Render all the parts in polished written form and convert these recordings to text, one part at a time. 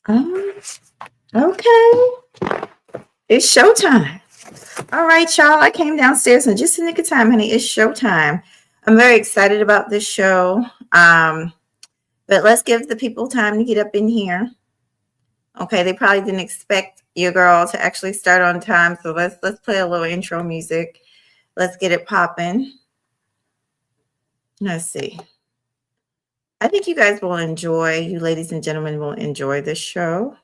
Um, okay. It's showtime. All right, y'all. I came downstairs in just the nick of time, honey. It's showtime. I'm very excited about this show. But let's give the people time to get up in here. Okay, they probably didn't expect your girl to actually start on time. So let's play a little intro music. Let's get it popping. Let's see. I think you guys will enjoy, you ladies and gentlemen will enjoy this show.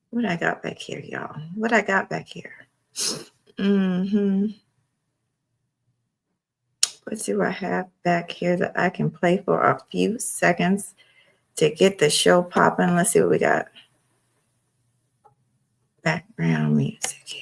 What I got back here, y'all? What I got back here? What do I have back here that I can play for a few seconds to get the show popping? Let's see what we got. Background music here.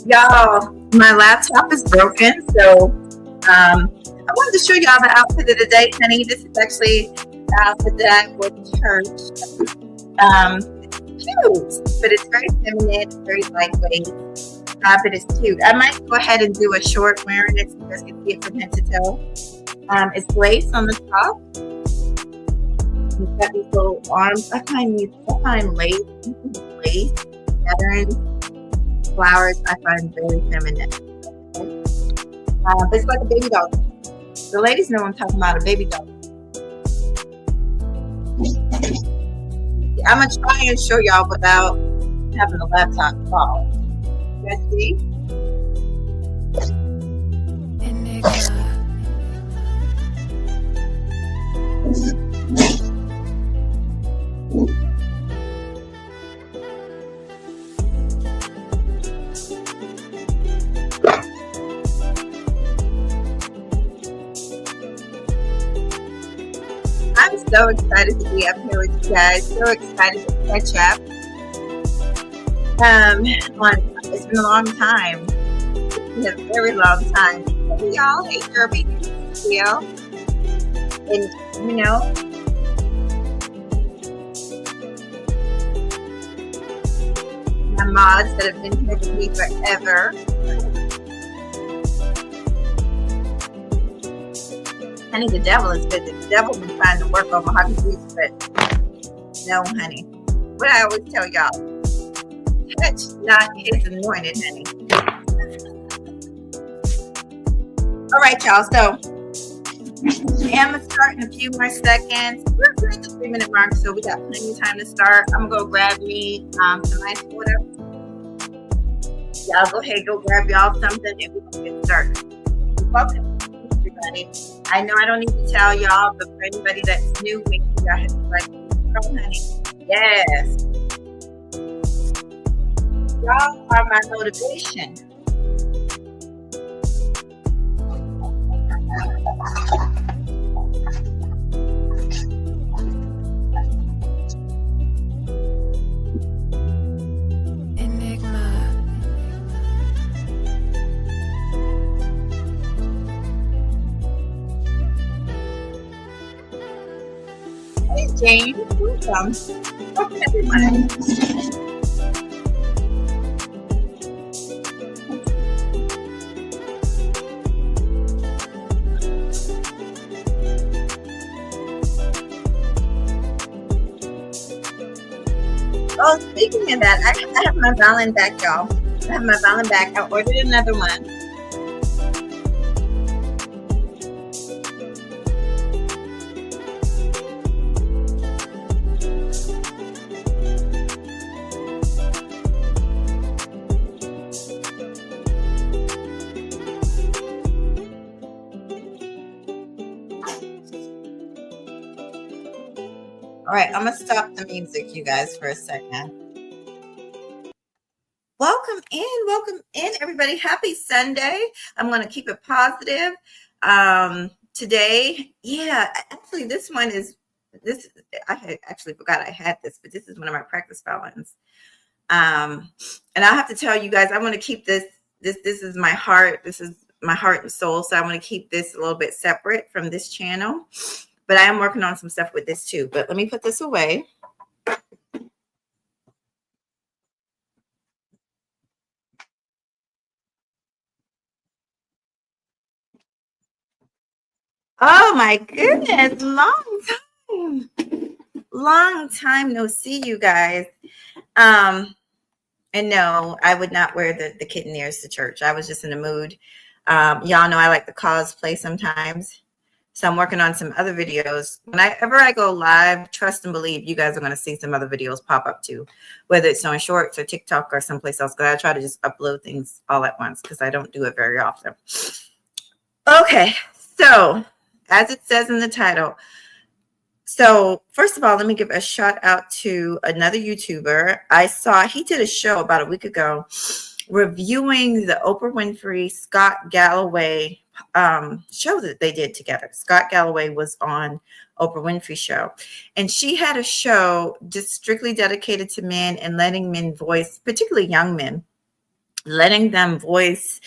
Y'all, my laptop is broken, so I wanted to show y'all the outfit of the day, honey. This is actually the outfit that I wore to church. Cute, but it's very feminine, it's very lightweight. But it's cute. I might go ahead and do a short wearing it so you guys can see it from head to toe. It's lace on the top. It's got these little arms. I find lace patterns, flowers. I find very feminine. But it's like a baby doll. The ladies know I'm talking about, a baby doll. I'm gonna try and show y'all without having the laptop fall. You guys see? I'm so excited to be up here with you guys. So excited to catch up. It's been a long time. It's been a very long time. Hey y'all, hey Kirby, and you know, my mods that have been here with me forever. Honey, the devil is busy. The devil been trying to work over Hockey Boots, but no, honey. What I always tell y'all, touch not his anointed, honey. All right, y'all. So I'm gonna start in a few more seconds. We're at the 3-minute mark, so we got plenty of time to start. I'm gonna go grab me some ice water. Y'all go ahead, go grab y'all something, and we're gonna get started. Welcome. Everybody. I know I don't need to tell y'all, but for anybody that's new, make sure y'all hit the like button, honey. Yes. Y'all are my motivation. James, welcome. Welcome everyone. Oh, speaking of that, I have my violin back, y'all. I have my violin back. I ordered another one. All right, I'm gonna stop the music, you guys, for a second. Welcome in, everybody. Happy Sunday. I'm gonna keep it positive. Today, yeah, actually, this. I had actually forgot I had this, but this is one of my practice balance. And I have to tell you guys, I'm gonna keep this. This is my heart. This is my heart and soul. So I'm gonna keep this a little bit separate from this channel. But I am working on some stuff with this too. But let me put this away. Oh my goodness, long time no see, you guys. And no, I would not wear the kitten ears to church. I was just in the mood. Y'all know I like to cosplay sometimes. So I'm working on some other videos. Whenever I go live, trust and believe you guys are going to see some other videos pop up too, whether it's on Shorts or TikTok or someplace else. Because I try to just upload things all at once because I don't do it very often. Okay, so as it says in the title, so first of all, let me give a shout out to another YouTuber. I saw he did a show about a week ago reviewing the Oprah Winfrey Scott Galloway show that they did together. Scott Galloway was on Oprah Winfrey show, and she had a show just strictly dedicated to men and letting men voice, particularly young men, letting them voice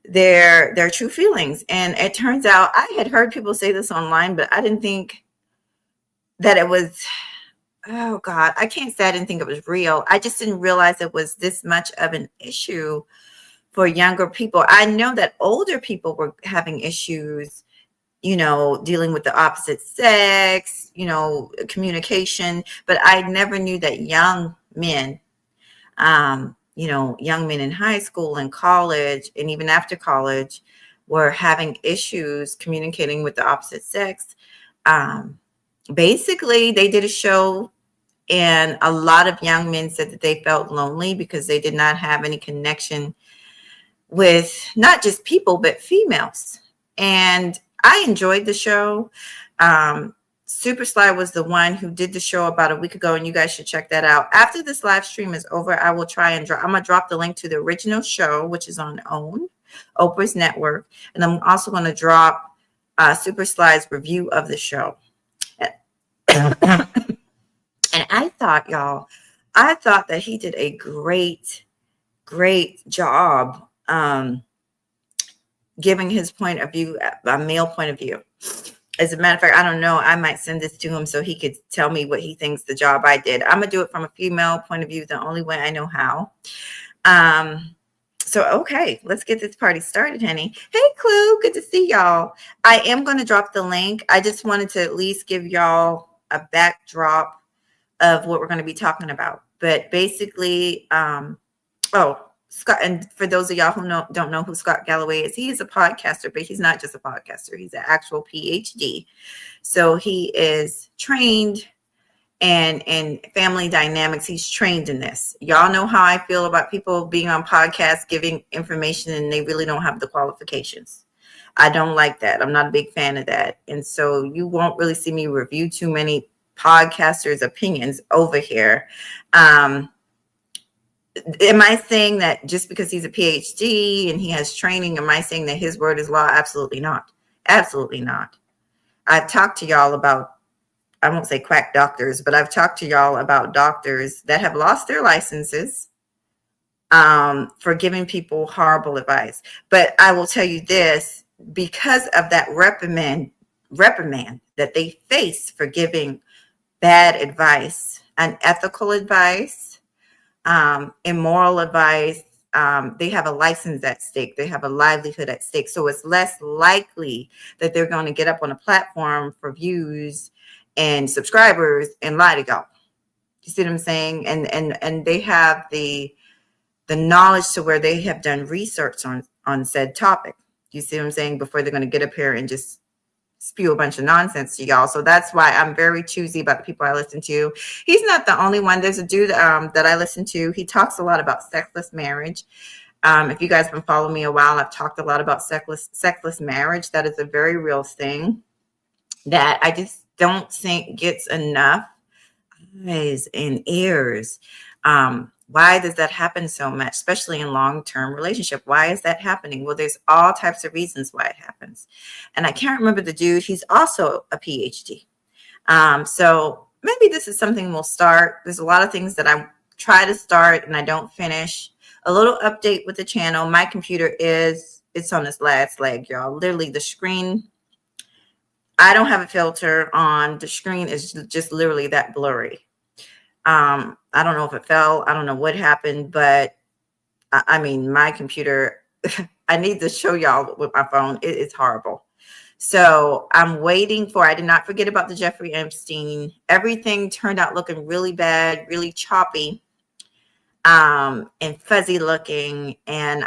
their true feelings. And it turns out I had heard people say this online, but I didn't think that it was, oh God, I can't say I didn't think it was real. I just didn't realize it was this much of an issue for younger people. I know that older people were having issues, dealing with the opposite sex, communication, but I never knew that young men, young men in high school and college, and even after college, were having issues communicating with the opposite sex. Basically, they did a show, and a lot of young men said that they felt lonely because they did not have any connection with not just people, but females. And I enjoyed the show. Super Sly was the one who did the show about a week ago, and you guys should check that out. After this live stream is over, I will try and I'm going to drop the link to the original show, which is on Oprah's network. And I'm also going to drop Super Sly's review of the show. And I thought that he did a great job giving his point of view, a male point of view. As a matter of fact, I don't know, I might send this to him so he could tell me what he thinks the job I did. I'm gonna do it from a female point of view, the only way I know how. So okay, let's get this party started, honey. Hey Clue, good to see y'all. I am going to drop the link. I just wanted to at least give y'all a backdrop of what we're going to be talking about. But basically, Scott, and for those of y'all who don't know who Scott Galloway is, he is a podcaster, but he's not just a podcaster. He's an actual PhD. So he is trained and family dynamics. He's trained in this. Y'all know how I feel about people being on podcasts, giving information, and they really don't have the qualifications. I don't like that. I'm not a big fan of that. And so you won't really see me review too many podcasters' opinions over here. Am I saying that just because he's a PhD and he has training, am I saying that his word is law? Absolutely not. Absolutely not. I've talked to y'all about, I won't say quack doctors, but I've talked to y'all about doctors that have lost their licenses for giving people horrible advice. But I will tell you this, because of that reprimand that they face for giving bad advice, unethical advice, immoral advice, they have a license at stake. They have a livelihood at stake. So it's less likely that they're going to get up on a platform for views and subscribers and lie to y'all. You see what I'm saying? And they have the knowledge to where they have done research on said topic. You see what I'm saying? Before they're going to get up here and just spew a bunch of nonsense to y'all. So that's why I'm very choosy about the people I listen to. He's not the only one. There's a dude that I listen to. He talks a lot about sexless marriage. If you guys have been following me a while, I've talked a lot about sexless marriage. That is a very real thing that I just don't think gets enough eyes and ears. Why does that happen so much, especially in long-term relationship? Why is that happening? Well, there's all types of reasons why it happens. And I can't remember the dude. He's also a PhD. So maybe this is something we'll start. There's a lot of things that I try to start and I don't finish. A little update with the channel. My computer it's on its last leg, y'all. Literally the screen, I don't have a filter on. The screen is just literally that blurry. I don't know if it fell. I don't know what happened, but I mean, my computer, I need to show y'all with my phone. It's horrible. So I'm waiting I did not forget about the Jeffrey Epstein. Everything turned out looking really bad, really choppy, and fuzzy looking. And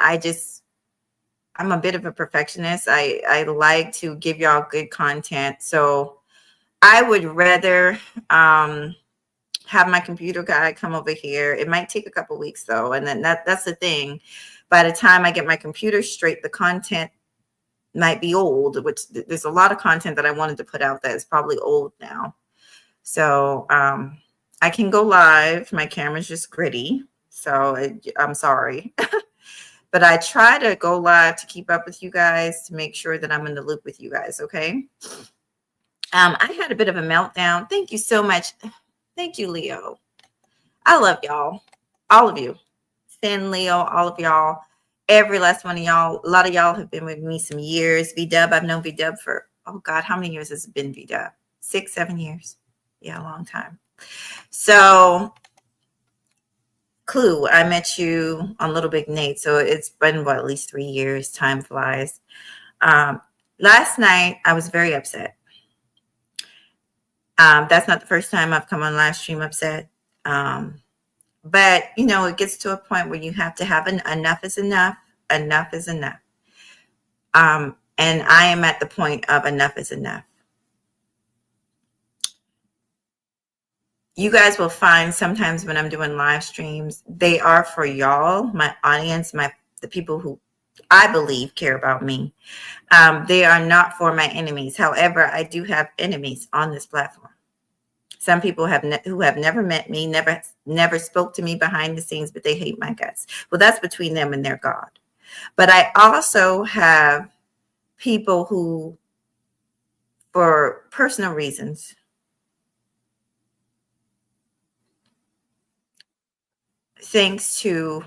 I'm a bit of a perfectionist. I like to give y'all good content. So I would rather, have my computer guy come over here. It might take a couple weeks though. And then that's the thing. By the time I get my computer straight, the content might be old, which there's a lot of content that I wanted to put out that is probably old now. So I can go live. My camera's just gritty. So I'm sorry. But I try to go live to keep up with you guys, to make sure that I'm in the loop with you guys. Okay. I had a bit of a meltdown. Thank you so much. Thank you, Leo. I love y'all. All of you. Finn, Leo, all of y'all. Every last one of y'all. A lot of y'all have been with me some years. V-Dub, I've known V-Dub for, oh God, how many years has it been, V-Dub? 6, 7 years. Yeah, a long time. So, Clue, I met you on Little Big Nate. So it's been, at least 3 years. Time flies. Last night, I was very upset. That's not the first time I've come on live stream upset. But, it gets to a point where you have to have enough is enough. Enough is enough. And I am at the point of enough is enough. You guys will find sometimes when I'm doing live streams, they are for y'all, my audience, the people who I believe care about me. They are not for my enemies. However, I do have enemies on this platform. Some people who have never met me, never spoke to me behind the scenes, but they hate my guts. Well, that's between them and their God. But I also have people who, for personal reasons, thanks to,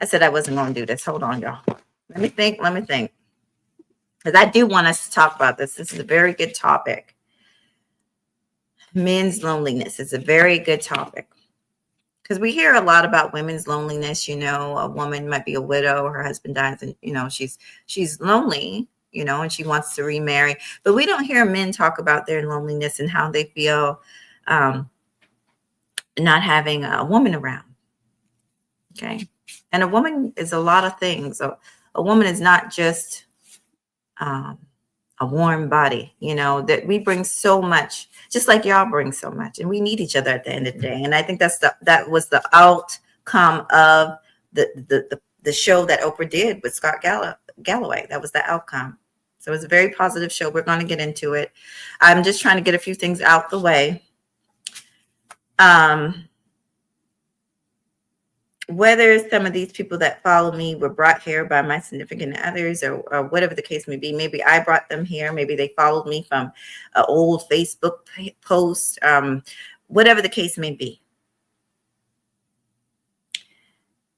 I said I wasn't going to do this. Hold on, y'all. Let me think. Because I do want us to talk about this. This is a very good topic. Men's loneliness is a very good topic. Because we hear a lot about women's loneliness. A woman might be a widow, her husband dies, and she's lonely, and she wants to remarry. But we don't hear men talk about their loneliness and how they feel not having a woman around. Okay, and a woman is a lot of things. A woman is not just a warm body, that we bring so much, just like y'all bring so much, and we need each other at the end of the day. And I think that was the outcome of the show that Oprah did with Scott Galloway. That was the outcome. So it was a very positive show. We're going to get into it. I'm just trying to get a few things out the way. Whether some of these people that follow me were brought here by my significant others or whatever the case may be, maybe I brought them here. Maybe they followed me from an old Facebook post, whatever the case may be.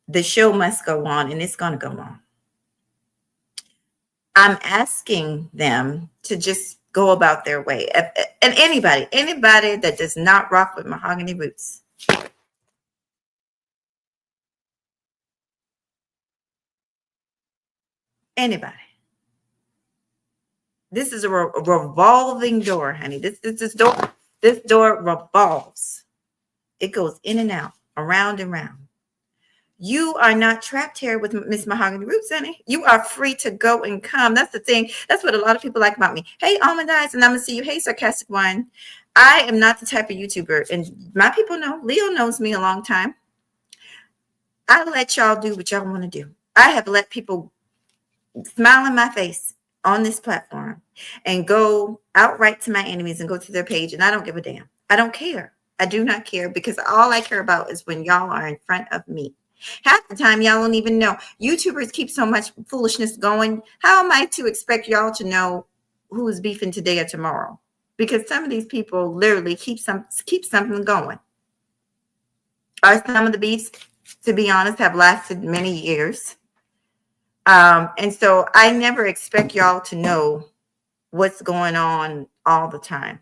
The show must go on, and it's going to go on. I'm asking them to just go about their way. And anybody that does not rock with Mahogany Roots, anybody. This is a revolving door, honey. This door revolves. It goes in and out, around and round. You are not trapped here with Miss Mahogany Roots, honey. You are free to go and come. That's the thing. That's what a lot of people like about me. Hey, Almond Eyes, and I'm going to see you. Hey, Sarcastic One. I am not the type of YouTuber, and my people know. Leo knows me a long time. I let y'all do what y'all want to do. I have let people smile in my face on this platform and go outright to my enemies and go to their page, and I don't give a damn. I don't care. I do not care, because all I care about is when y'all are in front of me. Half the time, y'all don't even know. YouTubers keep so much foolishness going. How am I to expect y'all to know who is beefing today or tomorrow? Because some of these people literally keep something going. Or some of the beefs, to be honest, have lasted many years. And so I never expect y'all to know what's going on all the time.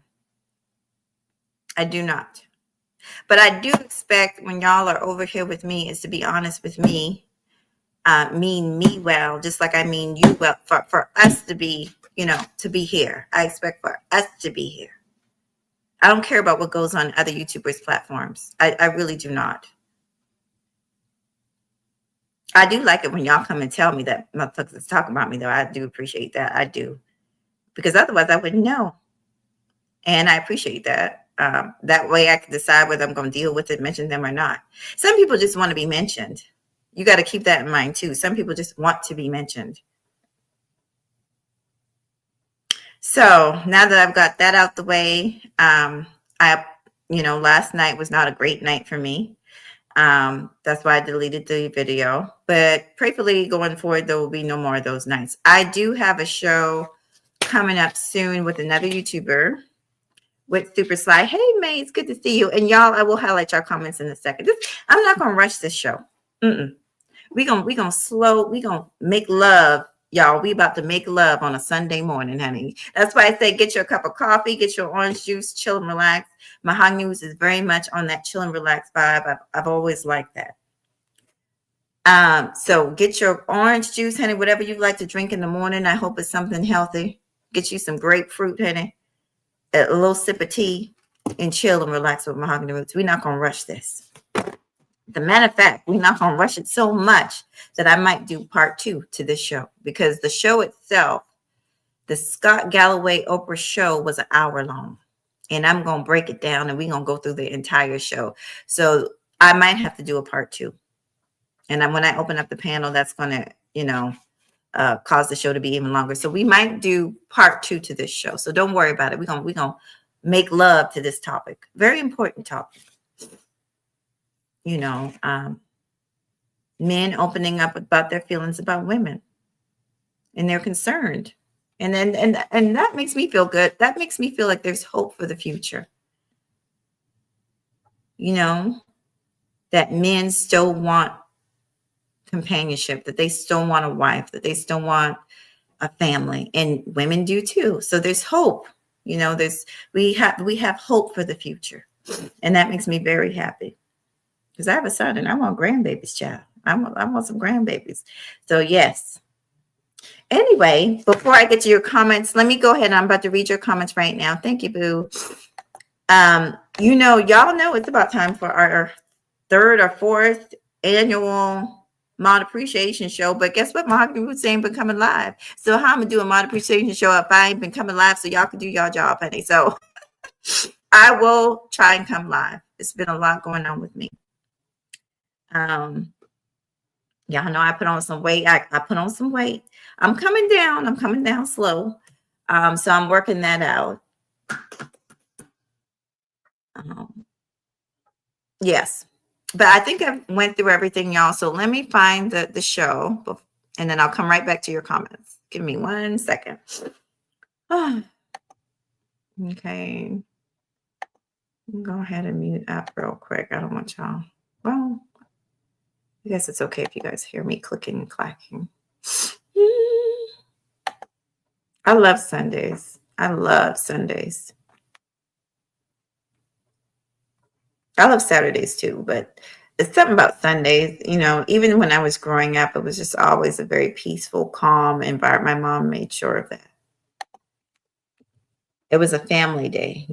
I do not. But I do expect when y'all are over here with me is to be honest with me, mean me well, just like I mean you well, for us to be, to be here. I expect for us to be here. I don't care about what goes on other YouTubers' platforms. I really do not. I do like it when y'all come and tell me that motherfuckers is talking about me, though. I do appreciate that. I do. Because otherwise I wouldn't know. And I appreciate that. That way I can decide whether I'm going to deal with it, mention them or not. Some people just want to be mentioned. You got to keep that in mind too. Some people just want to be mentioned. So now that I've got that out the way, last night was not a great night for me. That's why I deleted the video. But prayerfully going forward, there will be no more of those nights. I do have a show coming up soon with another YouTuber, with Super Sly. Hey, May, it's good to see you. And y'all, I will highlight your comments in a second. I'm not going to rush this show. We gonna make love, y'all. We about to make love on a Sunday morning, honey. That's why I say get your cup of coffee, get your orange juice, chill and relax. Mahogany News is very much on that chill and relax vibe. I've always liked that. So get your orange juice, honey, whatever you like to drink in the morning. I hope it's something healthy. Get you some grapefruit, honey, a little sip of tea, and chill and relax with Mahogany Roots. We're not gonna rush this. As a matter of fact, we're not going to rush it so much that I might do part 2 to this show, because the show itself, the Scott Galloway Oprah show, was an hour long, and I'm going to break it down and we're going to go through the entire show. So I might have to do a part 2. And then when I open up the panel, that's going to, cause the show to be even longer. So we might do part 2 to this show. So don't worry about it. We're going to make love to this topic. Very important topic. Men opening up about their feelings about women, and they're concerned. And that makes me feel good. That makes me feel like there's hope for the future. That men still want companionship, that they still want a wife, that they still want a family, and women do too. So there's hope. We have hope for the future. And that makes me very happy. Because I have a son and I want grandbabies, child. I want some grandbabies. So yes. Anyway, before I get to your comments, let me go ahead. I'm about to read your comments right now. Thank you, boo. Y'all know it's about time for our 3rd or 4th annual Mod Appreciation Show. But guess what? Mahogany Roots ain't been coming live. So how I'm gonna do a Mod Appreciation Show if I ain't been coming live, so y'all can do your job, honey. So I will try and come live. It's been a lot going on with me. Y'all know I put on some weight. I put on some weight. I'm coming down slow. So I'm working that out. Yes. But I think I went through everything, y'all. So let me find the show, and then I'll come right back to your comments. Give me 1 second. Okay. Go ahead and mute up real quick. I don't want y'all. Well, I guess it's okay if you guys hear me clicking and clacking. I love Sundays. I love Sundays. I love Saturdays too, but it's something about Sundays. Even when I was growing up, it was just always a very peaceful, calm environment. My mom made sure of that. It was a family day,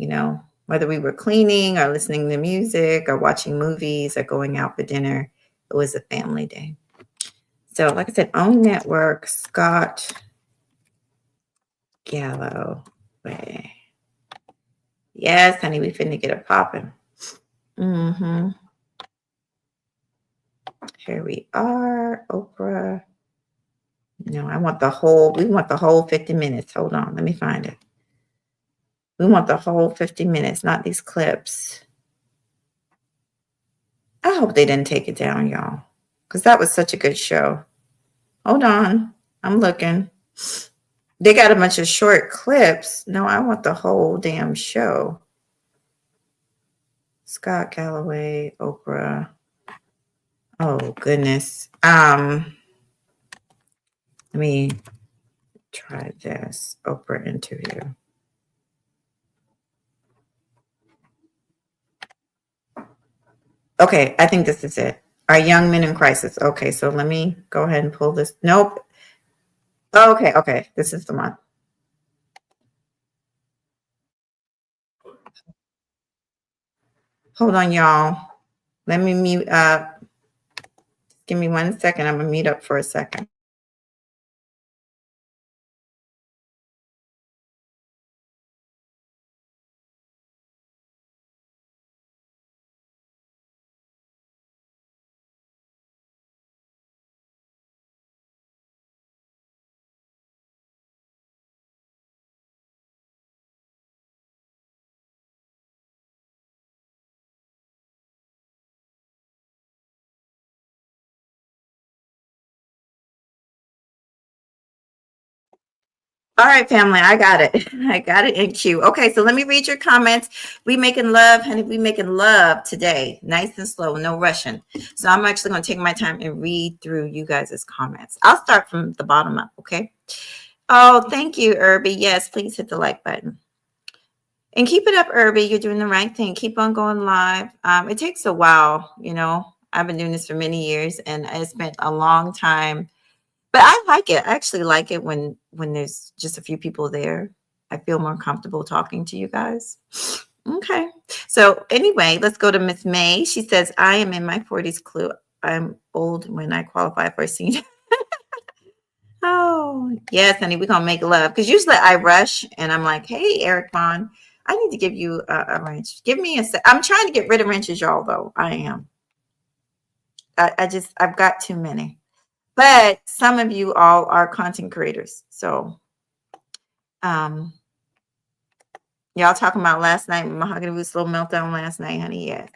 whether we were cleaning or listening to music or watching movies or going out for dinner, it was a family day. So, like I said, OWN Network, Scott Galloway. Yes, honey, we finna get it popping. Here we are, Oprah No, I want the whole, we want the whole 50 minutes. Hold on, let me find it. We want the whole 50 minutes, not these clips. I hope they didn't take it down, y'all, because that was such a good show. Hold on, I'm looking. They got a bunch of short clips. No, I want the whole damn show. Scott Galloway, Oprah. Oh goodness. Let me try this. Oprah interview. Okay, I think this is it. Are young men in crisis? Okay, so let me go ahead and pull this. Nope. Okay, okay. This is the one. Hold on, y'all. Let me mute up. Give me 1 second. I'm gonna mute up for a second. All right, family, I got it. I got it in queue. Okay, so let me read your comments. We making love, honey. We making love today, nice and slow, no rushing. So I'm actually going to take my time and read through you guys' comments. I'll start from the bottom up, okay? Oh, thank you, Irby. Yes, please hit the like button. And keep it up, Irby. You're doing the right thing. Keep on going live. It takes a while, you know. I've been doing this for many years, and I spent a long time. But I like it. I actually like it when there's just a few people there. I feel more comfortable talking to you guys. Okay. So anyway, let's go to Miss May. She says, I am in my 40s, Clue. I'm old when I qualify for a senior. Oh, yes, honey, we're gonna make love. Because usually I rush and I'm like, hey, Eric Vaughn, I need to give you a wrench. Give me a sec. I'm trying to get rid of wrenches, y'all, though. I am. I've got too many. But some of you all are content creators. So um y'all talking about last night, Mahogany was slow meltdown last night, honey. Yes.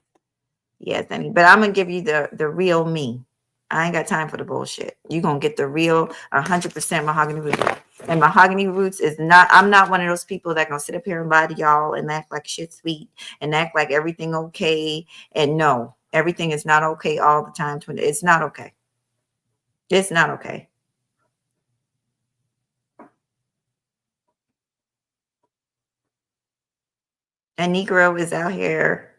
Yes, honey. But I'm gonna give you the real me. I ain't got time for the bullshit. You're gonna get the real 100% mahogany roots. And mahogany roots is not, I'm not one of those people that gonna sit up here and lie to y'all and act like shit sweet and act like everything okay. And no, everything is not okay all the time. It's not okay. It's not okay. A Negro is out here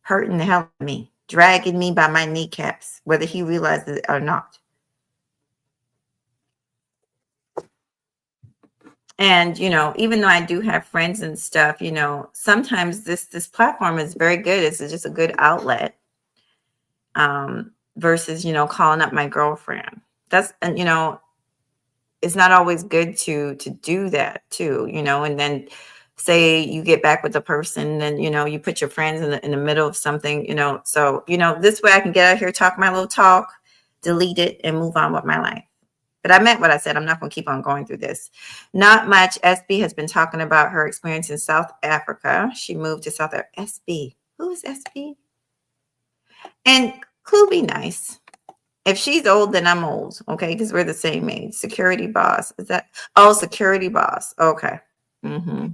hurting the hell out of me, dragging me by my kneecaps, whether he realizes it or not. And you know, even though I do have friends and stuff, you know, sometimes this platform is very good. It's just a good outlet, versus, you know, calling up my girlfriend. That's, and you know, it's not always good to do that too, you know. And then say you get back with the person, and you know, you put your friends in the middle of something, you know. So you know, this way I can get out here, talk my little talk, delete it, and move on with my life. But I meant what I said. I'm not going to keep on going through this. Not much. SB has been talking about her experience in South Africa. She moved to South Africa. SB. Who is SB? And Clue, be nice. If she's old, then I'm old. Okay. Because we're the same age. Security boss. Is that? Oh, security boss. Okay. Mm-hmm.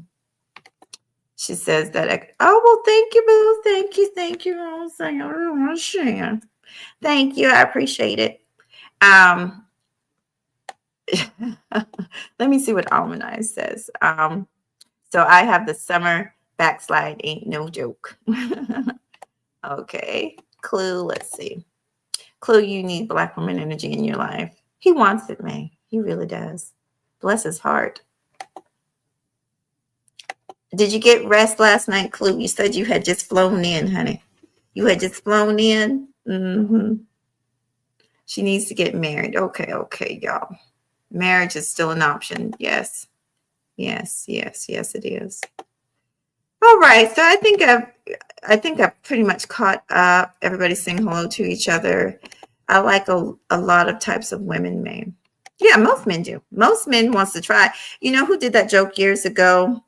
She says that. Oh, well, thank you, boo. Thank you. Thank you. I was saying, I don't want to share. Thank you. I appreciate it. Let me see what Almanac says. So I have the summer backslide ain't no joke. Okay. Clue, let's see. Clue, you need Black woman energy in your life. He wants it, man. He really does. Bless his heart. Did you get rest last night, Clue? You said you had just flown in, honey. You had just flown in? Mm-hmm. She needs to get married. Okay, okay, y'all. Marriage is still an option. Yes. Yes, yes, yes, it is. All right. So I think I've pretty much caught up. Everybody's saying hello to each other. I like a lot of types of women, man. Yeah, most men do. Most men wants to try. You know who did that joke years ago?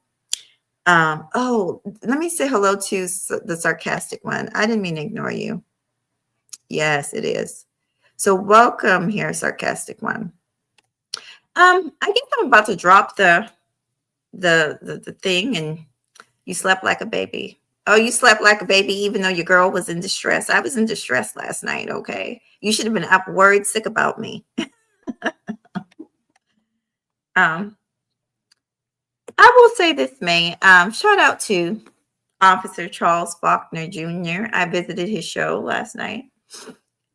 Oh, let me say hello to the sarcastic one. I didn't mean to ignore you. Yes, it is. So welcome here, sarcastic one. I guess I'm about to drop the thing, and you slept like a baby. Oh, you slept like a baby even though your girl was in distress. I was in distress last night, okay? You should have been up worried sick about me. Um, I will say this, May. Shout out to Officer Charles Faulkner Jr. I visited his show last night,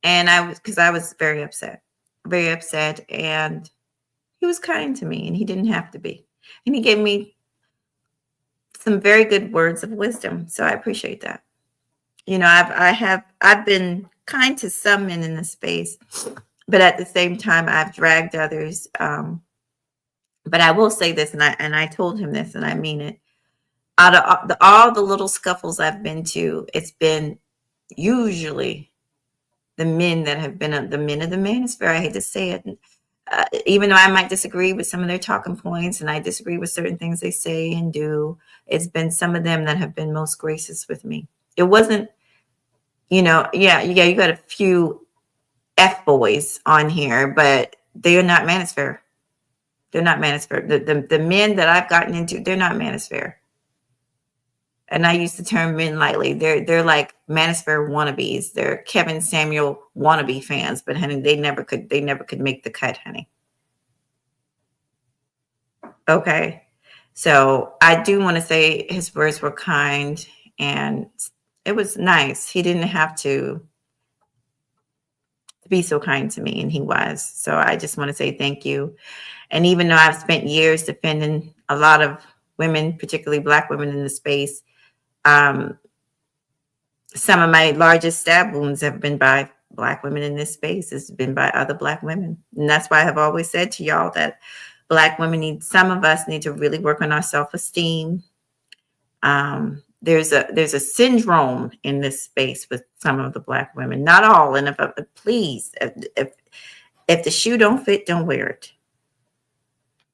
and I was very upset, and he was kind to me, and he didn't have to be, and he gave me some very good words of wisdom. So I appreciate that. You know, I've been kind to some men in this space, but at the same time, I've dragged others. But I will say this, and I told him this, and I mean it. Out of all the little scuffles I've been to, it's been usually the men that have been the men of the manosphere. I hate to say it, even though I might disagree with some of their talking points, and I disagree with certain things they say and do, it's been some of them that have been most gracious with me. It wasn't, yeah, you got a few F boys on here, but they are not manosphere. They're not manosphere. The men that I've gotten into, they're not manosphere. And I use the term men lightly. They're like manosphere wannabes. They're Kevin Samuel wannabe fans, but honey, they never could make the cut, honey. Okay. So I do want to say his words were kind and it was nice. He didn't have to be so kind to me, and he was. So I just want to say thank you. And even though I've spent years defending a lot of women, particularly Black women in the space, some of my largest stab wounds have been by Black women in this space. It's been by other Black women. And that's why I have always said to y'all that Black women some of us need to really work on our self-esteem. There's a syndrome in this space with some of the Black women, not all. And please, if the shoe don't fit, don't wear it.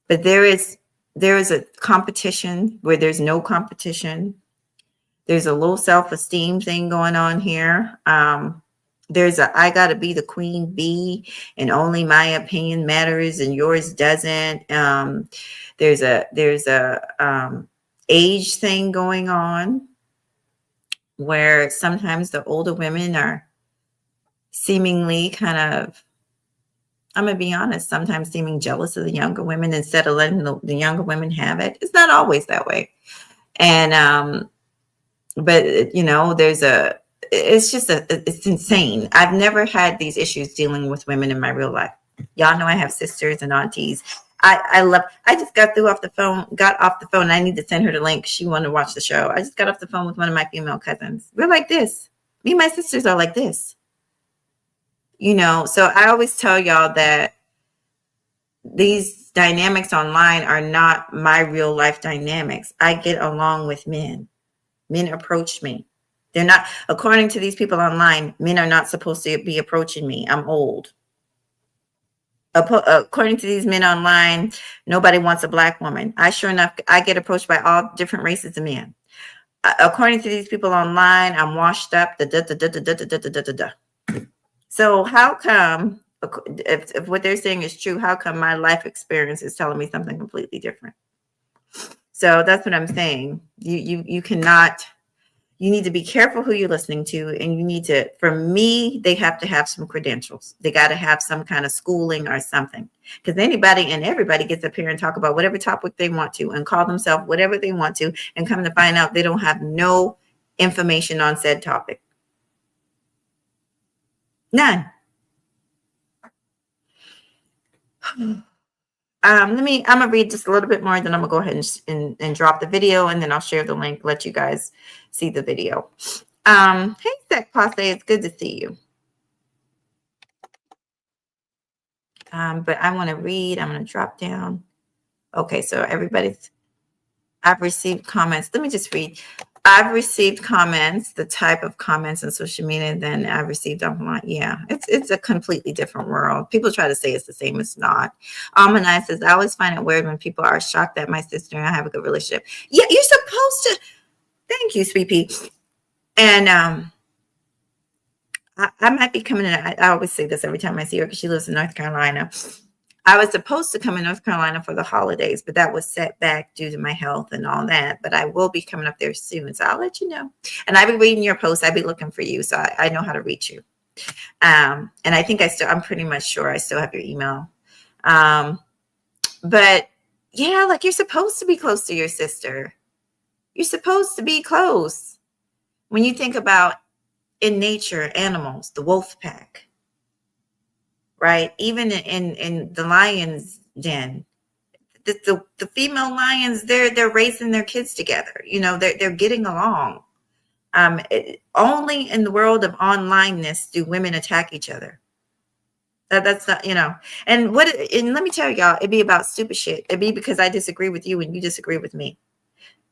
But there is a competition where there's no competition. There's a low self-esteem thing going on here. There's I gotta be the queen bee, and only my opinion matters and yours doesn't. There's a age thing going on where sometimes the older women are seemingly kind of, I'm gonna be honest, sometimes seeming jealous of the younger women instead of letting the younger women have it. It's not always that way. And but it's insane. I've never had these issues dealing with women in my real life. Y'all know I have sisters and aunties. I just got off the phone. I need to send her the link. She wanted to watch the show. I just got off the phone with one of my female cousins. We're like this. Me and my sisters are like this. So I always tell y'all that these dynamics online are not my real life dynamics. I get along with men. Men approach me. They're not, according to these people online, men are not supposed to be approaching me. I'm old. According to these men online, nobody wants a Black woman. Sure enough, I get approached by all different races of men. According to these people online, I'm washed up. So how come, if what they're saying is true, how come my life experience is telling me something completely different? So that's what I'm saying. You cannot. You need to be careful who you're listening to, and you need to, for me, they have to have some credentials. They got to have some kind of schooling or something, because anybody and everybody gets up here and talk about whatever topic they want to and call themselves whatever they want to, and come to find out they don't have no information on said topic. None. I'm gonna read just a little bit more, then I'm gonna go ahead and drop the video, and then I'll share the link, let you guys see the video. Hey, Sec Passe, it's good to see you. But I want to read. I'm going to drop down. Okay, so I've received comments. Let me just read. I've received comments, the type of comments on social media than I've received online. Yeah, it's a completely different world. People try to say it's the same. It's not. Almanai says, I always find it weird when people are shocked that my sister and I have a good relationship. Yeah, you're supposed to. Thank you, sweet pea. And I might be coming in. I always say this every time I see her because she lives in North Carolina. I was supposed to come in North Carolina for the holidays, but that was set back due to my health and all that. But I will be coming up there soon, so I'll let you know. And I'll be reading your posts. I'll be looking for you, so I know how to reach you. And I think I'm pretty much sure I still have your email. But yeah, like you're supposed to be close to your sister. You're supposed to be close. When you think about in nature, animals, the wolf pack, right? Even in the lion's den, the female lions, they're raising their kids together. You know, they're getting along. Only in the world of onlineness do women attack each other. That's not, and let me tell y'all, it'd be about stupid shit. It'd be because I disagree with you and you disagree with me.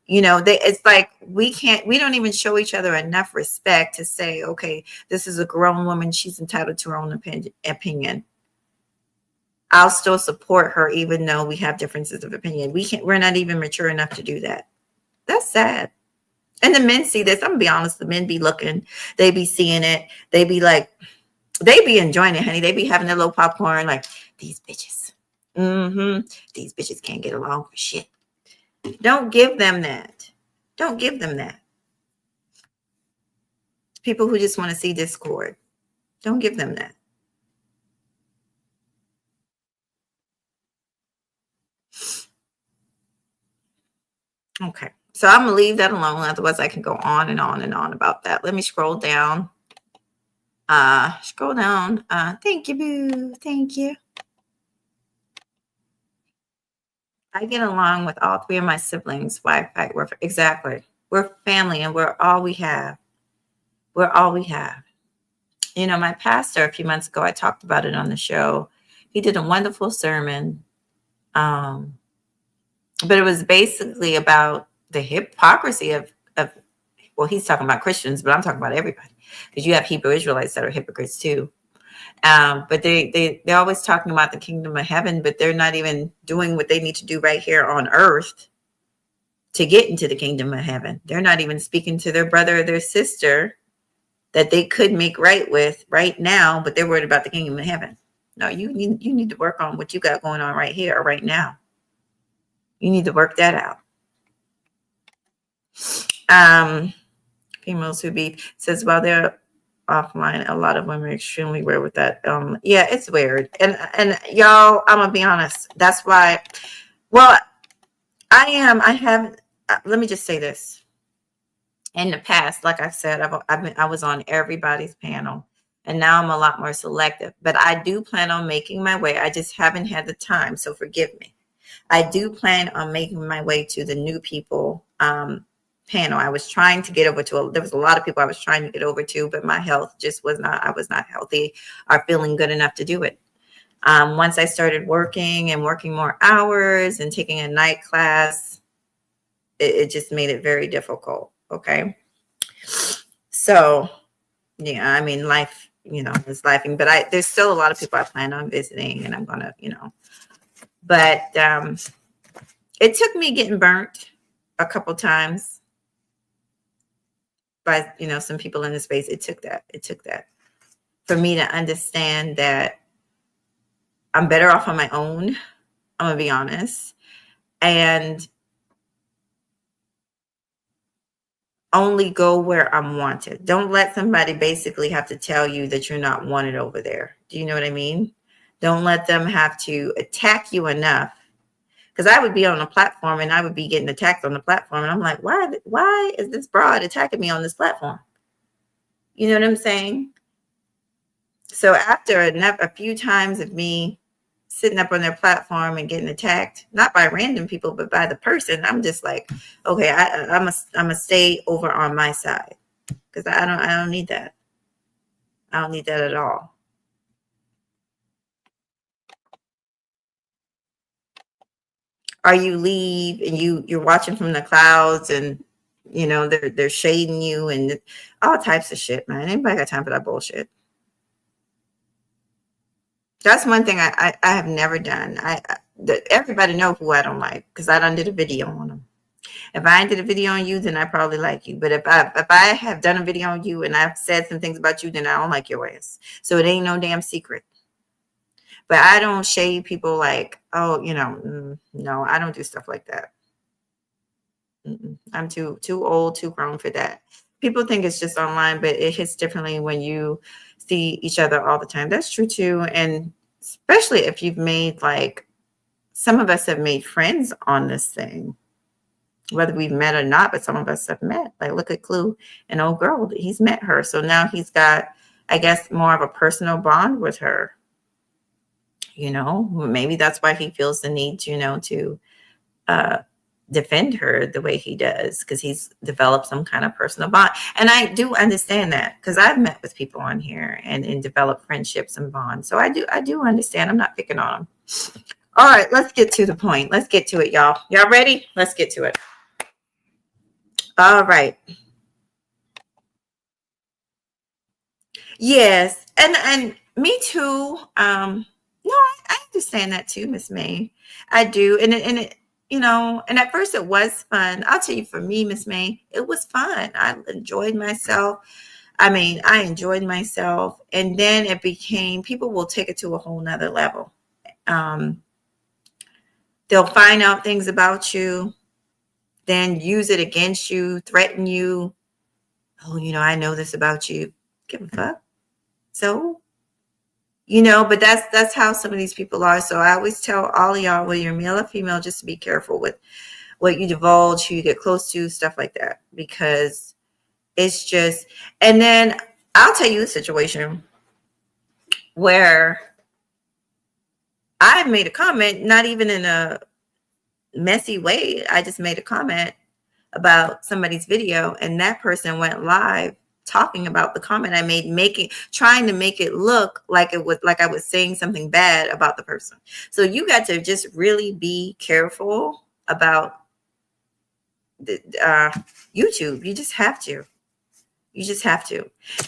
It's like we don't even show each other enough respect to say, okay, this is a grown woman. She's entitled to her own opinion. I'll still support her, even though we have differences of opinion. We're not even mature enough to do that. That's sad. And the men see this. I'm gonna be honest, the men be looking, they be seeing it, they be like, they be enjoying it, honey. They be having their little popcorn, like, these bitches. These bitches can't get along for shit. Don't give them that. Don't give them that. People who just want to see discord. Don't give them that. Okay. So I'm gonna leave that alone. Otherwise, I can go on and on and on about that. Let me scroll down. Scroll down. Thank you, boo. Thank you. I get along with all three of my siblings. Exactly. We're family and we're all we have. We're all we have. My pastor a few months ago, I talked about it on the show. He did a wonderful sermon. But it was basically about the hypocrisy of well, he's talking about Christians, but I'm talking about everybody, because you have Hebrew Israelites that are hypocrites too. But they're always talking about the kingdom of heaven, but they're not even doing what they need to do right here on earth to get into the kingdom of heaven. They're not even speaking to their brother or their sister that they could make right with right now, but they're worried about the kingdom of heaven. No, you need to work on what you got going on right here or right now. You need to work that out. Females who be says, while they're offline, a lot of women are extremely weird with that. Yeah, it's weird. And y'all, I'm gonna be honest. That's why. Well, I have. Let me just say this. In the past, like I said, I was on everybody's panel, and now I'm a lot more selective. But I do plan on making my way. I just haven't had the time, so forgive me. I do plan on making my way to the new people panel. I was trying to get over to there was a lot of people I was trying to get over to, but my health just I was not healthy or feeling good enough to do it. Once I started working more hours and taking a night class, it just made it very difficult. Okay. So yeah, I mean, life, is lifing, but there's still a lot of people I plan on visiting, and I'm gonna, but it took me getting burnt a couple times by some people in the space. It took that for me to understand that I'm better off on my own. I'm gonna be honest, and only go where I'm wanted. Don't let somebody basically have to tell you that you're not wanted over there. Do you know what I mean? Don't let them have to attack you enough, because I would be on a platform and I would be getting attacked on the platform, and I'm like, why is this broad attacking me on this platform? You know what I'm saying? So after a few times of me sitting up on their platform and getting attacked, not by random people, but by the person, I'm just like, okay, I'm a stay over on my side, because I don't need that. I don't need that at all. Or you leave and you're watching from the clouds and they're shading you and all types of shit, man. Anybody got time for that bullshit? That's one thing I have never done. Everybody know who I don't like because I done did a video on them. If I did a video on you, then I probably like you. But if I have done a video on you and I've said some things about you, then I don't like your ass. So it ain't no damn secret. But I don't shade people like, oh, no, I don't do stuff like that. I'm too old, too grown for that. People think it's just online, but it hits differently when you see each other all the time. That's true too. And especially if you've made, like, some of us have made friends on this thing, whether we've met or not, but some of us have met. Like, look at Clue, an old girl. He's met her. So now he's got, I guess, more of a personal bond with her. Maybe that's why he feels the need, to defend her the way he does, because he's developed some kind of personal bond. And I do understand that because I've met with people on here and developed friendships and bonds. So I do understand. I'm not picking on them. All right, let's get to the point. Let's get to it, y'all. Y'all ready? Let's get to it. All right. Yes, and me too. No, I understand that too, Miss May. I do, and at first it was fun. I'll tell you, for me, Miss May, it was fun. I enjoyed myself. I mean, I enjoyed myself, and then it became, people will take it to a whole nother level. They'll find out things about you, then use it against you, threaten you. Oh, I know this about you. Give a fuck. So, but that's how some of these people are. So I always tell all of y'all, whether you're male or female, just to be careful with what you divulge, who you get close to, stuff like that, because it's just. And then I'll tell you a situation where I made a comment, not even in a messy way. I just made a comment about somebody's video, and that person went live talking about the comment I made, trying to make it look like it was, like I was saying something bad about the person. So you got to just really be careful about the YouTube. You just have to.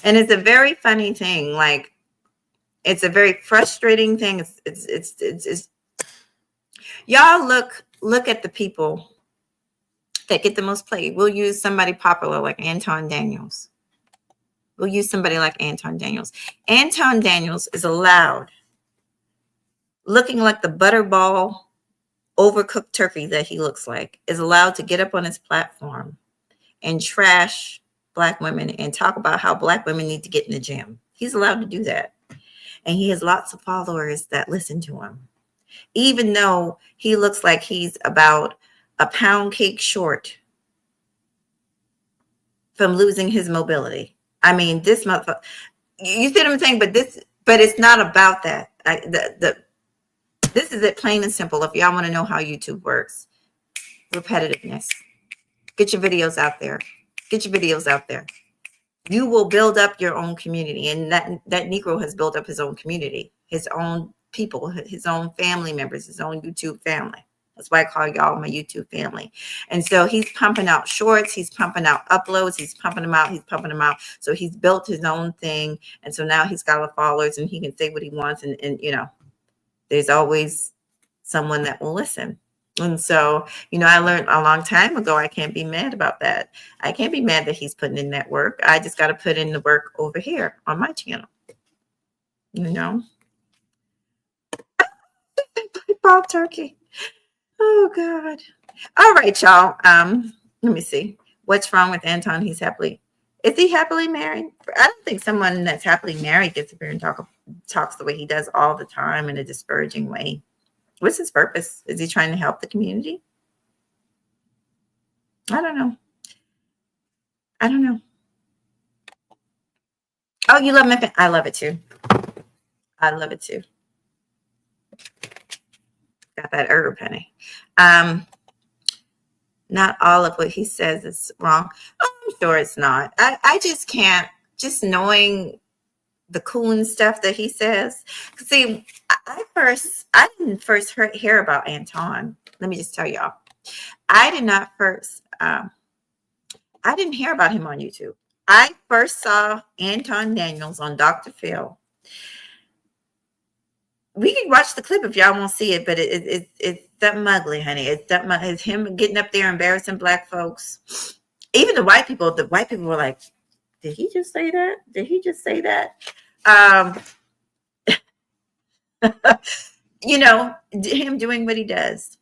And it's a very funny thing. Like, it's a very frustrating thing. It's y'all look at the people that get the most play. We'll use somebody popular like Anton Daniels. Anton Daniels is allowed, looking like the butterball, overcooked turkey that he looks like, is allowed to get up on his platform and trash Black women and talk about how Black women need to get in the gym. He's allowed to do that. And he has lots of followers that listen to him, even though he looks like he's about a pound cake short from losing his mobility. I mean, this motherfucker, you see what I'm saying? But it's not about that. This is it, plain and simple. If y'all want to know how YouTube works, repetitiveness. Get your videos out there. You will build up your own community, and that Negro has built up his own community, his own people, his own family members, his own YouTube family. That's why I call y'all my YouTube family. And so he's pumping out shorts. He's pumping out uploads. He's pumping them out. So he's built his own thing. And so now he's got a followers and he can say what he wants. And there's always someone that will listen. And so, I learned a long time ago, I can't be mad about that. I can't be mad that he's putting in that work. I just got to put in the work over here on my channel. Ball turkey. Oh God. All right, y'all. Let me see. What's wrong with Anton? Is he happily married? I don't think someone that's happily married gets up here and talks the way he does all the time in a disparaging way. What's his purpose? Is he trying to help the community? I don't know. Oh, you love Memphis? I love it too. Got that herb, honey. Not all of what he says is wrong. Oh, I'm sure it's not. I just can't, just knowing the coon stuff that he says. See, I didn't first hear about Anton. Let me just tell y'all. I did not first. I didn't hear about him on YouTube. I first saw Anton Daniels on Dr. Phil. We can watch the clip if y'all won't see it, but it's something ugly, honey. It's him getting up there embarrassing black folks. Even the white people were like, did he just say that? Did he just say that? Him doing what he does.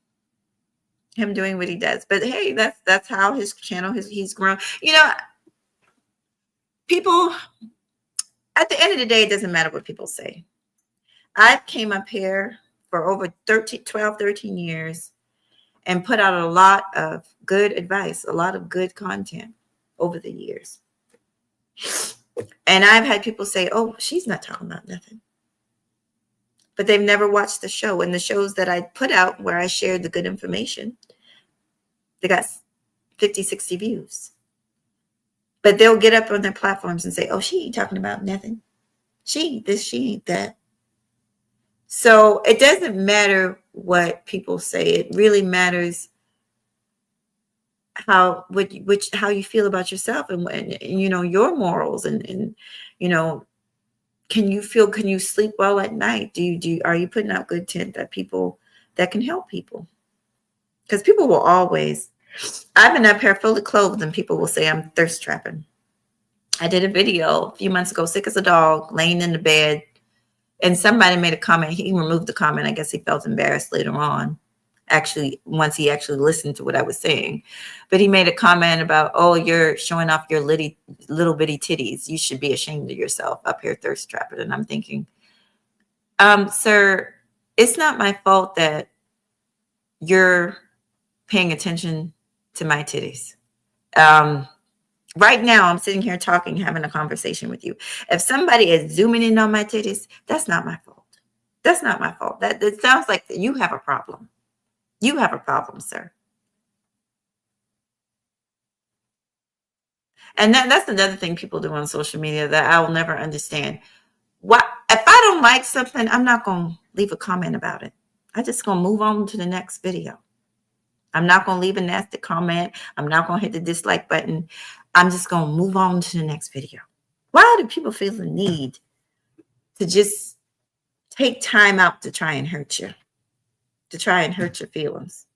Him doing what he does. But hey, that's how his channel he's grown. People, at the end of the day, it doesn't matter what people say. I came up here for over 13 years and put out a lot of good advice, a lot of good content over the years. And I've had people say, oh, she's not talking about nothing. But they've never watched the show. And the shows that I put out where I shared the good information, they got 50, 60 views. But they'll get up on their platforms and say, oh, she ain't talking about nothing. She ain't this, she ain't that. So it doesn't matter what people say. It really matters how you feel about yourself and your morals and can you sleep well at night? Are you putting out good content that can help people? Because people will always. I've been up here fully clothed and people will say I'm thirst trapping. I did a video a few months ago, sick as a dog, laying in the bed, and somebody made a comment. He removed the comment. I guess he felt embarrassed later on. Actually, once he actually listened to what I was saying, but he made a comment about, oh, you're showing off your little bitty titties. You should be ashamed of yourself up here thirst trapping. And I'm thinking, sir, it's not my fault that you're paying attention to my titties. Right now, I'm sitting here talking, having a conversation with you. If somebody is zooming in on my titties, that's not my fault. That's not my fault. That sounds like you have a problem. You have a problem, sir. And that's another thing people do on social media that I will never understand. What if I don't like something? I'm not going to leave a comment about it. I'm just going to move on to the next video. I'm not going to leave a nasty comment. I'm not going to hit the dislike button. I'm just going to move on to the next video. Why do people feel the need to just take time out to try and hurt you? To try and hurt your feelings?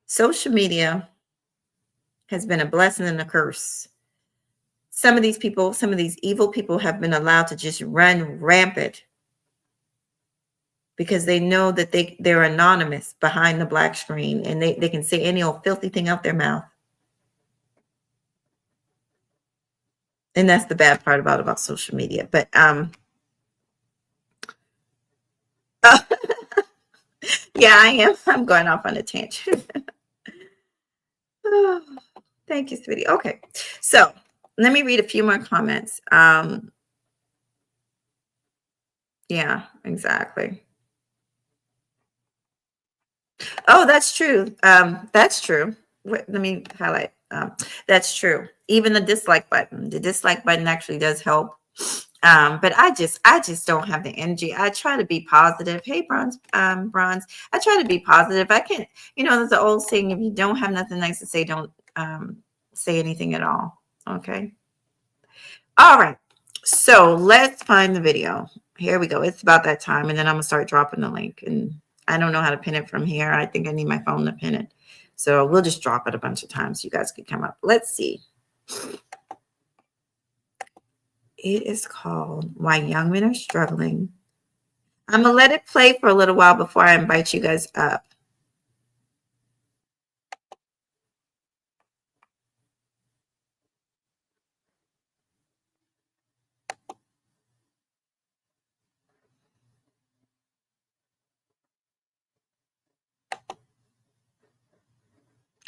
Social media has been a blessing and a curse. Some of these people, some of these evil people have been allowed to just run rampant because they know that they're anonymous behind the black screen and they can say any old filthy thing out their mouth. And that's the bad part about social media. But yeah, I am. I'm going off on a tangent. Oh, thank you, sweetie. Okay, so let me read a few more comments. Yeah, exactly. Oh, that's true. That's true. Let me highlight. That's true. Even the dislike button actually does help. But I just don't have the energy. I try to be positive. Hey, Bronze. I try to be positive. I can't, there's an old saying, if you don't have nothing nice to say, don't say anything at all. Okay. All right. So let's find the video. Here we go. It's about that time. And then I'm going to start dropping the link. And I don't know how to pin it from here. I think I need my phone to pin it. So we'll just drop it a bunch of times so you guys can come up. Let's see. It is called Why Young Men Are Struggling. I'm going to let it play for a little while before I invite you guys up.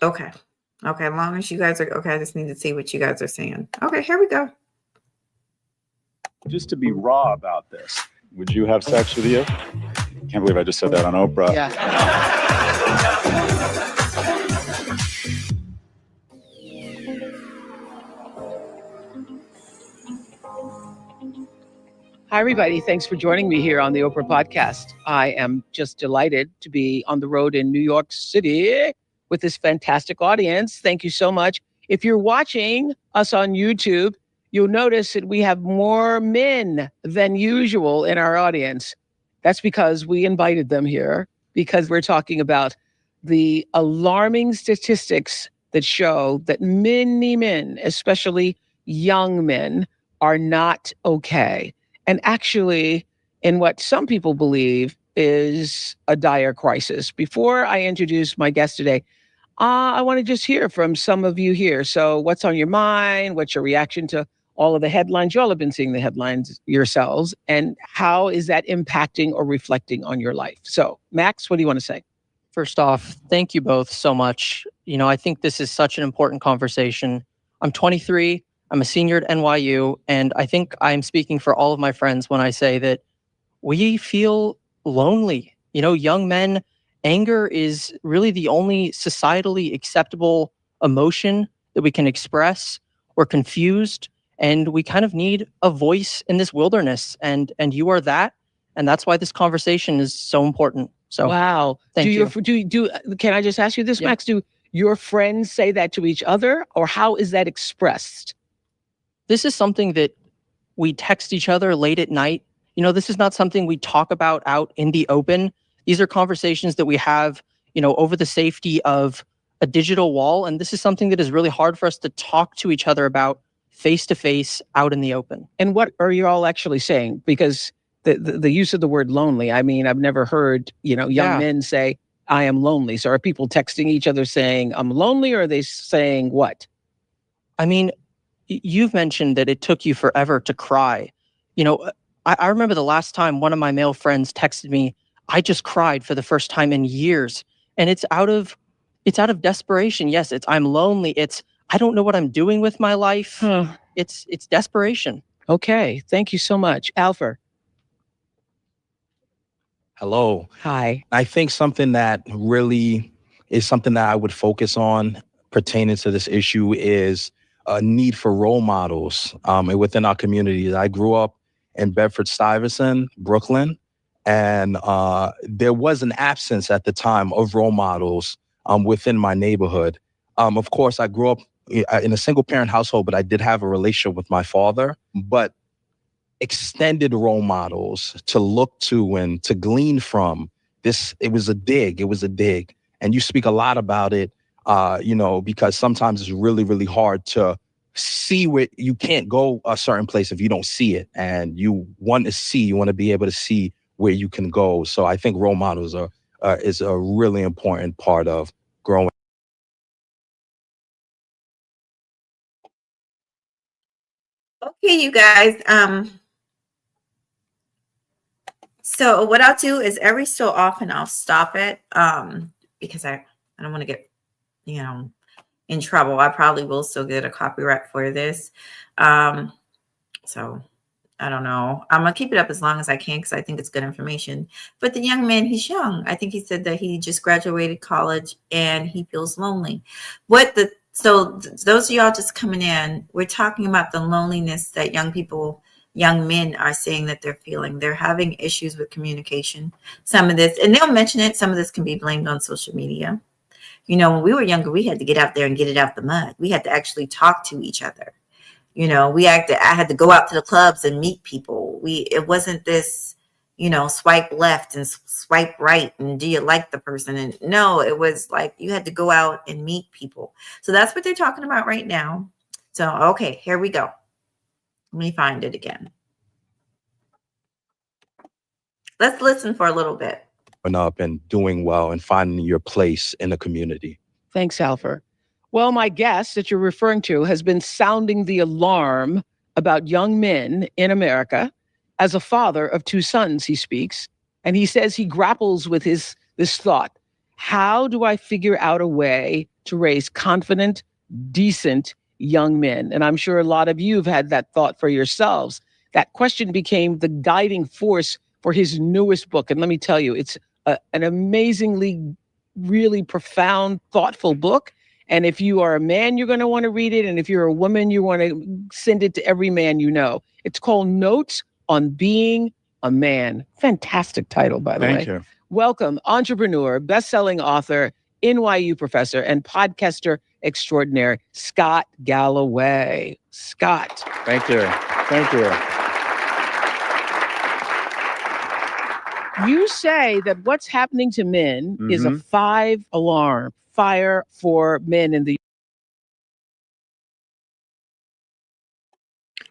Okay. Okay, as long as you guys are okay, I just need to see what you guys are saying. Okay, here we go. Just to be raw about this, would you have sex with you? Can't believe I just said that on Oprah. Yeah. Hi, everybody. Thanks for joining me here on the Oprah podcast. I am just delighted to be on the road in New York City with this fantastic audience. Thank you so much. If you're watching us on YouTube, you'll notice that we have more men than usual in our audience. That's because we invited them here because we're talking about the alarming statistics that show that many men, especially young men, are not okay. And actually, in what some people believe is a dire crisis. Before I introduce my guest today, I want to just hear from some of you here. So, what's on your mind? What's your reaction to all of the headlines? You all have been seeing the headlines yourselves. And how is that impacting or reflecting on your life? So, Max, what do you want to say? First off, thank you both so much. I think this is such an important conversation. I'm 23, I'm a senior at NYU, and I think I'm speaking for all of my friends when I say that we feel lonely. Young men, anger is really the only societally acceptable emotion that we can express. We're confused, and we kind of need a voice in this wilderness, and you are that, and that's why this conversation is so important. So Wow. thank you. Can I just ask you this, Yeah. Max? Do your friends say that to each other, or how is that expressed? This is something that we text each other late at night. This is not something we talk about out in the open. These are conversations that we have, over the safety of a digital wall. And this is something that is really hard for us to talk to each other about face to face out in the open. And what are you all actually saying? Because the use of the word lonely, I mean, I've never heard, young men say, I am lonely. So are people texting each other saying, I'm lonely, or are they saying what? I mean, you've mentioned that it took you forever to cry. I remember the last time one of my male friends texted me, I just cried for the first time in years. And it's out of desperation. Yes, it's I'm lonely. It's I don't know what I'm doing with my life. Huh. It's desperation. Okay. Thank you so much. Alpha. Hello. Hi. I think something that really is something that I would focus on pertaining to this issue is a need for role models and within our communities. I grew up in Bedford-Stuyvesant, Brooklyn, and there was an absence at the time of role models within my neighborhood. Of course, I grew up in a single-parent household, but I did have a relationship with my father. But extended role models to look to and to glean from this, it was a dig. And you speak a lot about it, because sometimes it's really, really hard to see where you can't go a certain place if you don't see it. And you want to be able to see where you can go. So I think role models is a really important part of growing. Okay, you guys. So what I'll do is every so often I'll stop it because I don't want to get in trouble. I probably will still get a copyright for this. So I don't know. I'm gonna keep it up as long as I can because I think it's good information. But the young man, he's young. I think he said that he just graduated college and he feels lonely. Those of y'all just coming in, we're talking about the loneliness that young men are saying that they're feeling. They're having issues with communication. Some of this, and they'll mention it, some of this can be blamed on social media. When we were younger, we had to get out there and get it out the mud. We had to actually talk to each other. I had to go out to the clubs and meet people. It wasn't this, swipe left and swipe right. And do you like the person? And no, it was like you had to go out and meet people. So that's what they're talking about right now. So, okay, here we go. Let me find it again. Let's listen for a little bit. Up and doing well and finding your place in the community. Thanks, Alpha. Well, my guest that you're referring to has been sounding the alarm about young men in America. As a father of two sons, he speaks, and he says he grapples with this thought. How do I figure out a way to raise confident, decent young men? And I'm sure a lot of you have had that thought for yourselves. That question became the guiding force for his newest book. And let me tell you, it's an amazingly, really profound, thoughtful book. And if you are a man, you're going to want to read it. And if you're a woman, you want to send it to every man you know. It's called Notes on being a man. Fantastic title, by the way. Thank you. Welcome, entrepreneur, best-selling author, NYU professor, and podcaster extraordinaire, Scott Galloway. Scott. Thank you. Thank you. You say that what's happening to men is a Mhm. 5-alarm fire for men in the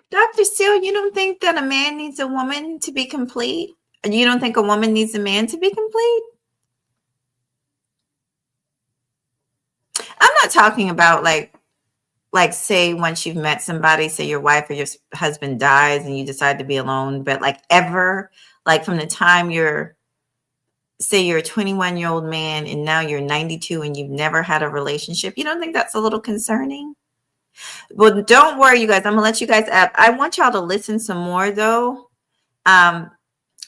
Dr. Seal, you don't think that a man needs a woman to be complete? And you don't think a woman needs a man to be complete? I'm not talking about like say once you've met somebody, say your wife or your husband dies and you decide to be alone, but like ever, like from the time say you're a 21-year-old man and now you're 92 and you've never had a relationship, you don't think that's a little concerning? Well, don't worry, you guys. I'm gonna let you guys up. I want y'all to listen some more though.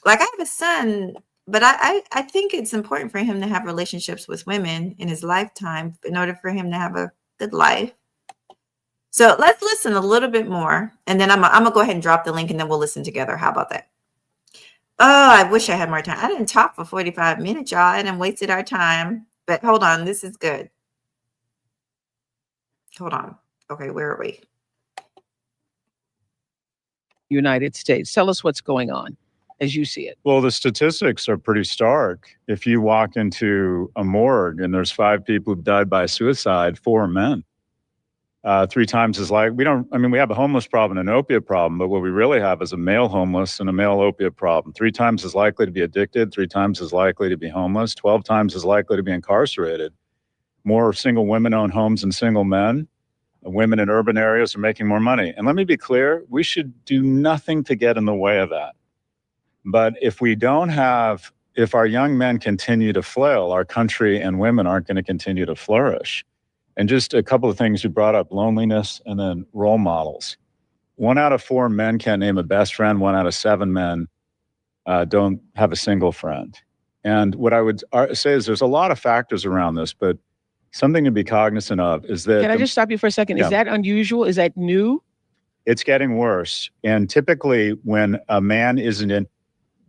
Like I have a son, but I think it's important for him to have relationships with women in his lifetime in order for him to have a good life. So let's listen a little bit more, and then I'm gonna go ahead and drop the link, and then we'll listen together. How about that? Oh, I wish I had more time. I didn't talk for 45 minutes, y'all, and wasted our time. But hold on, this is good. Hold on. Okay, where are we? United States. Tell us what's going on as you see it. Well, the statistics are pretty stark. If you walk into a morgue and there's 5 people who've died by suicide, 4 are men. 3 times as like we have a homeless problem and an opiate problem, but what we really have is a male homeless and a male opiate problem. 3 times as likely to be addicted, 3 times as likely to be homeless, 12 times as likely to be incarcerated. More single women own homes than single men. Women in urban areas are making more money. And let me be clear, we should do nothing to get in the way of that. But if our young men continue to flail, our country and women aren't going to continue to flourish. And just a couple of things you brought up, loneliness and then role models. 1 out of 4 men can't name a best friend. 1 out of 7 men don't have a single friend. And what I would say is there's a lot of factors around this, but something to be cognizant of is that— Can I just stop you for a second? Yeah. Is that unusual? Is that new? It's getting worse. And typically when a man isn't in—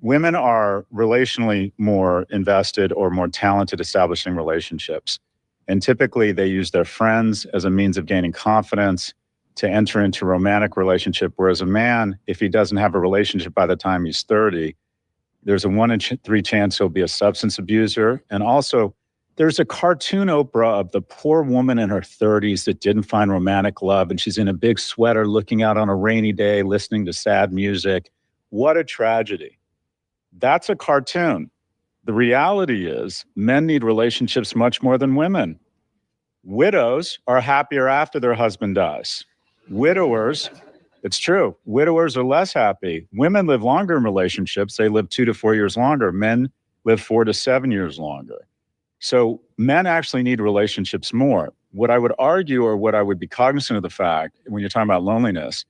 women are relationally more invested or more talented establishing relationships. And typically they use their friends as a means of gaining confidence to enter into a romantic relationship. Whereas a man, if he doesn't have a relationship by the time he's 30, there's a 1 in 3 chance he'll be a substance abuser. And also there's a cartoon, Oprah, of the poor woman in her 30s that didn't find romantic love. And she's in a big sweater looking out on a rainy day, listening to sad music. What a tragedy. That's a cartoon. The reality is men need relationships much more than women. Widows are happier after their husband dies. Widowers, it's true, widowers are less happy. Women live longer in relationships. They live 2 to 4 years longer. Men live 4 to 7 years longer. So men actually need relationships more. What I would argue, or what I would be cognizant of the fact when you're talking about loneliness,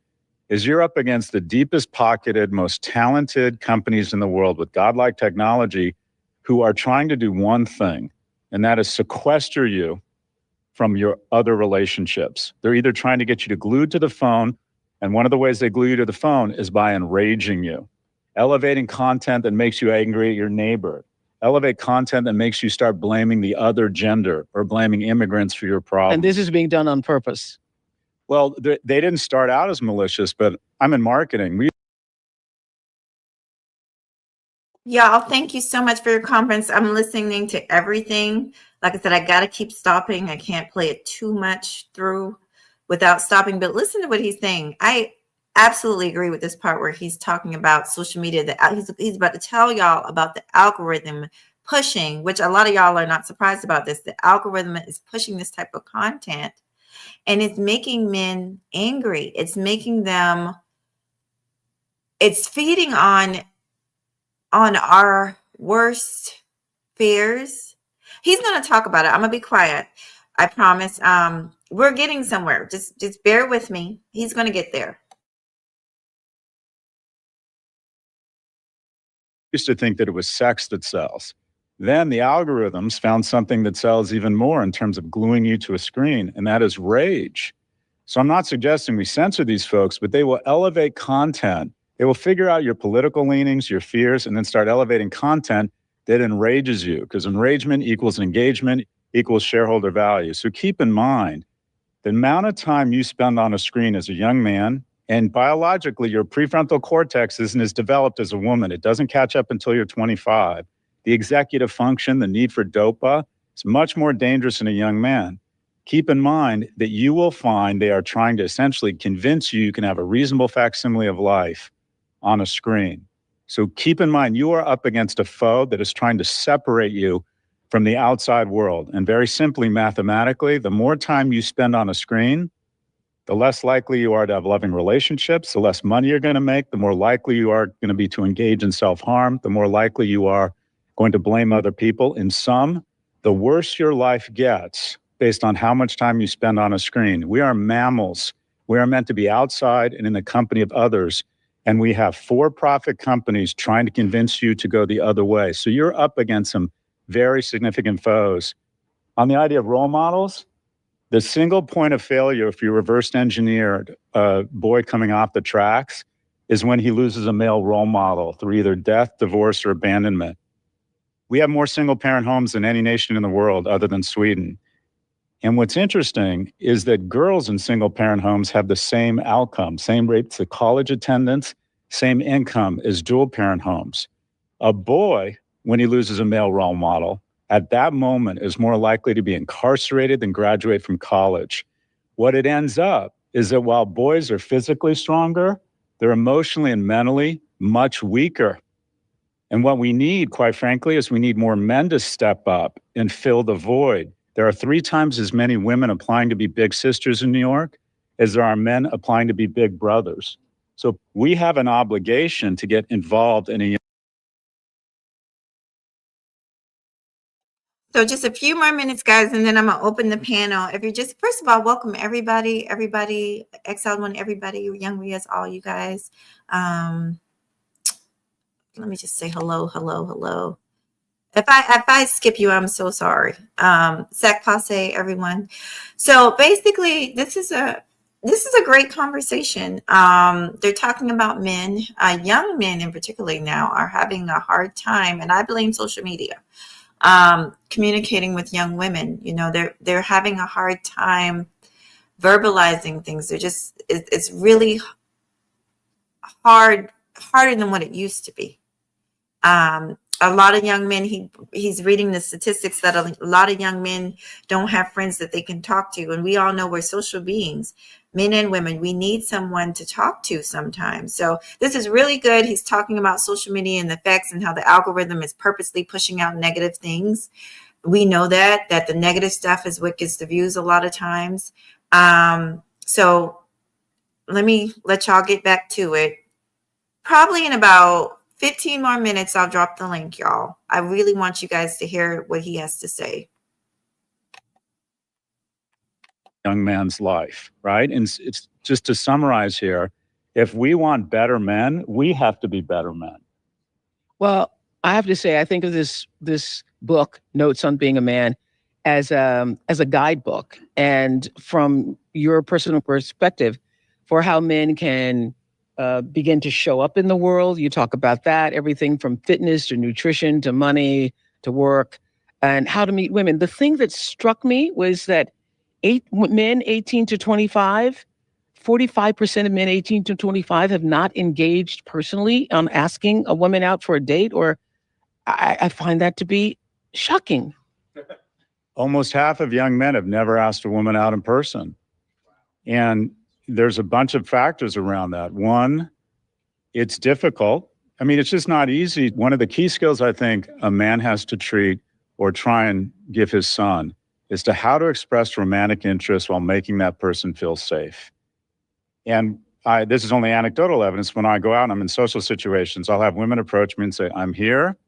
is you're up against the deepest pocketed, most talented companies in the world with godlike technology who are trying to do one thing, and that is sequester you from your other relationships. They're either trying to get you to glued to the phone, and one of the ways they glue you to the phone is by enraging you, elevating content that makes you angry at your neighbor, elevate content that makes you start blaming the other gender or blaming immigrants for your problems. And this is being done on purpose. Well, they didn't start out as malicious, but I'm in marketing. Y'all, thank you so much for your comments. I'm listening to everything. Like I said, I got to keep stopping. I can't play it too much through without stopping, but listen to what he's saying. I absolutely agree with this part where he's talking about social media. He's about to tell y'all about the algorithm pushing, which a lot of y'all are not surprised about this. The algorithm is pushing this type of content, and it's making men angry. It's making them, it's feeding on our worst fears. He's going to talk about it. I'm going to be quiet. I promise. We're getting somewhere. Just bear with me. He's going to get there. Used to think that it was sex that sells. Then the algorithms found something that sells even more in terms of gluing you to a screen, and that is rage. So I'm not suggesting we censor these folks, but they will elevate content They will figure out your political leanings, your fears, and then start elevating content that enrages you, because enragement equals engagement equals shareholder value. So keep in mind, the amount of time you spend on a screen as a young man, and biologically, your prefrontal cortex isn't as developed as a woman. It doesn't catch up until you're 25. The executive function, the need for dopa, is much more dangerous in a young man. Keep in mind that you will find they are trying to essentially convince you can have a reasonable facsimile of life on a screen. So keep in mind, you are up against a foe that is trying to separate you from the outside world. And very simply, mathematically, the more time you spend on a screen, the less likely you are to have loving relationships, the less money you're going to make, the more likely you are going to be to engage in self-harm, the more likely you are going to blame other people. In sum, the worse your life gets based on how much time you spend on a screen. We are mammals. We are meant to be outside and in the company of others. And we have for-profit companies trying to convince you to go the other way. So you're up against some very significant foes. On the idea of role models, the single point of failure, if you reverse engineered a boy coming off the tracks, is when he loses a male role model through either death, divorce, or abandonment. We have more single-parent homes than any nation in the world other than Sweden. And what's interesting is that girls in single-parent homes have the same outcome, same rates of college attendance, same income as dual-parent homes. A boy, when he loses a male role model, at that moment is more likely to be incarcerated than graduate from college. What it ends up is that while boys are physically stronger, they're emotionally and mentally much weaker. And what we need, quite frankly, is we need more men to step up and fill the void. There are 3 times as many women applying to be big sisters in New York as there are men applying to be big brothers. So we have an obligation to get involved in a. So just a few more minutes, guys, and then I'm gonna open the panel. If you're just, first of all, welcome everybody, XL1, everybody, Young Rias, all you guys. Let me just say hello. If I skip you, I'm so sorry. Sac passe, everyone. So basically, this is a great conversation. They're talking about men, young men in particular now are having a hard time, and I blame social media. Communicating with young women, they're having a hard time verbalizing things. It's really harder than what it used to be. A lot of young men, he's reading the statistics that a lot of young men don't have friends that they can talk to. And we all know we're social beings, men and women. We need someone to talk to sometimes. So this is really good. He's talking about social media and the effects and how the algorithm is purposely pushing out negative things. We know that the negative stuff is what gets the views a lot of times. So let me let y'all get back to it. Probably in about 15 more minutes, I'll drop the link, y'all. I really want you guys to hear what he has to say. Young man's life, right? And it's just to summarize here, if we want better men, we have to be better men. Well, I have to say, I think of this book, Notes on Being a Man, as a guidebook, and from your personal perspective, for how men can begin to show up in the world. You talk about that, everything from fitness to nutrition to money to work, and how to meet women. The thing that struck me was that men 18 to 25, 45% of men 18 to 25 have not engaged personally on asking a woman out for a date, or I find that to be shocking. Almost half of young men have never asked a woman out in person. And there's a bunch of factors around that. One, it's difficult. I mean, it's just not easy. One of the key skills I think a man has to treat or try and give his son is to how to express romantic interest while making that person feel safe. And this is only anecdotal evidence. When I go out and I'm in social situations, I'll have women approach me and say, I'm here,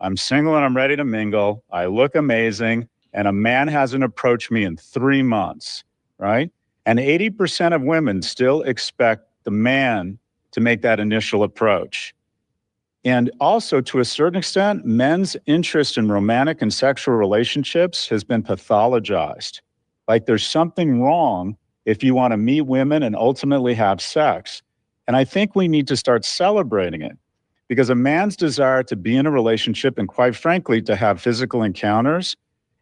I'm single and I'm ready to mingle, I look amazing, and a man hasn't approached me in 3 months, right? And 80% of women still expect the man to make that initial approach. And also, to a certain extent, men's interest in romantic and sexual relationships has been pathologized. Like there's something wrong if you want to meet women and ultimately have sex. And I think we need to start celebrating it, because a man's desire to be in a relationship and, quite frankly, to have physical encounters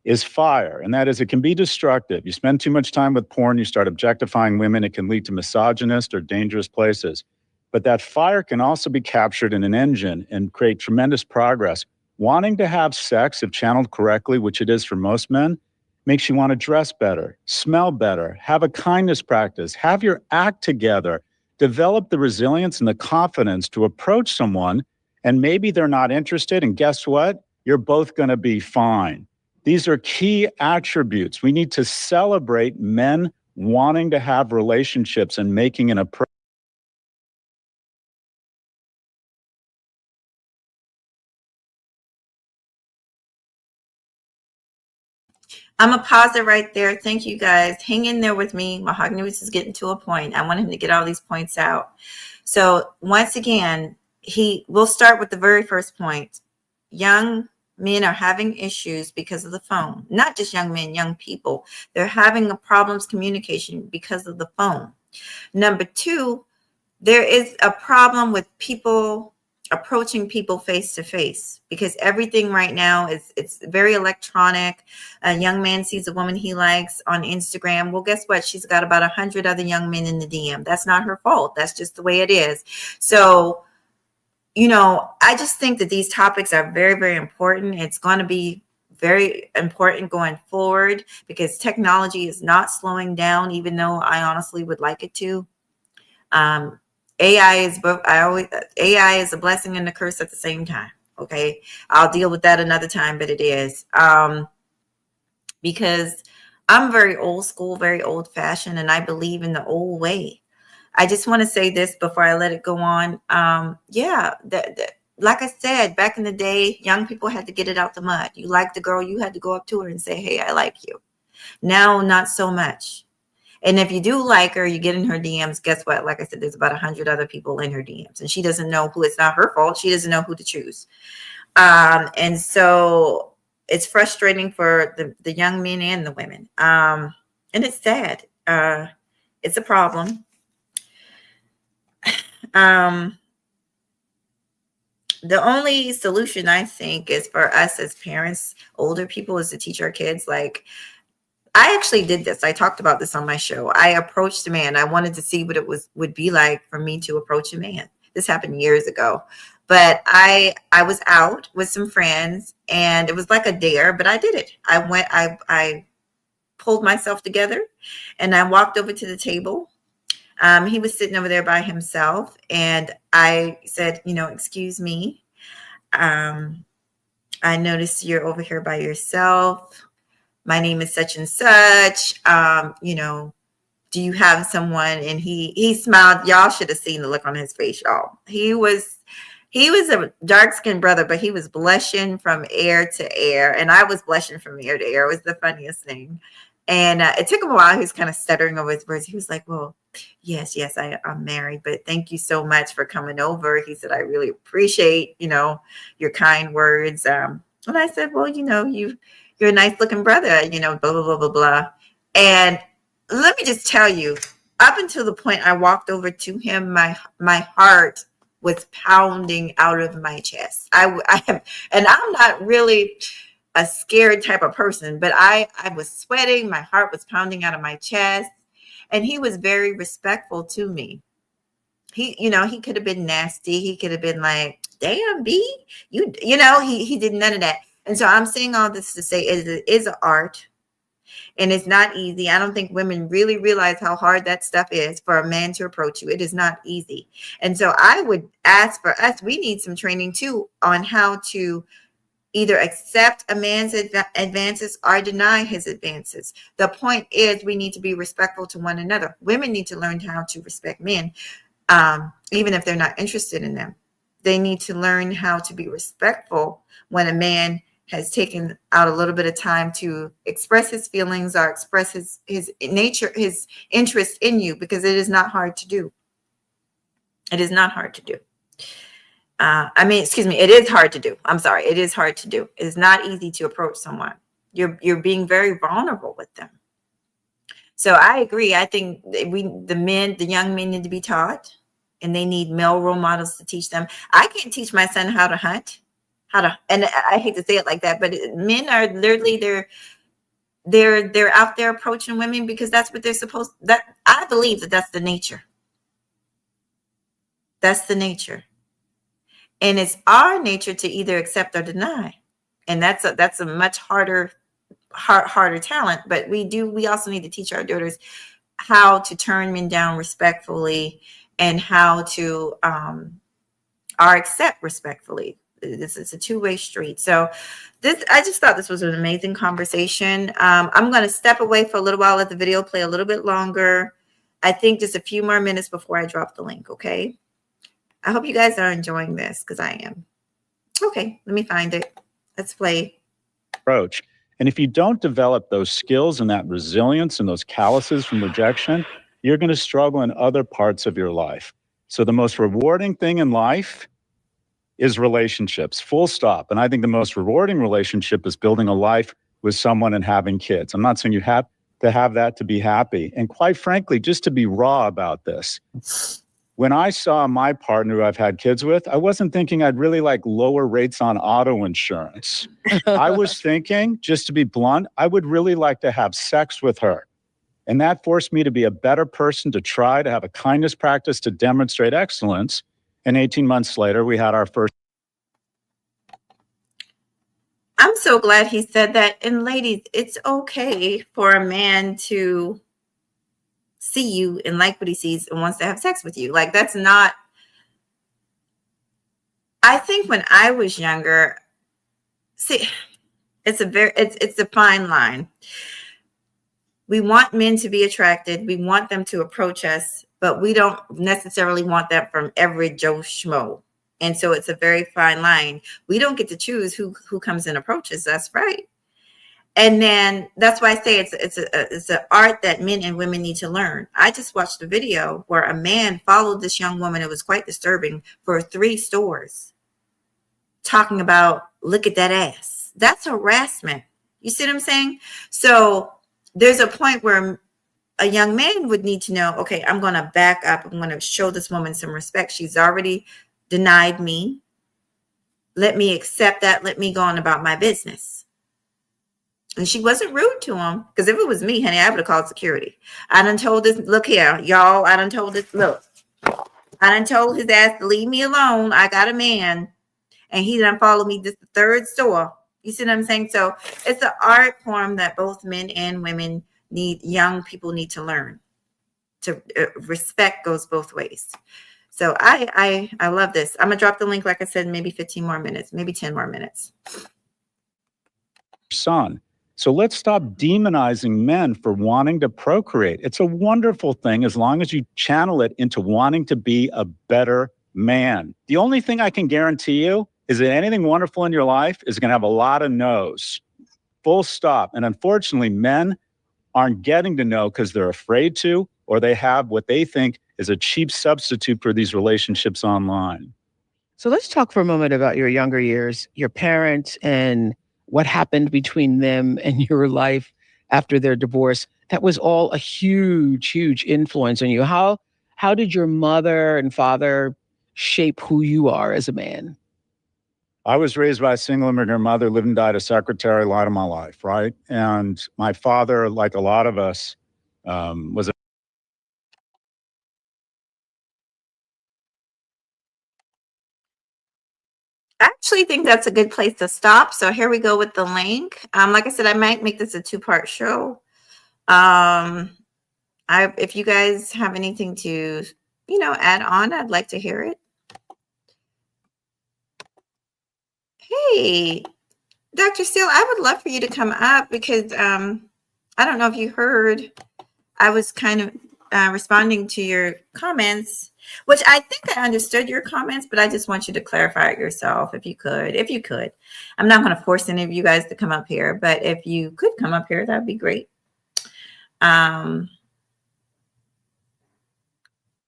is fire. And that is, it can be destructive. You spend too much time with porn, you start objectifying women, it can lead to misogynist or dangerous places. But that fire can also be captured in an engine and create tremendous progress. Wanting to have sex, if channeled correctly, which it is for most men, makes you want to dress better, smell better, have a kindness practice, have your act together, develop the resilience and the confidence to approach someone, and maybe they're not interested, and guess what? You're both going to be fine. These are key attributes. We need to celebrate men wanting to have relationships and making an approach. I'm going to pause it right there. Thank you guys. Hang in there with me. Mahogany is getting to a point. I want him to get all these points out. So once again, we'll start with the very first point. Young men are having issues because of the phone. Not just young men, young people. They're having problems communication because of the phone. Number two, there is a problem with people approaching people face to face, because everything right now it's very electronic. A young man sees a woman he likes on Instagram. Well, guess what? She's got about 100 other young men in the DM. That's not her fault. That's just the way it is. So, I just think that these topics are very, very important. It's going to be very important going forward, because technology is not slowing down, even though I honestly would like it to. AI is a blessing and a curse at the same time. Okay. I'll deal with that another time, but it is, because I'm very old school, very old fashioned, and I believe in the old way. I just want to say this before I let it go on. Like I said, back in the day, young people had to get it out the mud. You liked the girl, you had to go up to her and say, hey, I like you. Now, not so much. And if you do like her, you get in her DMs, guess what? Like I said, there's about 100 other people in her DMs, and she doesn't know who. It's not her fault. She doesn't know who to choose. And so it's frustrating for the young men and the women. And it's sad. It's a problem. The only solution, I think, is for us as parents, older people, is to teach our kids. Like, I actually did this. I talked about this on my show. I approached a man. I wanted to see what it would be like for me to approach a man. This happened years ago, but I was out with some friends, and it was like a dare, but I did it. I pulled myself together, and I walked over to the table. He was sitting over there by himself, and I said, excuse me. I noticed you're over here by yourself. My name is such and such. Do you have someone? And he smiled. Y'all should have seen the look on his face, y'all. He was a dark-skinned brother, but he was blushing from ear to ear, and I was blushing from ear to ear. It was the funniest thing. And it took him a while. He was kind of stuttering over his words. He was like, well, yes, I'm married, but thank you so much for coming over. He said, I really appreciate, your kind words. And I said, well, you're a nice looking brother, blah, blah, blah, blah, blah. And let me just tell you, up until the point I walked over to him, my heart was pounding out of my chest. I am, and I'm not really a scared type of person, but I was sweating. My heart was pounding out of my chest, and he was very respectful to me. He could have been nasty. He could have been like, damn, B, he did none of that. And so I'm saying all this to say it is an art, and it's not easy. I don't think women really realize how hard that stuff is for a man to approach you. It is not easy. And so I would ask for us, we need some training too on how to either accept a man's advances or deny his advances. The point is, we need to be respectful to one another. Women need to learn how to respect men, even if they're not interested in them. They need to learn how to be respectful when a man has taken out a little bit of time to express his feelings or express his nature, his interest in you, because it is not hard to do. It is not hard to do. It is hard to do. I'm sorry. It is hard to do. It is not easy to approach someone. You're being very vulnerable with them. So I agree. I think the young men need to be taught. and they need male role models to teach them. I can't teach my son how to hunt, and I hate to say it like that, but men are literally they're out there approaching women because that's what they're supposed. That I believe that's the nature. That's the nature, and it's our nature to either accept or deny, and that's a much harder talent. But we also need to teach our daughters how to turn men down respectfully and how to accept respectfully. This is a two-way street. So I just thought this was an amazing conversation. I'm going to step away for a little while, let the video play a little bit longer. I think just a few more minutes before I drop the link. Okay. I hope you guys are enjoying this because I am. Okay. Let me find it. Let's play. Approach. And if you don't develop those skills and that resilience and those calluses from rejection, you're going to struggle in other parts of your life. So the most rewarding thing in life is relationships, full stop. And I think the most rewarding relationship is building a life with someone and having kids. I'm not saying you have to have that to be happy. And quite frankly, just to be raw about this, when I saw my partner who I've had kids with, I wasn't thinking I'd really like lower rates on auto insurance. I was thinking, just to be blunt, I would really like to have sex with her. And that forced me to be a better person, to try to have a kindness practice, to demonstrate excellence. And 18 months later, we had our first. I'm so glad he said that. And ladies, it's okay for a man to see you and like what he sees and wants to have sex with you. Like, that's not, I think when I was younger, see, it's a fine line. We want men to be attracted. We want them to approach us, but we don't necessarily want that from every Joe Schmo. And so it's a very fine line. We don't get to choose who comes and approaches us, right? And then that's why I say it's an art that men and women need to learn. I just watched a video where a man followed this young woman. It was quite disturbing, for 3 stores, talking about, look at that ass. That's harassment. You see what I'm saying? So there's a point where a young man would need to know, okay, I'm going to back up. I'm going to show this woman some respect. She's already denied me. Let me accept that. Let me go on about my business. And she wasn't rude to him, because if it was me, honey, I would have called security. I done told this, look here, y'all, I done told this, look, I done told his ass to leave me alone. I got a man, and he done followed me this 3rd store. You see what I'm saying? So it's an art form that both men and women young people need to learn. To respect goes both ways. So I love this. I'm gonna drop the link, like I said, maybe 15 more minutes, maybe 10 more minutes. Son. So let's stop demonizing men for wanting to procreate. It's a wonderful thing as long as you channel it into wanting to be a better man. The only thing I can guarantee you is that anything wonderful in your life is going to have a lot of no's. Full stop. And unfortunately, men aren't getting to know because they're afraid to, or they have what they think is a cheap substitute for these relationships online. So let's talk for a moment about your younger years, your parents, and what happened between them and your life after their divorce. That was all a huge, huge influence on you. How did your mother and father shape who you are as a man? I was raised by a single immigrant mother, lived and died a secretary, a lot of my life, right? And my father, like a lot of us, was a I actually think that's a good place to stop. So here we go with the link. Like I said, I might make this a 2-part show. If you guys have anything to, add on, I'd like to hear it. Hey, Dr. Steele, I would love for you to come up because I don't know if you heard, I was kind of responding to your comments, which I think I understood your comments, but I just want you to clarify it yourself if you could. I'm not going to force any of you guys to come up here, but if you could come up here, that'd be great.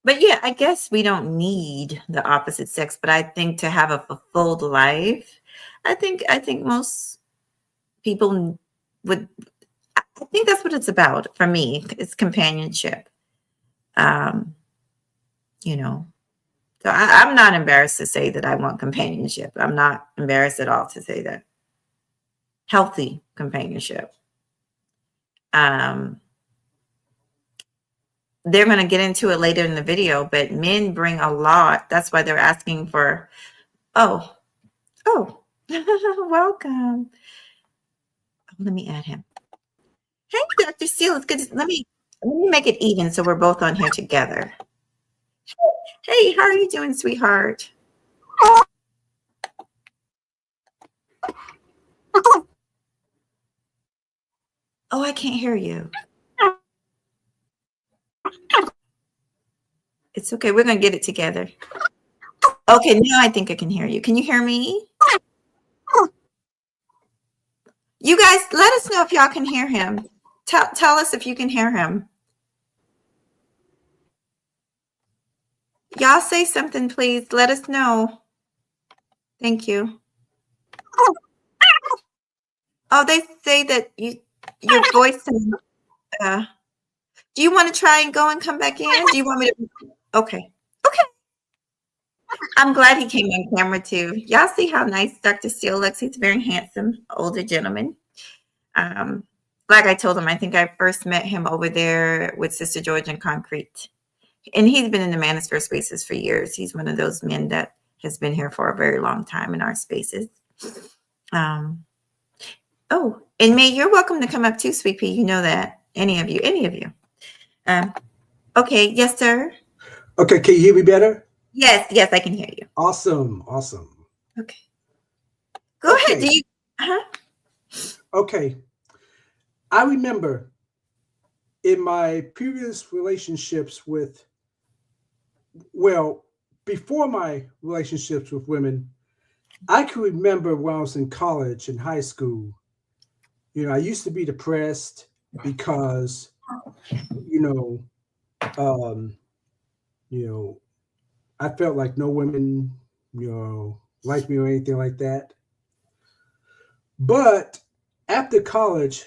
But yeah, I guess we don't need the opposite sex, but I think to have a fulfilled life, I think most people would, I think that's what it's about for me. It's companionship. So I'm not embarrassed to say that I want companionship. I'm not embarrassed at all to say that. Healthy companionship. They're going to get into it later in the video, but men bring a lot. That's why they're asking for, oh, welcome. Let me add him. Hey, Dr. Steele, it's good. Let me make it even so we're both on here together. Hey, how are you doing, sweetheart? Oh, I can't hear you. It's okay. We're going to get it together. Okay, now I think I can hear you. Can you hear me? You guys, let us know if y'all can hear him. Tell us if you can hear him. Y'all say something, please. Let us know. Thank you. Oh, they say that your voice. Do you want to try and go and come back in? Do you want me to? Okay. I'm glad he came on camera too. Y'all see how nice Dr. Steele looks? He's a very handsome older gentleman. Like I told him, I think I first met him over there with Sister George and Concrete. And he's been in the Manosphere spaces for years. He's one of those men that has been here for a very long time in our spaces. Oh, and May, you're welcome to come up too, Sweet Pea. You know that. Any of you. Okay, yes, sir. Okay, can you hear me better? Yes, I can hear you. Awesome. Okay. Go ahead. Do you? Okay. I remember in my previous relationships with, before my relationships with women, I can remember when I was in college and high school, I used to be depressed because, I felt like no women, liked me or anything like that. But after college,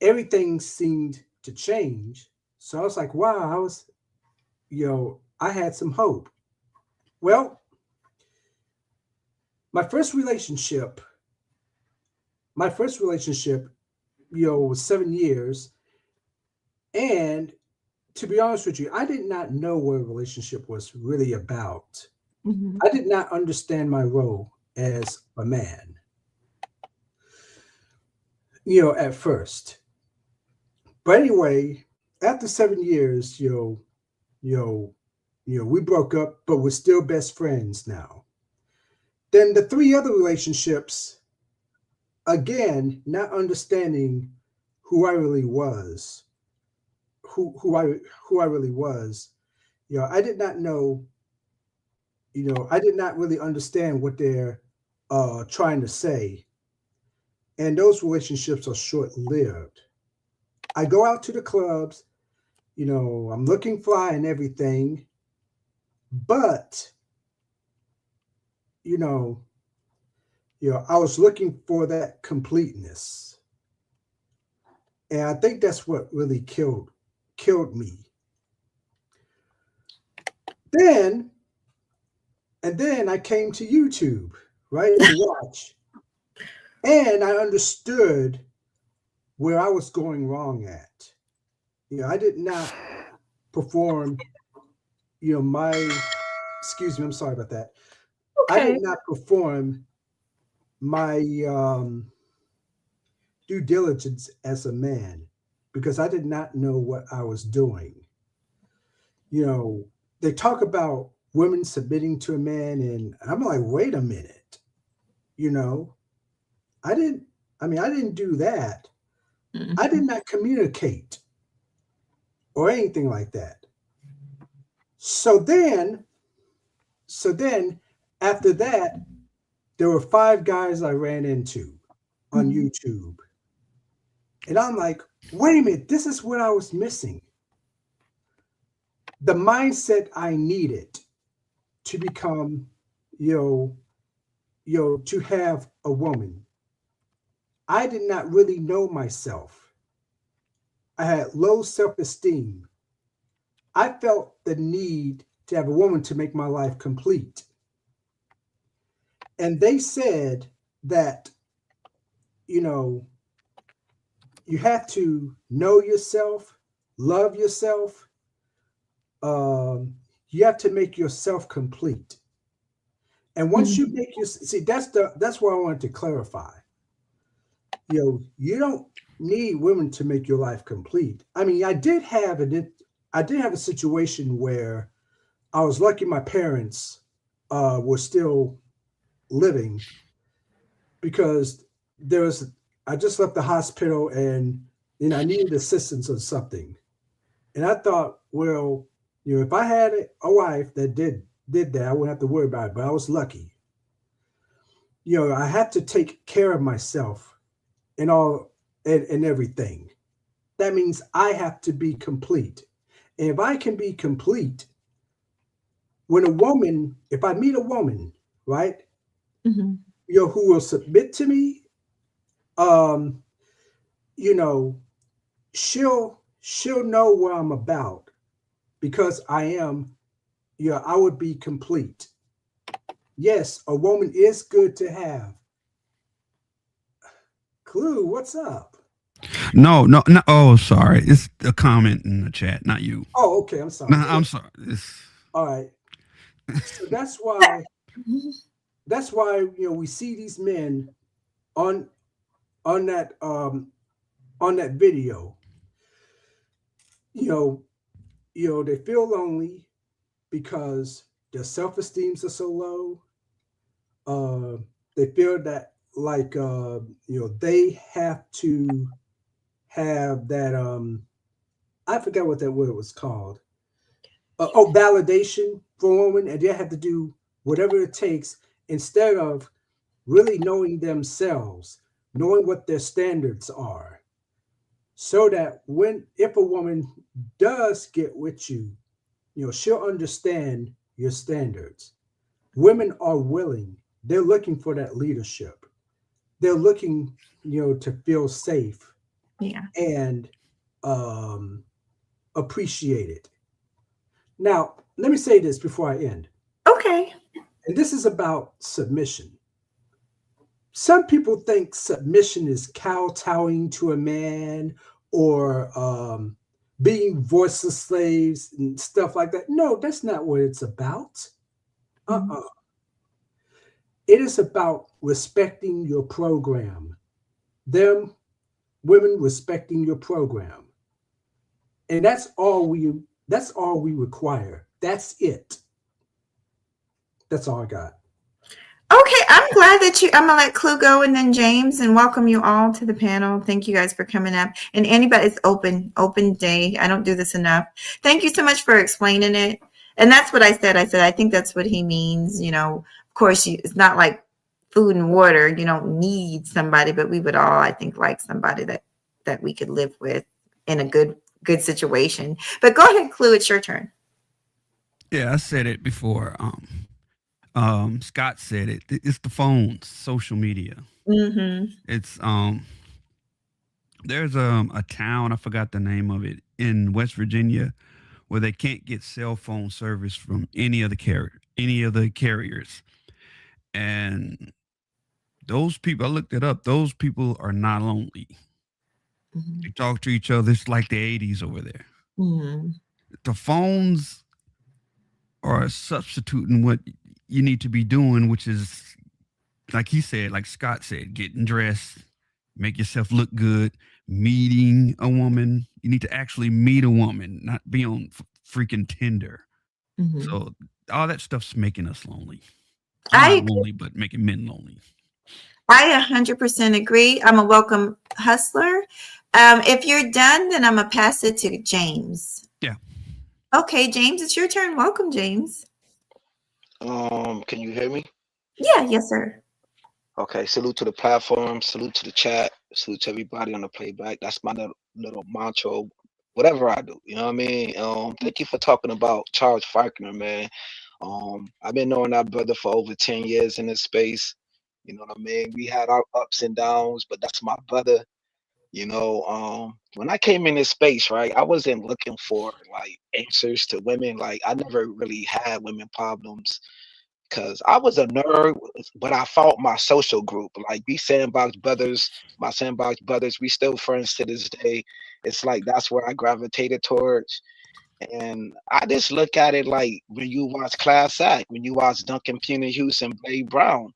everything seemed to change. So I was like, wow, I had some hope. Well, my first relationship, was 7 years. And to be honest with you, I did not know what a relationship was really about. Mm-hmm. I did not understand my role as a man, at first. But anyway, after 7 years, we broke up, but we're still best friends now. Then the 3 other relationships, again, not understanding who I really was, I did not know, I did not really understand what they're trying to say. And those relationships are short-lived. I go out to the clubs, I'm looking fly and everything, but I was looking for that completeness. And I think that's what really killed me. Then I came to YouTube, right, to watch. And I understood where I was going wrong at. I did not perform, excuse me, I'm sorry about that. Okay. I did not perform my due diligence as a man because I did not know what I was doing. They talk about women submitting to a man, and I'm like, wait a minute. I didn't do that. Mm-hmm. I did not communicate or anything like that. So then after that, there were 5 guys I ran into on YouTube. And I'm like, wait a minute, this is what I was missing. The mindset I needed to become, to have a woman. I did not really know myself. I had low self-esteem. I felt the need to have a woman to make my life complete. And they said that, you know, you have to know yourself, love yourself. You have to make yourself complete. And once you make your, see, that's what I wanted to clarify. You know, you don't need women to make your life complete. I mean, I did have a situation where I was lucky my parents were still living, because I just left the hospital and I needed assistance on something. And I thought, well, you know, if I had a wife that did that, I wouldn't have to worry about it. But I was lucky. You know, I had to take care of myself and all and everything. That means I have to be complete. And if I can be complete, if I meet a woman, right, you know, who will submit to me, you know, she'll know what I'm about, because I would be complete. Yes, a woman is good to have. Clue, what's up? No. Oh, sorry. It's a comment in the chat, not you. Oh, okay. I'm sorry. No, I'm sorry. All right. So that's why you know, we see these men on that video. You know, they feel lonely because their self-esteems are so low. They feel that, like, you know, they have to have that, I forgot what that word was called. Validation for a woman, and they have to do whatever it takes, instead of really knowing themselves, knowing what their standards are, so that if a woman does get with you, you know, she'll understand your standards. Women are willing. They're looking for that leadership. They're looking, you know, to feel safe, and appreciated. Now, let me say this before I end. Okay. And this is about submission. Some people think submission is kowtowing to a man, or being voiceless slaves and stuff like that. No, that's not what it's about. It is about respecting your program. Women respecting your program. And that's all we require. That's it. That's all I got. Okay, I'm glad that I'm gonna let Clue go, and then James, and welcome you all to the panel. Thank you guys for coming up. And anybody, it's open day. I don't do this enough. Thank you so much for explaining it. And that's what I said. I think that's what he means. You know, of course, it's not like food and water. You don't need somebody, but we would all, I think, like somebody that we could live with in a good situation. But go ahead, Clue. It's your turn. Yeah, I said it before. Scott said it. It's the phones, social media. It's there's a town, I forgot the name of it, in West Virginia, where they can't get cell phone service from any of the carriers. And those people, I looked it up, those people are not lonely. They talk to each other. It's like the 80s over there. The phones are substituting what you need to be doing, which is, like he said, like Scott said, getting dressed, make yourself look good, meeting a woman. You need to actually meet a woman, not be on freaking Tinder. So all that stuff's making us lonely. I'm not lonely, but making men lonely. I 100% agree. I'm a welcome hustler. If you're done, then I'm going to pass it to James. Yeah. Okay, James, it's your turn. Welcome, James. Can you hear me? Yeah, yes, sir. Okay, salute to the platform, salute to the chat, salute to everybody on the playback. That's my little mantra, whatever I do. You know what I mean? Thank you for talking about Charles Faulkner, man. I've been knowing that brother for over 10 years in this space. You know what I mean? We had our ups and downs, but that's my brother. When I came in this space, right, I wasn't looking for like answers to women. Like I never really had women problems because I was a nerd, but I fought my social group. Like my sandbox brothers, we still friends to this day. It's like that's where I gravitated towards. And I just look at it like when you watch Class Act, when you watch Duncan Puny Hughes and Blade Brown.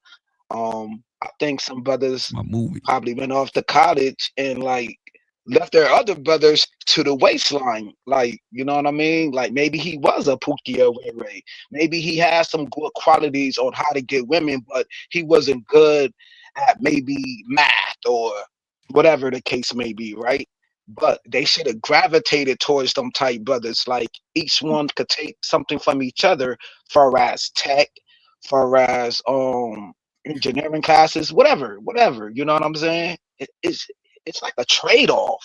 I think some brothers My movie. probably went off to college and like left their other brothers to the waistline. Like, you know what I mean? Like maybe he was a Pookie or Ray Ray. Maybe he had some good qualities on how to get women, but he wasn't good at maybe math or whatever the case may be, right? But they should have gravitated towards them type brothers. Like each one could take something from each other, far as tech, far as engineering classes, whatever. You know what I'm saying? It's like a trade-off.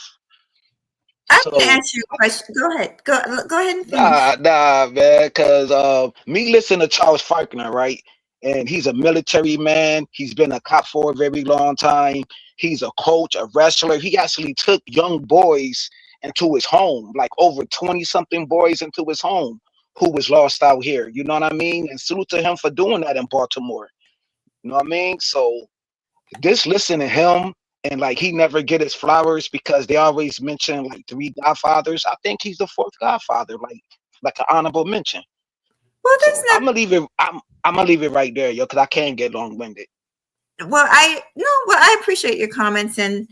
I'm So gonna ask you a question. Go ahead. Go ahead and finish. nah, man, because me listening to Charles Faulkner, right? And he's a military man. He's been a cop for a very long time. He's a coach, a wrestler. He actually took young boys into his home, like over 20 something boys into his home who was lost out here. You know what I mean? And salute to him for doing that in Baltimore. You know what I mean? So this listen to him and like he never get his flowers because they always mention like three godfathers. I think he's the fourth godfather, like an honorable mention. Well, So that's I'm gonna leave it. I'm gonna leave it right there, yo, because I can't get long winded. not. Well, I appreciate your comments, and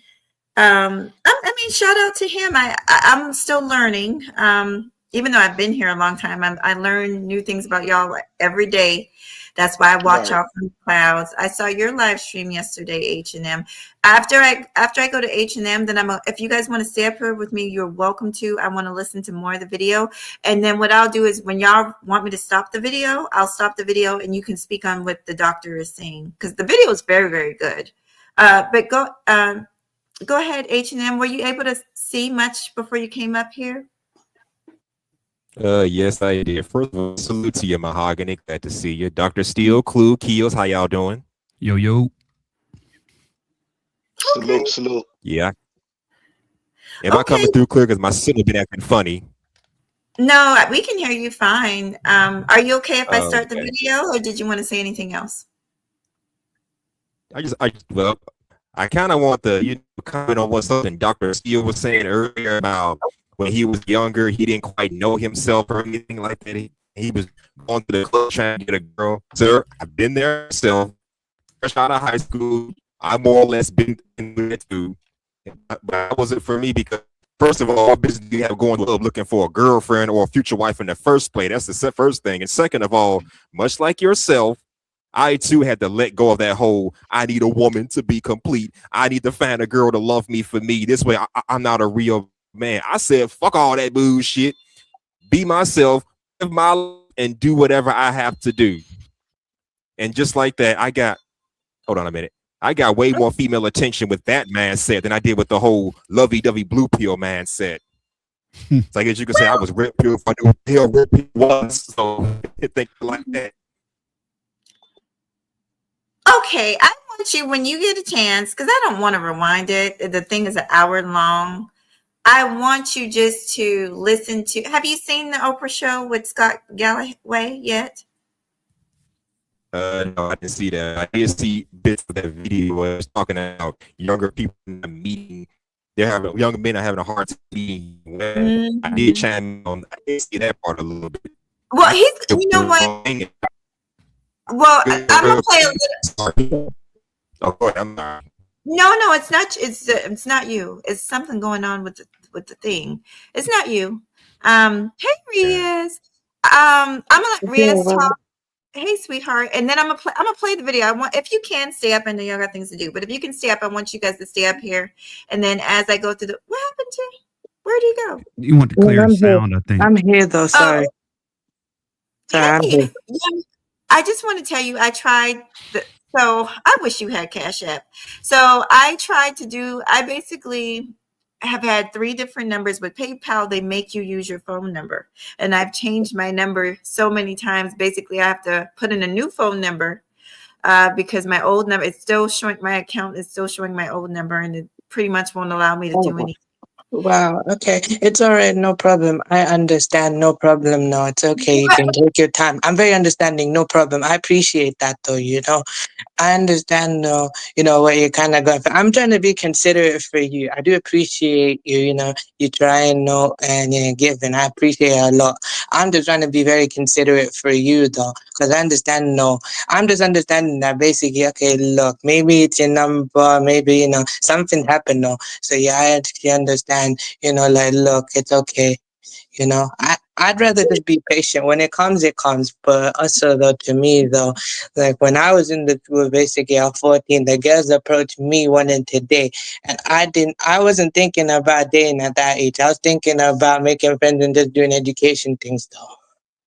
I mean, shout out to him. I'm still learning. Even though I've been here a long time, I learn new things about y'all every day. That's why I watch Right. y'all from the clouds. I saw your live stream yesterday, H&M. After I go to H&M, then if you guys want to stay up here with me, you're welcome to. I want to listen to more of the video. And then what I'll do is when y'all want me to stop the video, I'll stop the video and you can speak on what the doctor is saying. Because the video is very, very good. But go ahead, H&M. Were you able to see much before you came up here? Yes, I did. First of all, salute to you, Mahogany. Glad to see you. Dr. Steele, Clue, Keels, how y'all doing? Yo. Okay. Salute. Yeah. Am I Okay. coming through clear? Because my signal been acting funny. No, we can hear you fine. Are you okay if I start the Okay. video, or did you want to say anything else? Well, I kind of want to comment on what something Dr. Steele was saying earlier about when he was younger, he didn't quite know himself or anything like that. He was going to the club trying to get a girl. Sir, I've been there myself. Fresh out of high school, I more or less been in there too. But that wasn't for me because, first of all, what business do you have going to the club looking for a girlfriend or a future wife in the first place? That's the first thing. And second of all, much like yourself, I too had to let go of that whole I need a woman to be complete. I need to find a girl to love me for me. This way I'm not a real man. I said, fuck all that bullshit. Be myself, live my life, and do whatever I have to do. And just like that, hold on a minute. I got way more female attention with that mindset than I did with the whole lovey-dovey blue pill mindset. So I guess you could say I was red pill if I knew what the hell red pill was. So think like that. Okay, I want you, when you get a chance, because I don't want to rewind it. The thing is an hour long. I want you just to listen to. Have you seen the Oprah show with Scott Galloway yet? No, I didn't see that. I did see bits of that video where it was talking about younger people in the meeting. Younger men are having a hard time meeting. I did chime in on. I did see that part a little bit. Well, you know what? Well, I'm gonna play a little. Oh, go ahead. I'm sorry. No, it's not. It's not you. It's something going on with the thing. It's not you. Hey, Riaz. I'm gonna let Riaz talk. Hey, sweetheart. And then I'm gonna play the video. I want, if you can stay up. I know y'all got things to do, but if you can stay up, I want you guys to stay up here. And then as I go through what happened to? Where'd he go? You want the clear sound, I think. I'm here though. Sorry. Hey, I just want to tell you, I tried. So I wish you had Cash App. So I basically have had 3 different numbers. With PayPal, they make you use your phone number. And I've changed my number so many times. Basically, I have to put in a new phone number because my old number is still showing, my account is still showing my old number. And pretty much won't allow me to do anything. Wow. Okay. It's all right. No problem. I understand. No problem. No, it's okay. You can take your time. I'm very understanding. No problem. I appreciate that though, I understand, what you're kind of going for. I'm trying to be considerate for you. I do appreciate you, you try and know and give, and I appreciate it a lot. I'm just trying to be very considerate for you, though, because I understand, I'm just understanding that basically, okay, look, maybe it's your number, maybe, something happened, though. So, yeah, I actually understand, look, it's okay. I'd rather just be patient. When it comes, it comes. But also, though, to me, though, like when I was in the school, basically at 14, the girls approached me wanting to date. And I wasn't thinking about dating at that age. I was thinking about making friends and just doing education things, though.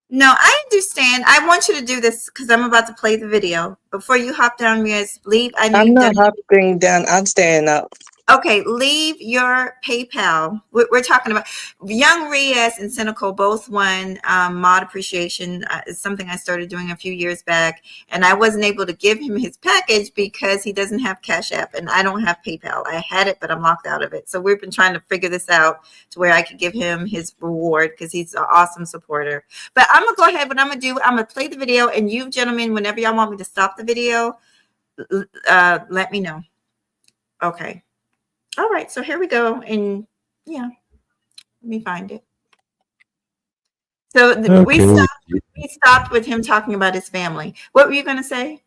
No, I understand. I want you to do this because I'm about to play the video. Before you hop down, Riaz, leave. I know I'm you've not done. hopping down. I'm staying up. Okay, leave your PayPal. We're talking about Young Riaz and Cynical both won mod appreciation. It's something I started doing a few years back, and I wasn't able to give him his package because he doesn't have Cash App, and I don't have PayPal. I had it, but I'm locked out of it. So we've been trying to figure this out to where I could give him his reward because he's an awesome supporter. But I'm gonna go ahead. What I'm gonna play the video, and you gentlemen, whenever y'all want me to stop the video, let me know. Okay. All right, so here we go, and yeah, let me find it. So we stopped with him talking about his family. What were you going to say?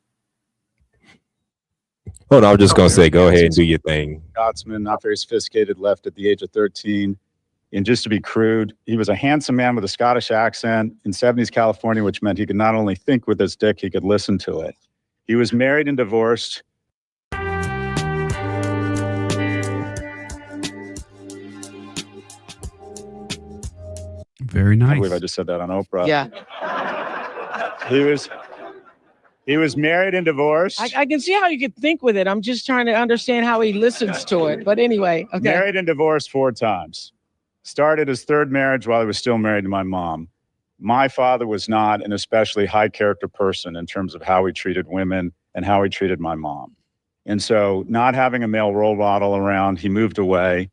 Hold on, I was just going to say, go ahead and do your thing. Scotsman, not very sophisticated, left at the age of 13. And just to be crude, he was a handsome man with a Scottish accent in 70s California, which meant he could not only think with his dick, he could listen to it. He was married and divorced. Very nice. I believe I just said that on Oprah. Yeah. He was married and divorced. I can see how you could think with it. I'm just trying to understand how he listens to it. But anyway, okay. Married and divorced 4 times. Started his 3rd marriage while he was still married to my mom. My father was not an especially high character person in terms of how he treated women and how he treated my mom. And so not having a male role model around, he moved away.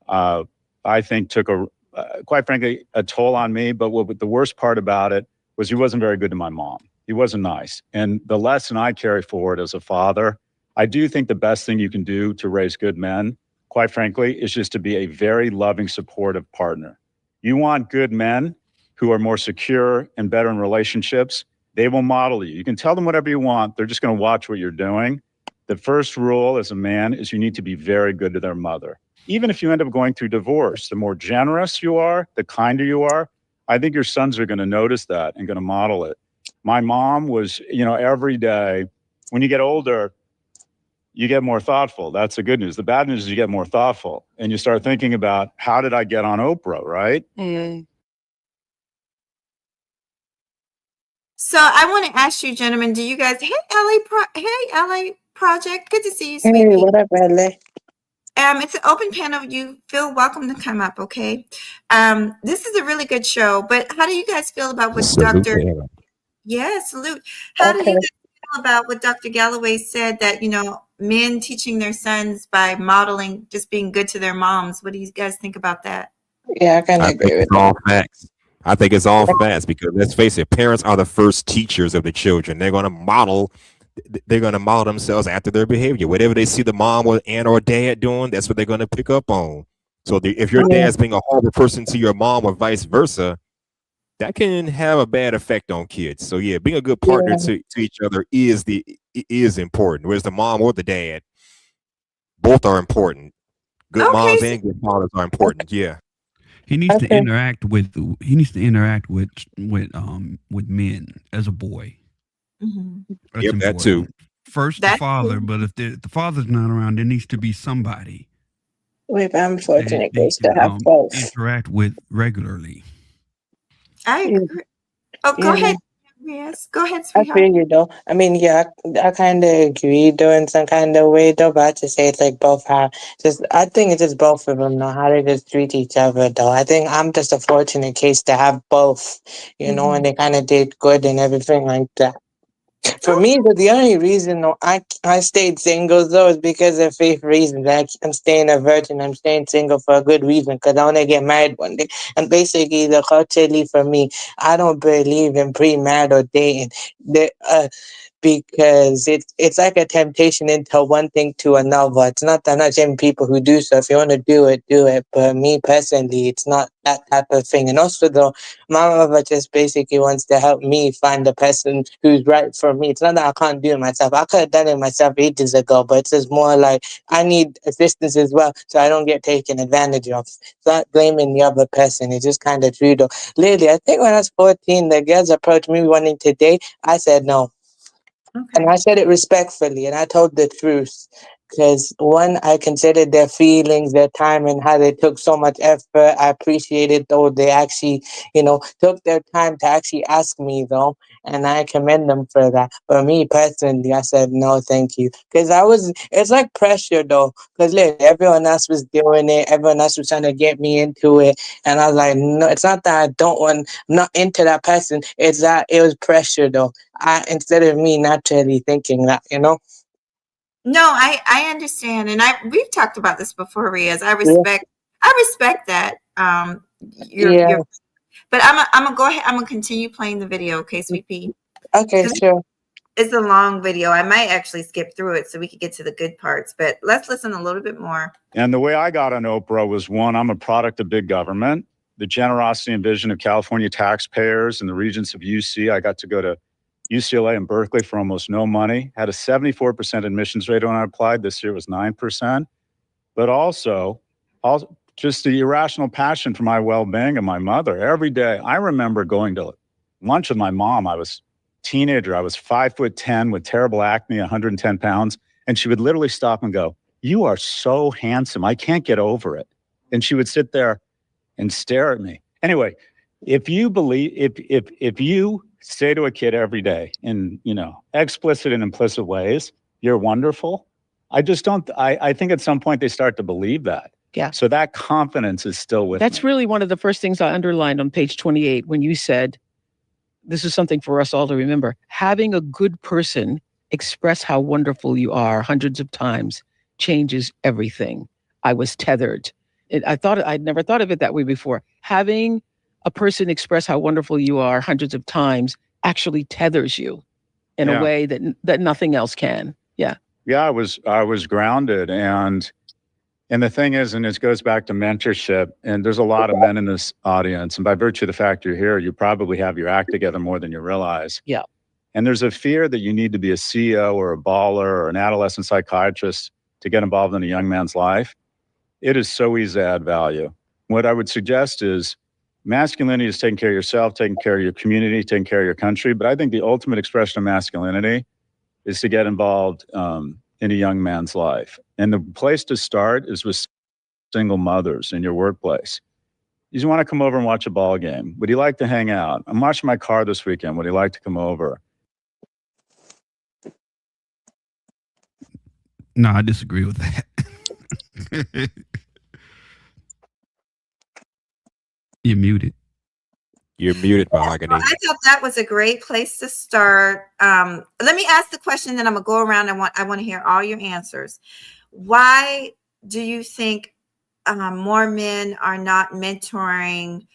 I think took quite frankly, a toll on me. But what the worst part about it was he wasn't very good to my mom. He wasn't nice. And the lesson I carry forward as a father, I do think the best thing you can do to raise good men, quite frankly, is just to be a very loving, supportive partner. You want good men who are more secure and better in relationships. They will model you. You can tell them whatever you want. They're just going to watch what you're doing. The first rule as a man is you need to be very good to their mother. Even if you end up going through divorce, the more generous you are, the kinder you are, I think your sons are going to notice that and going to model it. My mom was, every day, when you get older, you get more thoughtful. That's the good news. The bad news is you get more thoughtful and you start thinking about, how did I get on Oprah, right? Mm. So I want to ask you, gentlemen, do you guys, hey, LA Project, good to see you, sweetie. Hey, what up, LA? It's an open panel. You feel welcome to come up, okay? This is a really good show, but how do you guys feel about what Dr. Yeah, salute. How do you guys feel about what Dr. Galloway said that, men teaching their sons by modeling, just being good to their moms? What do you guys think about that? Yeah, I kind of agree with that. All facts. I think it's all facts because let's face it, parents are the first teachers of the children. They're going to model themselves after their behavior. Whatever they see the mom or aunt or dad doing, that's what they're going to pick up on. So if your dad's being a horrible person to your mom or vice versa, that can have a bad effect on kids. So yeah, being a good partner to each other is important. Whereas the mom or the dad, both are important. Good moms and good fathers are important. Yeah. He needs to interact with men as a boy. Mm-hmm. That's yep, that too. First the father, but if the father's not around, there needs to be somebody. Wait, I'm fortunate to have both. Interact with regularly. I agree. Oh, go ahead. Yes, go ahead, sweetheart. I feel you though. I mean, yeah, I kind of agree though in some kind of way though, but I just say it's like both how. I think it's just both of them know how they just treat each other though. I think I'm just a fortunate case to have both, and they kind of did good and everything like that. For me, the only reason I stayed single though is because of faith reasons. I'm staying a virgin. I'm staying single for a good reason because I want to get married one day. And basically, culturally for me, I don't believe in pre-marital dating. Because it's like a temptation into one thing to another. It's not that I'm not shaming people who do so. If you want to do it, do it. But me personally, it's not that type of thing. And also, though, my mother just basically wants to help me find the person who's right for me. It's not that I can't do it myself. I could have done it myself ages ago, but it's just more like I need assistance as well, so I don't get taken advantage of. It's not blaming the other person. It's just kind of true, though. Lately, I think when I was 14, the girls approached me wanting to date. I said no. And Okay. I said it respectfully and I told the truth. Because one, I considered their feelings, their time, and how they took so much effort. I appreciated though they actually, took their time to actually ask me though. And I commend them for that. But me personally, I said no, thank you. Because it's like pressure though. Because look, everyone else was doing it. Everyone else was trying to get me into it. And I was like, no, it's not that I'm not into that person. It's that it was pressure though. Instead of me naturally thinking that. No, I understand, and we've talked about this before, Riaz. Yeah, I respect that. yeah. Your but I'm gonna go ahead. I'm gonna continue playing the video, okay, Sweet Pea? Okay, Because sure. it's a long video. I might actually skip through it so we could get to the good parts. But let's listen a little bit more. And the way I got on Oprah was one, I'm a product of big government, the generosity and vision of California taxpayers and the regents of UC. I got to go to UCLA and Berkeley for almost no money, had a 74% admissions rate when I applied. This year was 9%. But also just the irrational passion for my well-being and my mother. Every day, I remember going to lunch with my mom. I was a teenager. I was 5'10" with terrible acne, 110 pounds. And she would literally stop and go, "You are so handsome. I can't get over it." And she would sit there and stare at me. Anyway, if you believe, if you say to a kid every day in, explicit and implicit ways, "You're wonderful," I just don't, I think at some point they start to believe that. Yeah. So that confidence is still with That's me. really one of the first things I underlined on page 28 when you said, this is something for us all to remember. Having a good person express how wonderful you are hundreds of times changes everything. I was tethered. I'd never thought of it that way before. Having a person express how wonderful you are hundreds of times actually tethers you in a Yeah. way that nothing else can. Yeah. Yeah, I was grounded. And the thing is, and this goes back to mentorship, and there's a lot of men in this audience. And by virtue of the fact you're here, you probably have your act together more than you realize. Yeah. And there's a fear that you need to be a CEO or a baller or an adolescent psychiatrist to get involved in a young man's life. It is so easy to add value. What I would suggest is masculinity is taking care of yourself, taking care of your community, taking care of your country. But I think the ultimate expression of masculinity is to get involved in a young man's life. And the place to start is with single mothers in your workplace. You just want to come over and watch a ball game. Would you like to hang out? I'm washing my car this weekend. Would you like to come over? No, I disagree with that. You're muted. You're muted, Mahogany. I thought that was a great place to start. Let me ask the question, then I'm gonna go around. I want to hear all your answers. Why do you think more men are not mentoring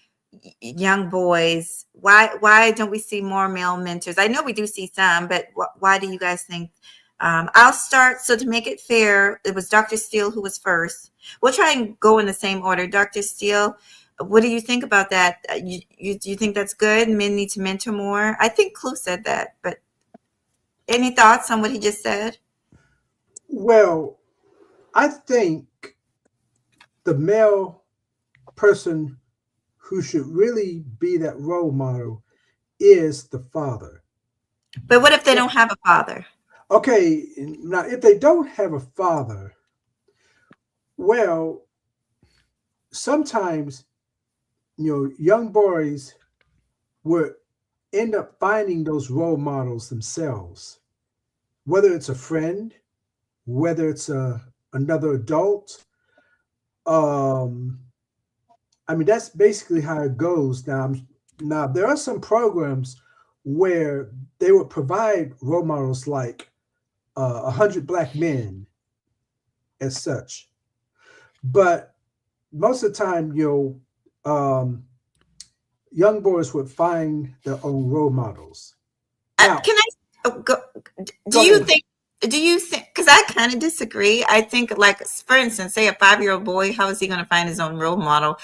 young boys? Why don't we see more male mentors? I know we do see some, but why do you guys think? I'll start. So to make it fair, it was Dr. Steele who was first. We'll try and go in the same order. Dr. Steele, what do you think about that? Do you think that's good? Men need to mentor more? I think Clue said that, but any thoughts on what he just said? Well, I think the male person who should really be that role model is the father. But what if they don't have a father? Okay, now if they don't have a father, well, sometimes young boys would end up finding those role models themselves, whether it's a friend, whether it's another adult. I mean, that's basically how it goes. Now there are some programs where they would provide role models like 100 black men as such. But most of the time, young boys would find their own role models. Now, Can I do go you ahead. think because I kind of disagree. I think, like, for instance, say a 5-year-old boy, how is he going to find his own role model?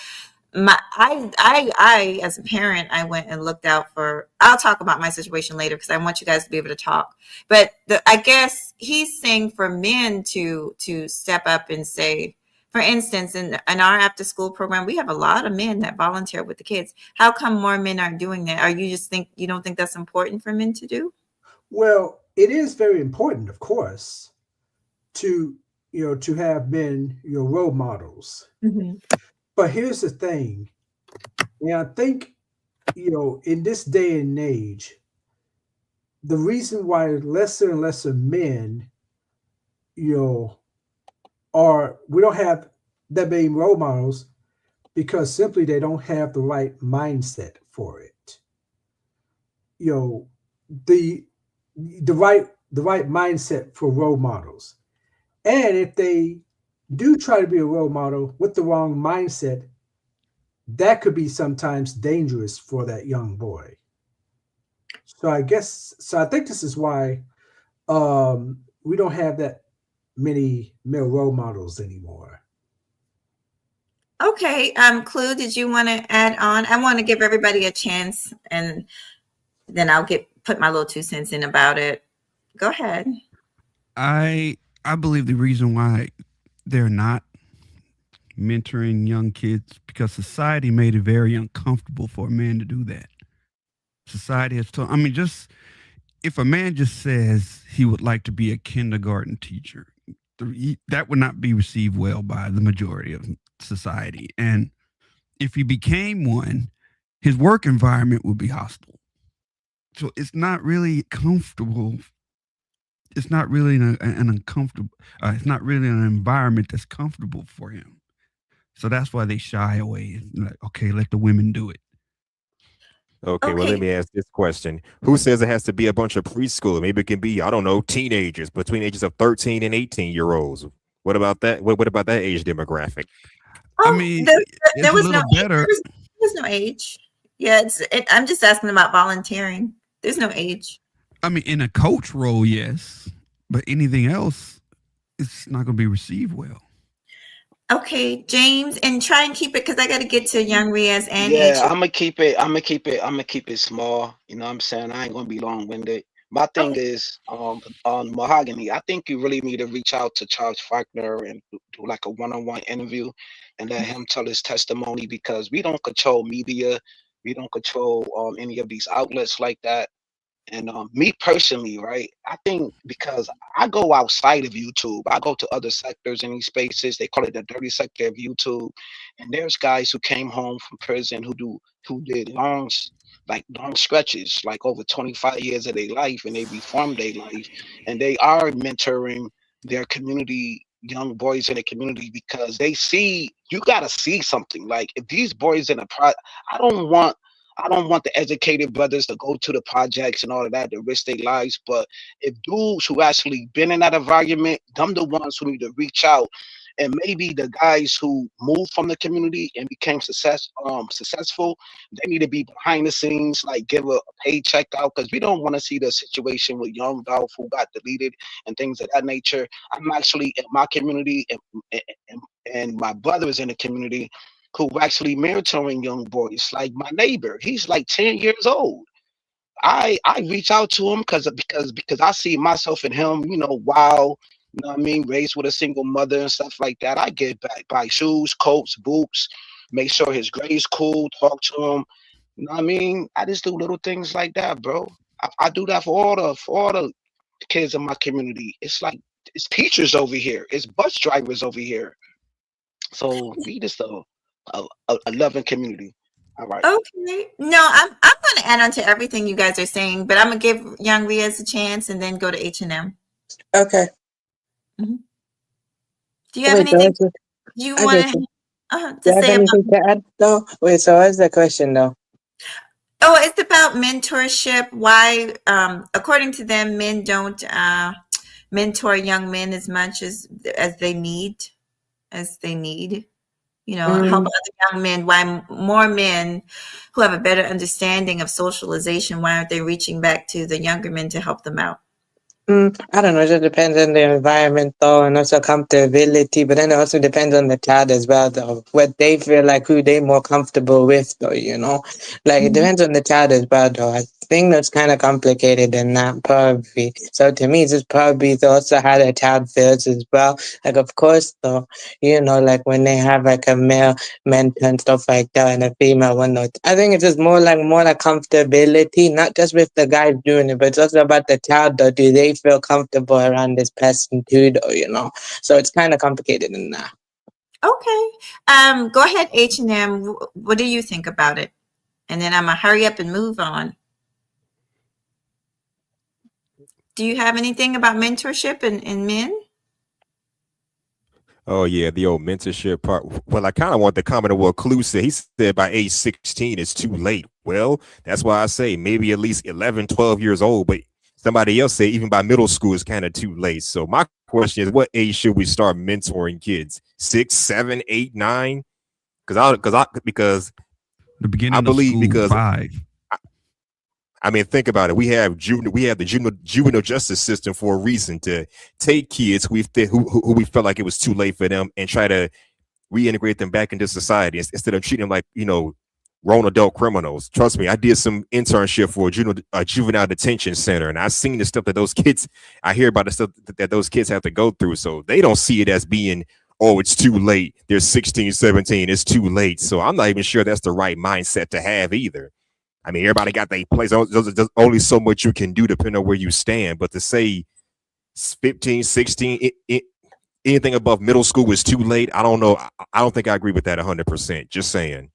I as a parent, I went and looked out for, I'll talk about my situation later because I want you guys to be able to talk. But I guess he's saying for men to step up and say, for instance, in our after school program, we have a lot of men that volunteer with the kids. How come more men aren't doing that? Are you don't think that's important for men to do? Well, it is very important, of course, to to have men role models. Mhm. But here's the thing, and I think in this day and age, the reason why lesser and lesser men you know are we don't have that many role models because simply they don't have the right mindset for it. You know, the the right mindset for role models. And if they do try to be a role model with the wrong mindset, that could be sometimes dangerous for that young boy. So I think this is why we don't have that many male role models anymore. Okay, Clue, did you want to add on? I want to give everybody a chance, and then I'll put my little 2 cents in about it. Go ahead. I I believe the reason why they're not mentoring young kids because society made it very uncomfortable for a man to do that. Society has told. I mean, just if a man just says he would like to be a kindergarten teacher, that would not be received well by the majority of society. And if he became one, his work environment would be hostile. So it's not really comfortable. It's not really an uncomfortable. It's not really an environment that's comfortable for him. So that's why they shy away. Like, okay, let the women do it. Okay, well, let Okay. me ask this question. Who says it has to be a bunch of preschool? Maybe it can be, I don't know, teenagers between ages of 13 and 18-year-olds. What about that? What about that age demographic? I Oh, mean, there it's a was no little age. better. There was no age. Yeah, I'm just asking about volunteering. There's no age. I mean, in a coach role, yes, but anything else, it's not going to be received well. Okay, James, and try and keep it because I got to get to Young Riaz and Yeah, H. I'm gonna keep it. I'm gonna keep it small. You know what I'm saying? I ain't gonna be long winded. My thing Okay. is, on Mahogany, I think you really need to reach out to Charles Faulkner and do like a one-on-one interview and let him tell his testimony because we don't control media, we don't control any of these outlets like that. And me personally, right? I think because I go outside of YouTube, I go to other sectors in these spaces. They call it the dirty sector of YouTube. And there's guys who came home from prison who did like long stretches, like over 25 years of their life, and they reformed their life, and they are mentoring their community, young boys in the community, because they see you gotta see something. Like if these boys in a I don't want the educated brothers to go to the projects and all of that to risk their lives. But if dudes who actually been in that environment, them the ones who need to reach out. And maybe the guys who moved from the community and became successful, they need to be behind the scenes, like give a paycheck out, because we don't want to see the situation with young Dolph who got deleted and things of that nature. I'm actually in my community, and, and my brother is in the community who actually mentoring young boys. Like my neighbor, he's like 10 years old. I reach out to him because I see myself in him. Wow. You know what I mean? Raised with a single mother and stuff like that. I get back, buy shoes, coats, boots, make sure his grades cool, talk to him. You know what I mean? I just do little things like that, bro. I do that for all the kids in my community. It's like it's teachers over here, it's bus drivers over here. So we just a loving community. All right. Okay. No, I'm going to add on to everything you guys are saying, but I'm going to give Young Riaz a chance and then go to H&M. Okay. Mhm. Do you have Wait, anything so you I get want you. Do to you have say about? anything to add though? Wait, so what's the question though? Oh, it's about mentorship. Why, according to them, men don't mentor young men as much as they need, help Mm, other young men. Why more men who have a better understanding of socialization, why aren't they reaching back to the younger men to help them out? I don't know. It just depends on the environment, though, and also comfortability. But then it also depends on the child as well, though. What they feel like, who they more comfortable with, though. Like it Mhm. depends on the child as well, though. I think that's kind of complicated and that probably. So to me, it's just probably also how the child feels as well. Like of course, though, like when they have like a male mentor and stuff like that, and a female one, though. I think it's just more like comfortability, not just with the guys doing it, but it's also about the child, though. Do they feel comfortable around this person too, though? So it's kind of complicated in that. Okay. Go ahead, H&M. What do you think about it? And then I'm gonna hurry up and move on. Do you have anything about mentorship and men? Oh yeah, the old mentorship part. Well, I kind of want the comment of what Clue said. He said by age 16 it's too late. Well, that's why I say maybe at least 11, 12 years old. But somebody else said even by middle school is kind of too late. So my question is, what age should we start mentoring kids? 6, 7, 8, 9? Because The I beginning of believe school, because 5. I mean, think about it. We have the juvenile justice system for a reason to take kids who we felt like it was too late for them and try to reintegrate them back into society instead of treating them like grown adult criminals. Trust me, I did some internship for a juvenile detention center, and I've seen the stuff that those kids. I hear about the stuff that those kids have to go through, so they don't see it as being, oh, it's too late. They're 16, 17. It's too late. So I'm not even sure that's the right mindset to have either. I mean, everybody got their place. There's only so much you can do depending on where you stand. But to say 15, 16, anything above middle school is too late, I don't know. I don't think I agree with that 100%. Just saying.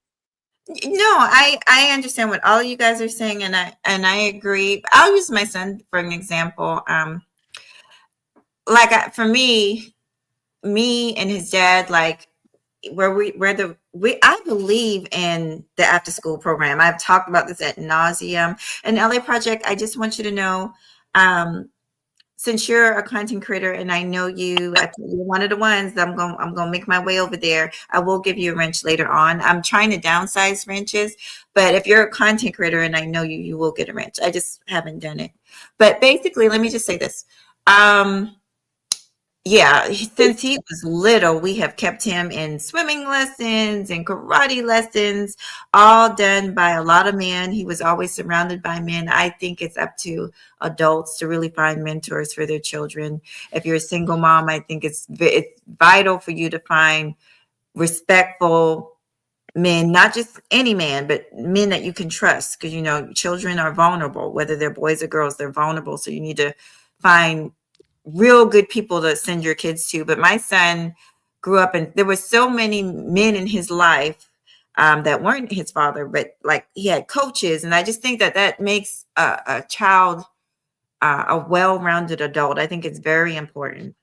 No, I understand what all you guys are saying, and I agree. I'll use my son for an example. For me and his dad, like I believe in the after school program. I've talked about this at nauseum. And LA Project, I just want you to know, since you're a content creator and I know you're one of the ones that I'm going to make my way over there. I will give you a wrench later on. I'm trying to downsize wrenches, but if you're a content creator and I know you will get a wrench. I just haven't done it. But basically, let me just say this. Yeah, since he was little, we have kept him in swimming lessons and karate lessons, all done by a lot of men. He was always surrounded by men. I think it's up to adults to really find mentors for their children. If you're a single mom, I think it's vital for you to find respectful men, not just any man, but men that you can trust, because children are vulnerable, whether they're boys or girls, they're vulnerable. So you need to find real good people to send your kids to. But my son grew up and there were so many men in his life that weren't his father, but like he had coaches. And I just think that makes a child a well-rounded adult. I think it's very important.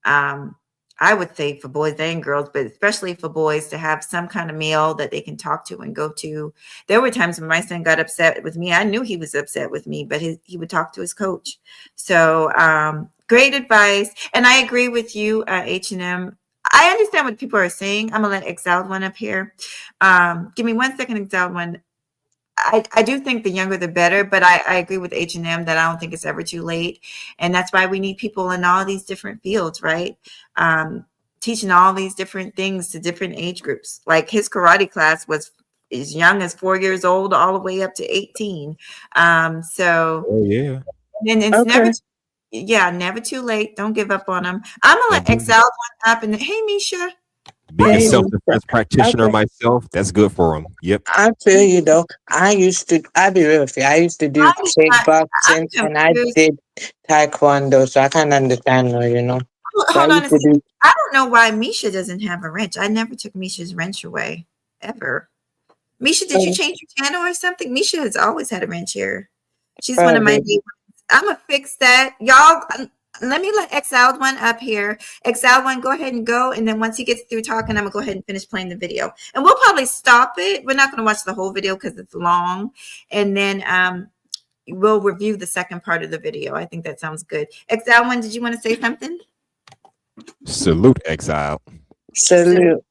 Um, I would say for boys and girls, but especially for boys, to have some kind of male that they can talk to and go to. There were times when my son got upset with me. I knew he was upset with me, but he would talk to his coach. So great advice. And I agree with you, H&M. I understand what people are saying. I'm going to let Exiled One up here. Give me 1 second, Exiled One. I do think the younger the better, but I agree with H&M that I don't think it's ever too late. And that's why we need people in all these different fields, right? Teaching all these different things to different age groups. Like his karate class was as young as 4 years old all the way up to 18. So Oh yeah. and it's Okay. never too late. Don't give up on them. I'm gonna And let Excel one up and hey Misha. being a Hey, self-defense practitioner okay. myself, that's good for them. Yep. I feel you though. I'll be real with you. I used to do I'm kickboxing and I confused. did taekwondo, so I kind of understand. So I Hold on used a to second. do. I don't know why Misha doesn't have a wrench. I never took Misha's wrench away, ever. Misha, did you change your channel or something? Misha has always had a wrench here. She's one of my Probably. new ones. I'm gonna fix that, y'all. let me let Exiled One up here. Exiled One, go ahead and go. And then once he gets through talking, I'm going to go ahead and finish playing the video. And we'll probably stop it. We're not going to watch the whole video because it's long. And then we'll review the second part of the video. I think that sounds good. Exiled One, did you want to say something? Salute, Exile. Salute.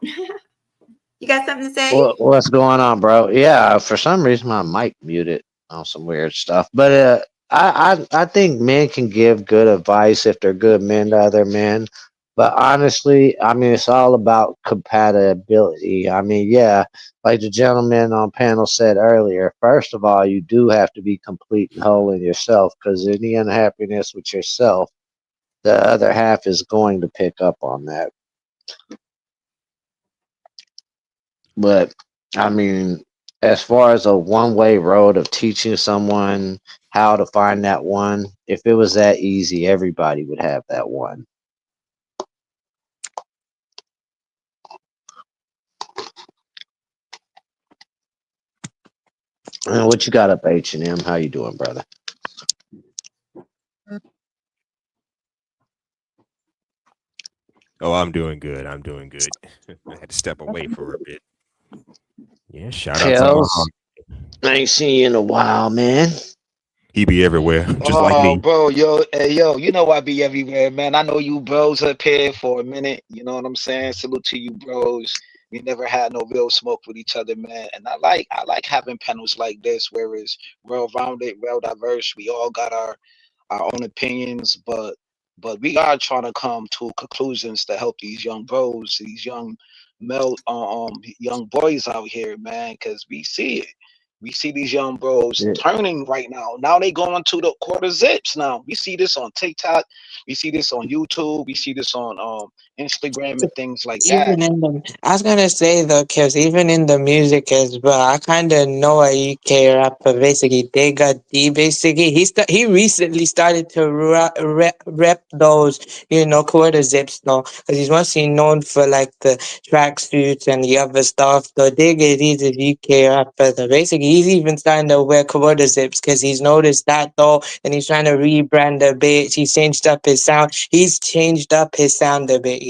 You got something to say? What's going on, bro? Yeah, for some reason my mic muted on some weird stuff. But I think men can give good advice if they're good men to other men. But honestly, I mean, it's all about compatibility. I mean, yeah, like the gentleman on panel said earlier, first of all, you do have to be complete and whole in yourself, because any unhappiness with yourself, the other half is going to pick up on that. But I mean, as far as a one-way road of teaching someone how to find that one, if it was that easy, everybody would have that one. What you got up, H&M? How you doing, brother? Oh, I'm doing good. I'm doing good. I had to step away for a bit. Yeah, shout out to Kels, I ain't seen you in a while, man. he be everywhere, just like me. Bro, hey, you know I be everywhere, man. I know you bros up here for a minute. You know what I'm saying? Salute to you, bros. We never had no real smoke with each other, man. And I like having panels like this where it's well-rounded, well diverse. We all got our own opinions, but we are trying to come to conclusions to help these young bros, these young male young boys out here, man, because we see it. We see these young bros turning right now. Now they going to the quarter zips. Now we see this on TikTok, we see this on YouTube, we see this on Instagram and things like that. Even in the, I was gonna say though, cause even in the music as well, I kind of know a UK rapper. Basically, they got D. Basically, he recently started to rep those, quarter zips though, cause he's mostly known for like the tracksuits and the other stuff. Though he's a UK rapper. Though basically, he's even starting to wear quarter zips, cause he's noticed that though, and he's trying to rebrand a bit. He's changed up his sound. He's changed up his sound a bit,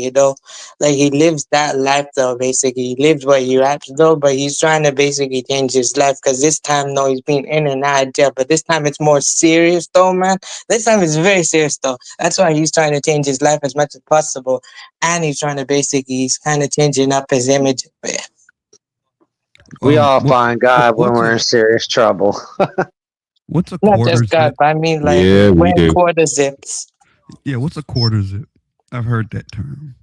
Like he lives that life though, basically. He lives what he raps though, but he's trying to basically change his life, because this time though he's been in and out of jail, but this time it's more serious though, man. This time it's very serious though. That's why he's trying to change his life as much as possible. And he's trying to he's kind of changing up his image a bit. We all find God when we're in serious trouble. What's a Not quarter just God, zip? but I mean like Yeah, we wearing do. quarter zips. Yeah, what's a quarter zip? I've heard that term.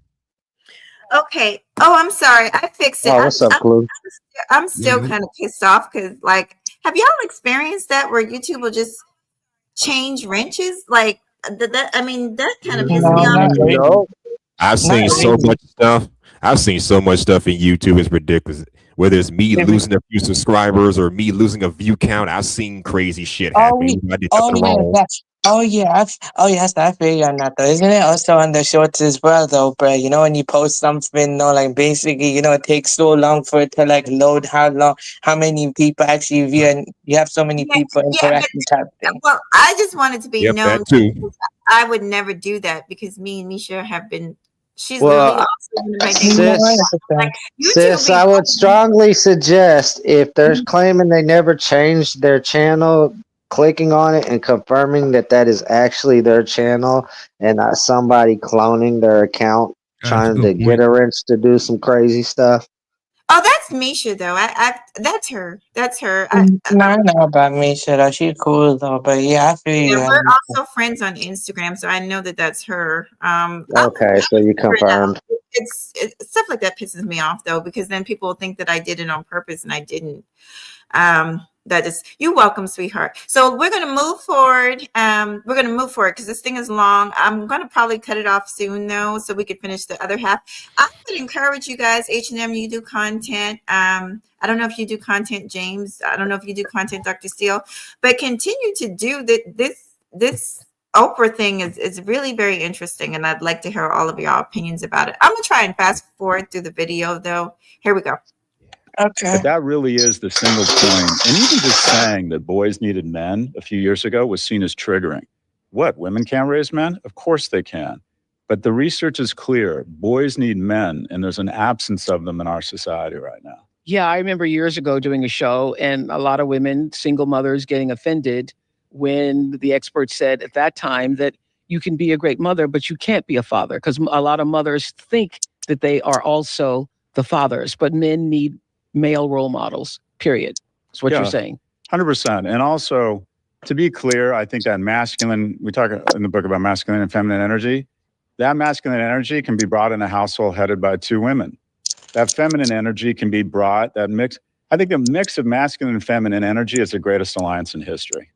Okay. Oh, I'm sorry. I fixed it. Oh, what's up, Blue? I'm still kind of pissed off because, like, have y'all experienced that where YouTube will just change wrenches? Like, that kind of pissed me No, off. not really. No. I've seen so much stuff. I've seen so much stuff in YouTube. It's ridiculous. Whether it's me losing a few subscribers or me losing a view count, I've seen crazy shit happen. I did nothing wrong. I feel you on that though. Isn't it also on the shorts as well though, bro? When you post something, like basically, it takes so long for it to like load how many people actually view, and you have so many people interacting type thing. Well, I just wanted to be known. That too. I would never do that because me and Misha have been. She's Well, literally also one of my dating. Sis, I would strongly suggest if they're claiming they never changed their channel, clicking on it and confirming that is actually their channel and not somebody cloning their account trying to get a wrench to do some crazy stuff. Oh, that's Misha though. That's her. That's her. I know about Misha though. She's cool though, but yeah, I feel you. We're also friends on Instagram, so I know that that's her. Okay, so you confirmed. It's stuff like that pisses me off though, because then people think that I did it on purpose and I didn't. That is, you're welcome, sweetheart. So we're gonna move forward. Because this thing is long. I'm gonna probably cut it off soon though, so we could finish the other half. I would encourage you guys, H&M, you do content. I don't know if you do content, James. I don't know if you do content, Dr. Steele, but continue to do this Oprah thing is really very interesting, and I'd like to hear all of your opinions about it. I'm gonna try and fast forward through the video though. Here we go. Okay. But that really is the single point. And even just saying that boys needed men a few years ago was seen as triggering. What, women can't raise men? Of course they can. But the research is clear. Boys need men, and there's an absence of them in our society right now. Yeah, I remember years ago doing a show and a lot of women, single mothers, getting offended when the experts said at that time that you can be a great mother, but you can't be a father, because a lot of mothers think that they are also the fathers, but men need male role models, period. That's what you're saying. 100%. And also, to be clear, I think that masculine, we talk in the book about masculine and feminine energy, that masculine energy can be brought in a household headed by two women. That feminine energy can be brought, that mix. I think the mix of masculine and feminine energy is the greatest alliance in history.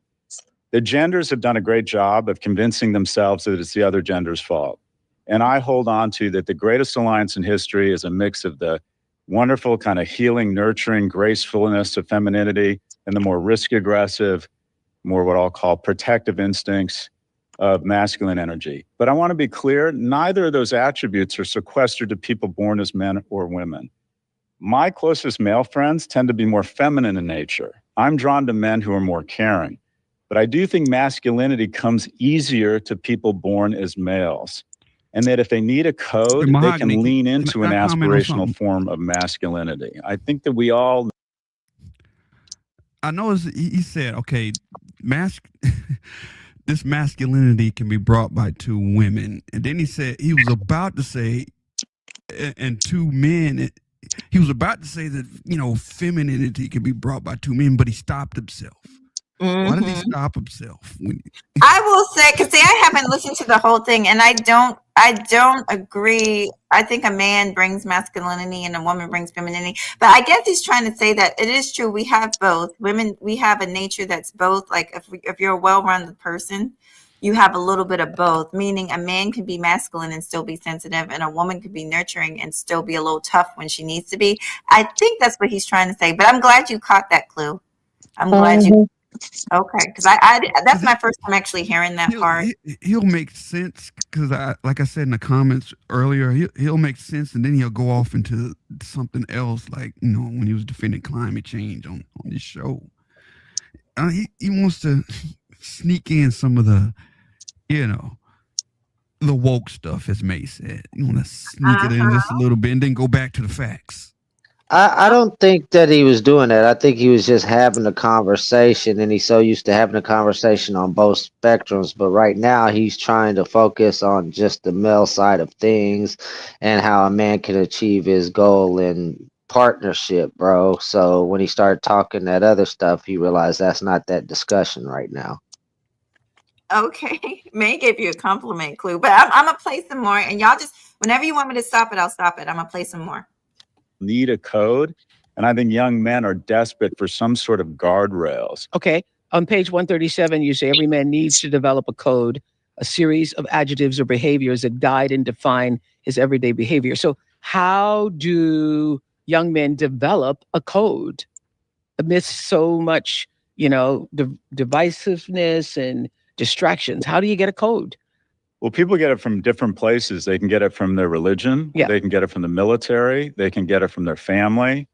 The genders have done a great job of convincing themselves that it's the other gender's fault. And I hold on to that the greatest alliance in history is a mix of the wonderful kind of healing, nurturing, gracefulness of femininity and the more risk aggressive, more what I'll call protective instincts of masculine energy. But I want to be clear, neither of those attributes are sequestered to people born as men or women. My closest male friends tend to be more feminine in nature. I'm drawn to men who are more caring. But I do think masculinity comes easier to people born as males. And that if they need a code, they can lean into an aspirational form of masculinity. I think that we all... I know he said, okay, this masculinity can be brought by two women. And then he said, he was about to say, and two men, he was about to say that, femininity can be brought by two men, but he stopped himself. Why did he stop himself? I will say, because I haven't listened to the whole thing, and I don't agree. I think a man brings masculinity and a woman brings femininity. But I guess he's trying to say that it is true. We have both. Women, we have a nature that's both. Like if you're a well-rounded person, you have a little bit of both. Meaning, a man can be masculine and still be sensitive, and a woman could be nurturing and still be a little tough when she needs to be. I think that's what he's trying to say. But I'm glad you caught that clue. I'm glad you. Okay, because I that's my first time actually hearing that part. He'll make sense because like I said in the comments earlier, he'll make sense, and then he'll go off into something else, like when he was defending climate change on this show. He wants to sneak in some of the the woke stuff, as May said. You want to sneak it in just a little bit, and then go back to the facts. I don't think that he was doing that. I think he was just having a conversation, and he's so used to having a conversation on both spectrums. But right now, he's trying to focus on just the male side of things and how a man can achieve his goal in partnership, bro. So when he started talking that other stuff, he realized that's not that discussion right now. Okay, May gave you a compliment, Clue, but I'm gonna play some more, and y'all just whenever you want me to stop it, I'll stop it. I'm gonna play some more. Need a code, and I think young men are desperate for some sort of guardrails. Okay, on page 137, you say every man needs to develop a code, a series of adjectives or behaviors that guide and define his everyday behavior. So how do young men develop a code amidst so much, divisiveness and distractions? How do you get a code? Well, people get it from different places. They can get it from their religion. Yeah. They can get it from the military. They can get it from their family.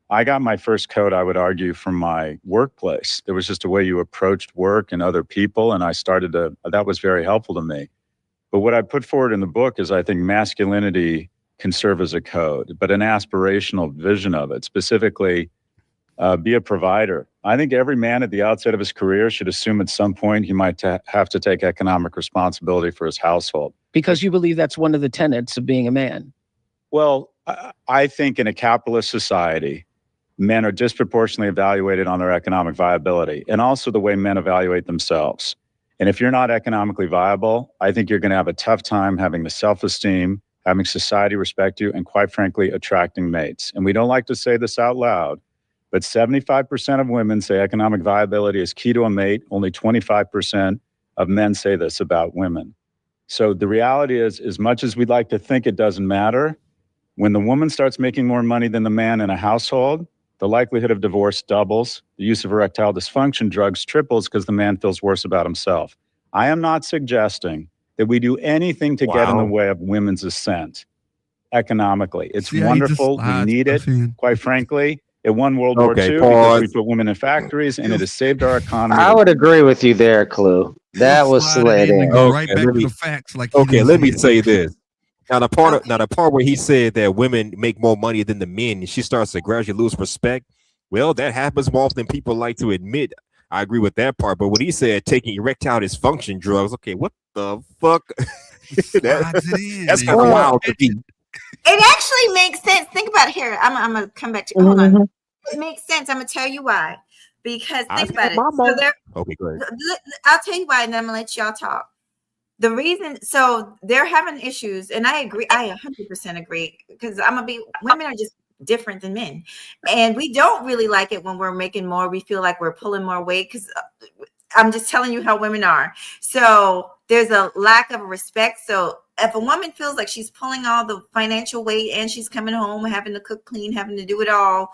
I got my first code, I would argue, from my workplace. There was just a way you approached work and other people, and that was very helpful to me. But what I put forward in the book is I think masculinity can serve as a code, but an aspirational vision of it, specifically be a provider. I think every man at the outset of his career should assume at some point he might have to take economic responsibility for his household. Because you believe that's one of the tenets of being a man. Well, I think in a capitalist society, men are disproportionately evaluated on their economic viability and also the way men evaluate themselves. And if you're not economically viable, I think you're going to have a tough time having the self-esteem, having society respect you, and quite frankly, attracting mates. And we don't like to say this out loud, but 75% of women say economic viability is key to a mate. Only 25% of men say this about women. So the reality is, as much as we'd like to think it doesn't matter, when the woman starts making more money than the man in a household, the likelihood of divorce doubles. The use of erectile dysfunction drugs triples because the man feels worse about himself. I am not suggesting that we do anything to get in the way of women's ascent economically. It's wonderful. We need it. Quite frankly, It won World War Okay, II because we pause. put women in factories, and it has saved our economy. I would agree with you there, Clue. He'll That was slide it slid in and in. go right Okay, back let to me the facts like he didn't let see me it. say this. Now the part Okay. where he said that women make more money than the men, and she starts to gradually lose respect. Well, that happens more often than people like to admit. I agree with that part. But when he said taking erectile dysfunction drugs, okay, what the fuck? He slides it in That's and kind of go wild to catch me. it. It actually makes sense. Think about it here. I'm gonna come back to hold on. It makes sense. I'm gonna tell you why. Because I've think had about it. my So moment. there, Okay, go ahead. I'll tell you why, and then I'm gonna let y'all talk. The reason, so they're having issues, and I agree. I 100% agree because women are just different than men, and we don't really like it when we're making more. We feel like we're pulling more weight because I'm just telling you how women are. So there's a lack of respect. So if a woman feels like she's pulling all the financial weight and she's coming home having to cook, clean, having to do it all,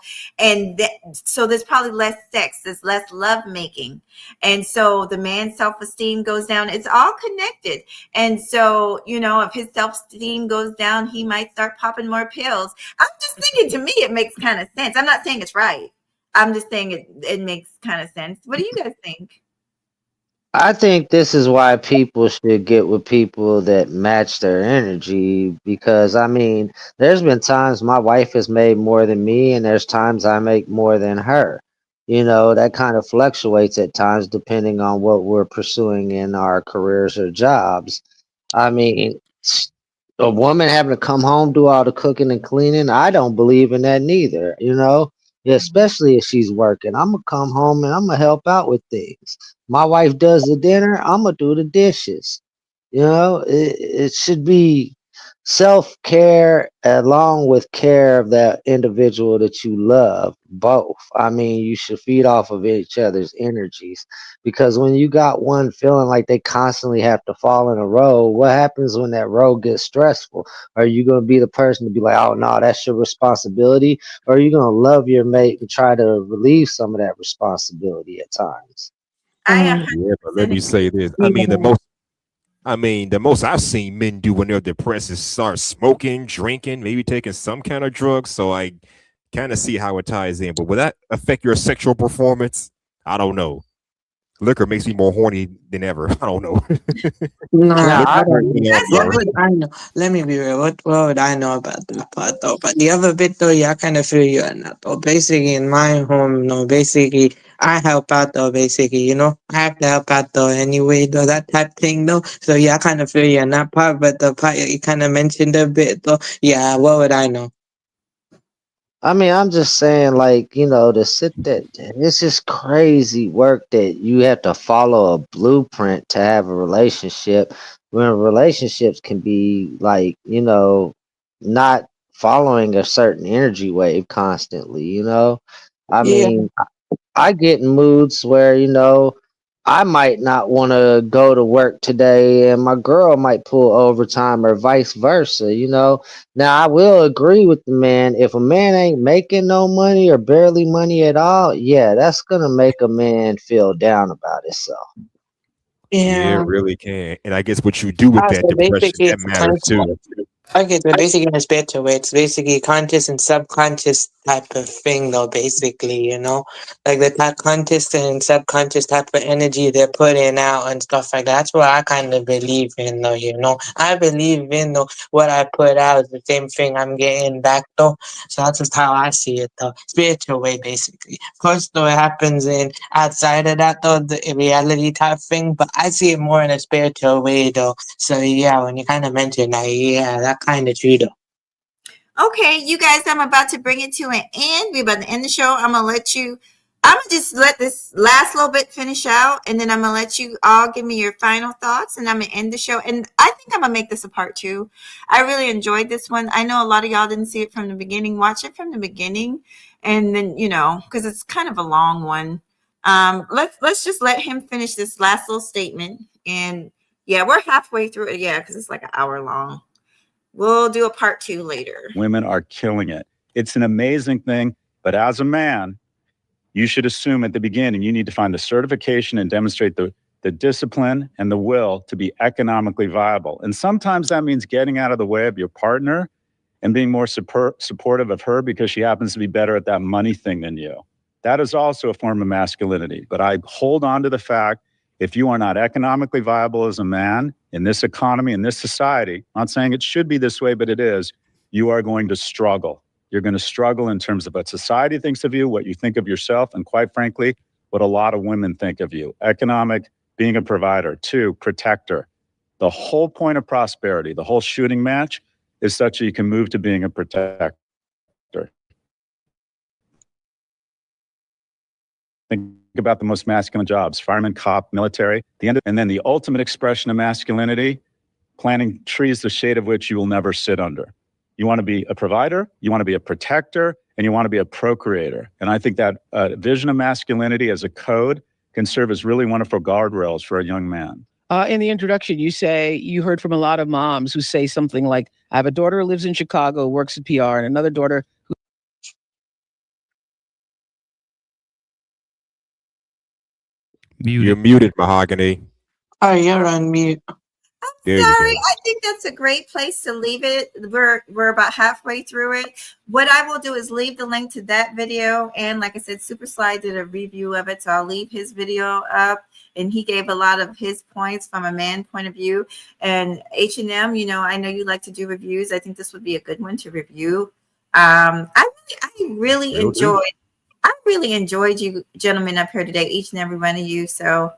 so there's probably less sex, there's less love making, and so the man's self-esteem goes down. It's all connected. And so, if his self-esteem goes down, he might start popping more pills. I'm just thinking, to me, it makes kind of sense. I'm not saying it's right. I'm just saying it makes kind of sense. What do you guys think? I think this is why people should get with people that match their energy because I mean, there's been times my wife has made more than me and there's times I make more than her. That kind of fluctuates at times depending on what we're pursuing in our careers or jobs. I mean, a woman having to come home, do all the cooking and cleaning, I don't believe in that neither. Yeah, especially if she's working. I'm gonna come home and I'm gonna help out with things. My wife does the dinner, I'm gonna do the dishes. It should be self care along with care of that individual that you love. Both. I mean, you should feed off of each other's energies because when you got one feeling like they constantly have to fall in a row, what happens when that row gets stressful? Are you going to be the person to be like, oh, no, that's your responsibility? Or are you going to love your mate and try to relieve some of that responsibility at times? I Yeah, but let 100% me say this. The most I've seen men do when they're depressed is start smoking, drinking, maybe taking some kind of drugs. So I kind of see how it ties in. But will that affect your sexual performance? I don't know. Liquor makes me more horny than ever. I don't know. No, Now, I I, don't know. That's What would I know? Let me be real. What would I know about that part though? But the other bit though, yeah, I kind of feel you on that though. Basically, in my home, no, basically, I help out though. Basically, I have to help out though anyway, though that type thing though. So yeah, I kind of feel you on that part. But the part you kind of mentioned a bit though, yeah, what would I know? I mean, I'm just saying, like, to sit that, it's just crazy work that you have to follow a blueprint to have a relationship when relationships can be like, not following a certain energy wave constantly. I Yeah. mean, I get in moods where, I might not want to go to work today and my girl might pull overtime or vice versa. Now, I will agree with the man. If a man ain't making no money or barely money at all, yeah, that's going to make a man feel down about himself. Yeah, Yeah. it really can. And I guess what you do with that So depression, basically, that it's matters too. okay, so basically in a spiritual way, it's basically conscious and subconscious type of thing, though. Basically, like the type conscious and subconscious type of energy they're putting out and stuff like that. That's what I kind of believe in, though. I believe in though what I put out is the same thing I'm getting back, though. So that's just how I see it, though. Spiritual way, basically. Of course, though, it happens in outside of that, though, the reality type thing. But I see it more in a spiritual way, though. So yeah, when you kind of mentioned that, yeah, that kind of true though. Okay, you guys, I'm about to bring it to an end. We're about to end the show. I'm gonna just let this last little bit finish out, and then I'm gonna let you all give me your final thoughts, and I'm gonna end the show. And I think I'm gonna make this a part 2. I really enjoyed this one. I know a lot of y'all didn't see it from the beginning. Watch it from the beginning, and then because it's kind of a long one. Let's just let him finish this last little statement, and yeah, we're halfway through it. Yeah, because it's like an hour long. We'll do a part 2 later. Women are killing it. It's an amazing thing. But as a man, you should assume at the beginning you need to find the certification and demonstrate the discipline and the will to be economically viable. And sometimes that means getting out of the way of your partner and being more supportive of her because she happens to be better at that money thing than you. That is also a form of masculinity. But I hold on to the fact, if you are not economically viable as a man in this economy, in this society, I'm not saying it should be this way, but it is, you are going to struggle. You're going to struggle in terms of what society thinks of you, what you think of yourself, and quite frankly, what a lot of women think of you. Economic, being a provider. 2, protector. The whole point of prosperity, the whole shooting match, is such that you can move to being a protector. Think about the most masculine jobs: fireman, cop, military. And then the ultimate expression of masculinity: planting trees the shade of which you will never sit under. You want to be a provider, you want to be a protector, and you want to be a procreator. And I think that vision of masculinity as a code can serve as really wonderful guardrails for a young man. In the introduction, you say you heard from a lot of moms who say something like, I have a daughter who lives in Chicago, works at PR, and another daughter who... Muted. You're muted, Mahogany. Oh, you're on mute. There you Sorry, go. I think that's a great place to leave it. We're about halfway through it. What I will do is leave the link to that video, and like I said, Super Sly did a review of it, so I'll leave his video up. And he gave a lot of his points from a man point of view. And H&M, you know, I know you like to do reviews. I think this would be a good one to review. I really enjoyed you gentlemen up here today, each and every one of you. So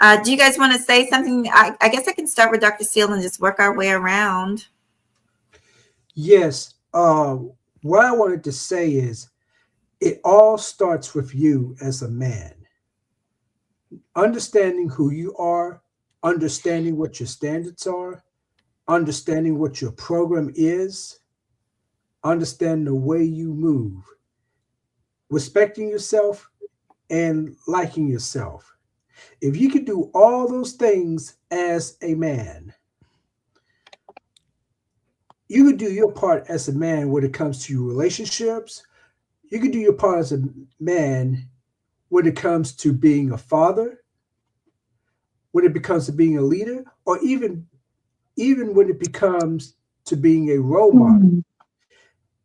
do you guys want to say something? I guess I can start with Dr. Steele and just work our way around. Yes. What I wanted to say is it all starts with you as a man. Understanding who you are, understanding what your standards are, understanding what your program is, understanding the way you move, respecting yourself, and liking yourself. If you can do all those things as a man, you can do your part as a man when it comes to your relationships. You can do your part as a man when it comes to being a father, when it becomes to being a leader, or even when it becomes to being a role model.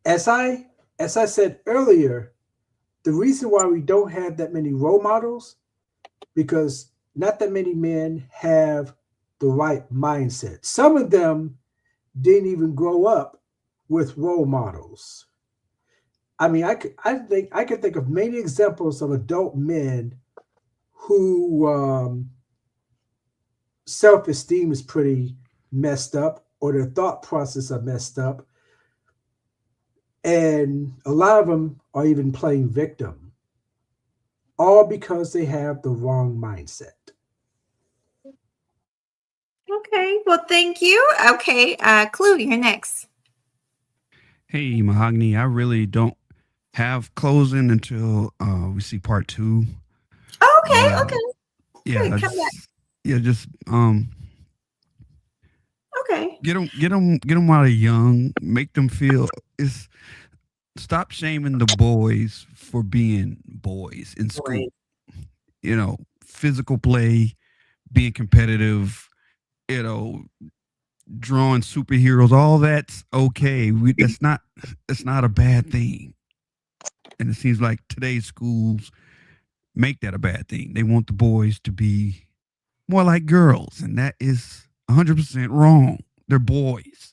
As I said earlier, the reason why we don't have that many role models, because not that many men have the right mindset. Some of them didn't even grow up with role models. I mean, I could think of many examples of adult men who self-esteem is pretty messed up, or their thought process are messed up, and a lot of them are even playing victim, all because they have the wrong mindset. Okay, well, thank you. Okay, Clue, you're next. Hey, Mahogany, I really don't have closing until we see part 2. Okay, okay. Yeah, Good, come back. just Okay. get them while they're young. Make them feel stop shaming the boys for being boys in school. You know, physical play, being competitive, you know, drawing superheroes, all that's okay. That's not a bad thing. And it seems like today's schools make that a bad thing. They want the boys to be more like girls, and that is 100% wrong. They're boys.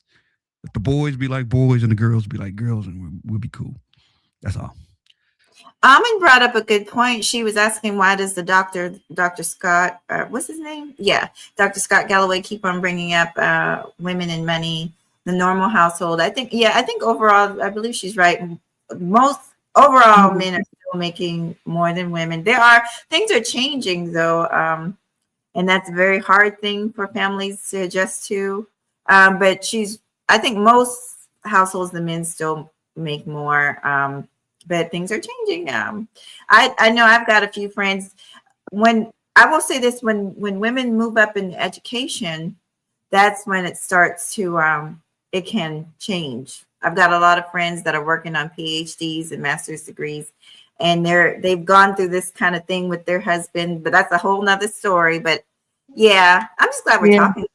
If the boys be like boys and the girls be like girls, and we'll be cool. That's all. Amin brought up a good point. She was asking, why does the Dr. Scott, what's his name? Yeah, Dr. Scott Galloway keep on bringing up women and money, the normal household. I think overall, I believe she's right. Most overall men are still making more than women. Things are changing though, and that's a very hard thing for families to adjust to. But I think most households, the men still make more. But things are changing. I know I've got a few friends. When I will say this, when women move up in education, that's when it starts to it can change. I've got a lot of friends that are working on PhDs and master's degrees, and they've gone through this kind of thing with their husband, but that's a whole nother story. But yeah, I'm just glad we're talking about it.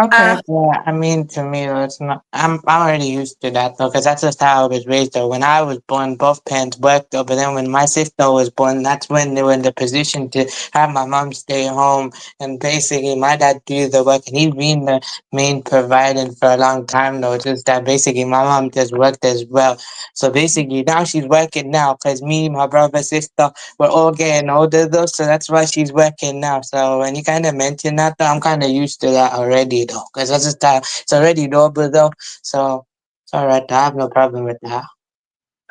Okay, yeah. I mean, to me, though, it's not. I'm already used to that though, because that's just how I was raised. Though, when I was born, both parents worked. Though, but then when my sister was born, that's when they were in the position to have my mom stay home, and basically my dad do the work, and he's been the main provider for a long time. Though, it's just that basically my mom just worked as well. So basically now she's working now, because me, my brother, sister, we're all getting older though, so that's why she's working now. So when you kind of mention that, though, I'm kind of used to that already though, because that's just it's already doable though. So it's all right. I have no problem with that.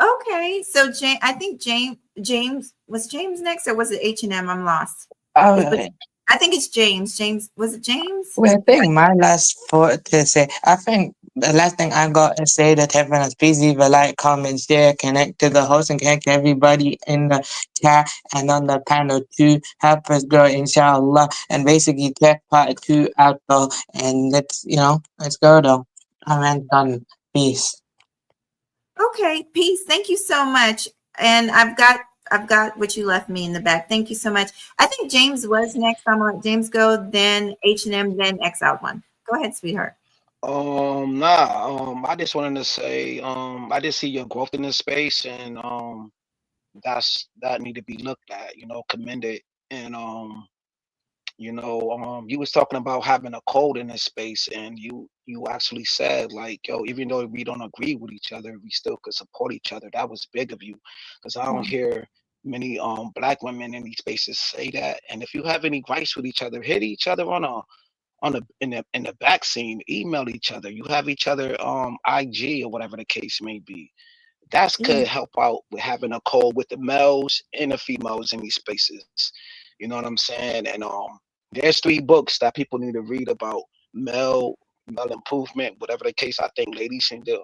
Okay, so I think James was James next, or was it H&M? I'm lost. Oh, I think it's James. James, was it James? well, I think my last thought to say, I think the last thing I got to say that everyone else, please leave a like, comment, share, connect to the host, and connect to everybody in the chat and on the panel to help us grow, inshallah. And basically, check part 2 out though, and let's go though. I'm done. Peace. Okay, peace. Thank you so much. And I've got what you left me in the back. Thank you so much. I think James was next. I'm gonna let James go, then H&M, then Exiled One. Go ahead, sweetheart. I just wanted to say, I just see your growth in this space, and that need to be looked at, commended, and you was talking about having a code in this space, and you actually said like, yo, even though we don't agree with each other, we still could support each other. That was big of you, because I don't hear many black women in these spaces say that. And if you have any gripes with each other, hit each other in the back scene, email each other. You have each other IG or whatever the case may be. That could help out with having a code with the males and the females in these spaces. You know what I'm saying? And there's 3 books that people need to read about male improvement, whatever the case. I think ladies need to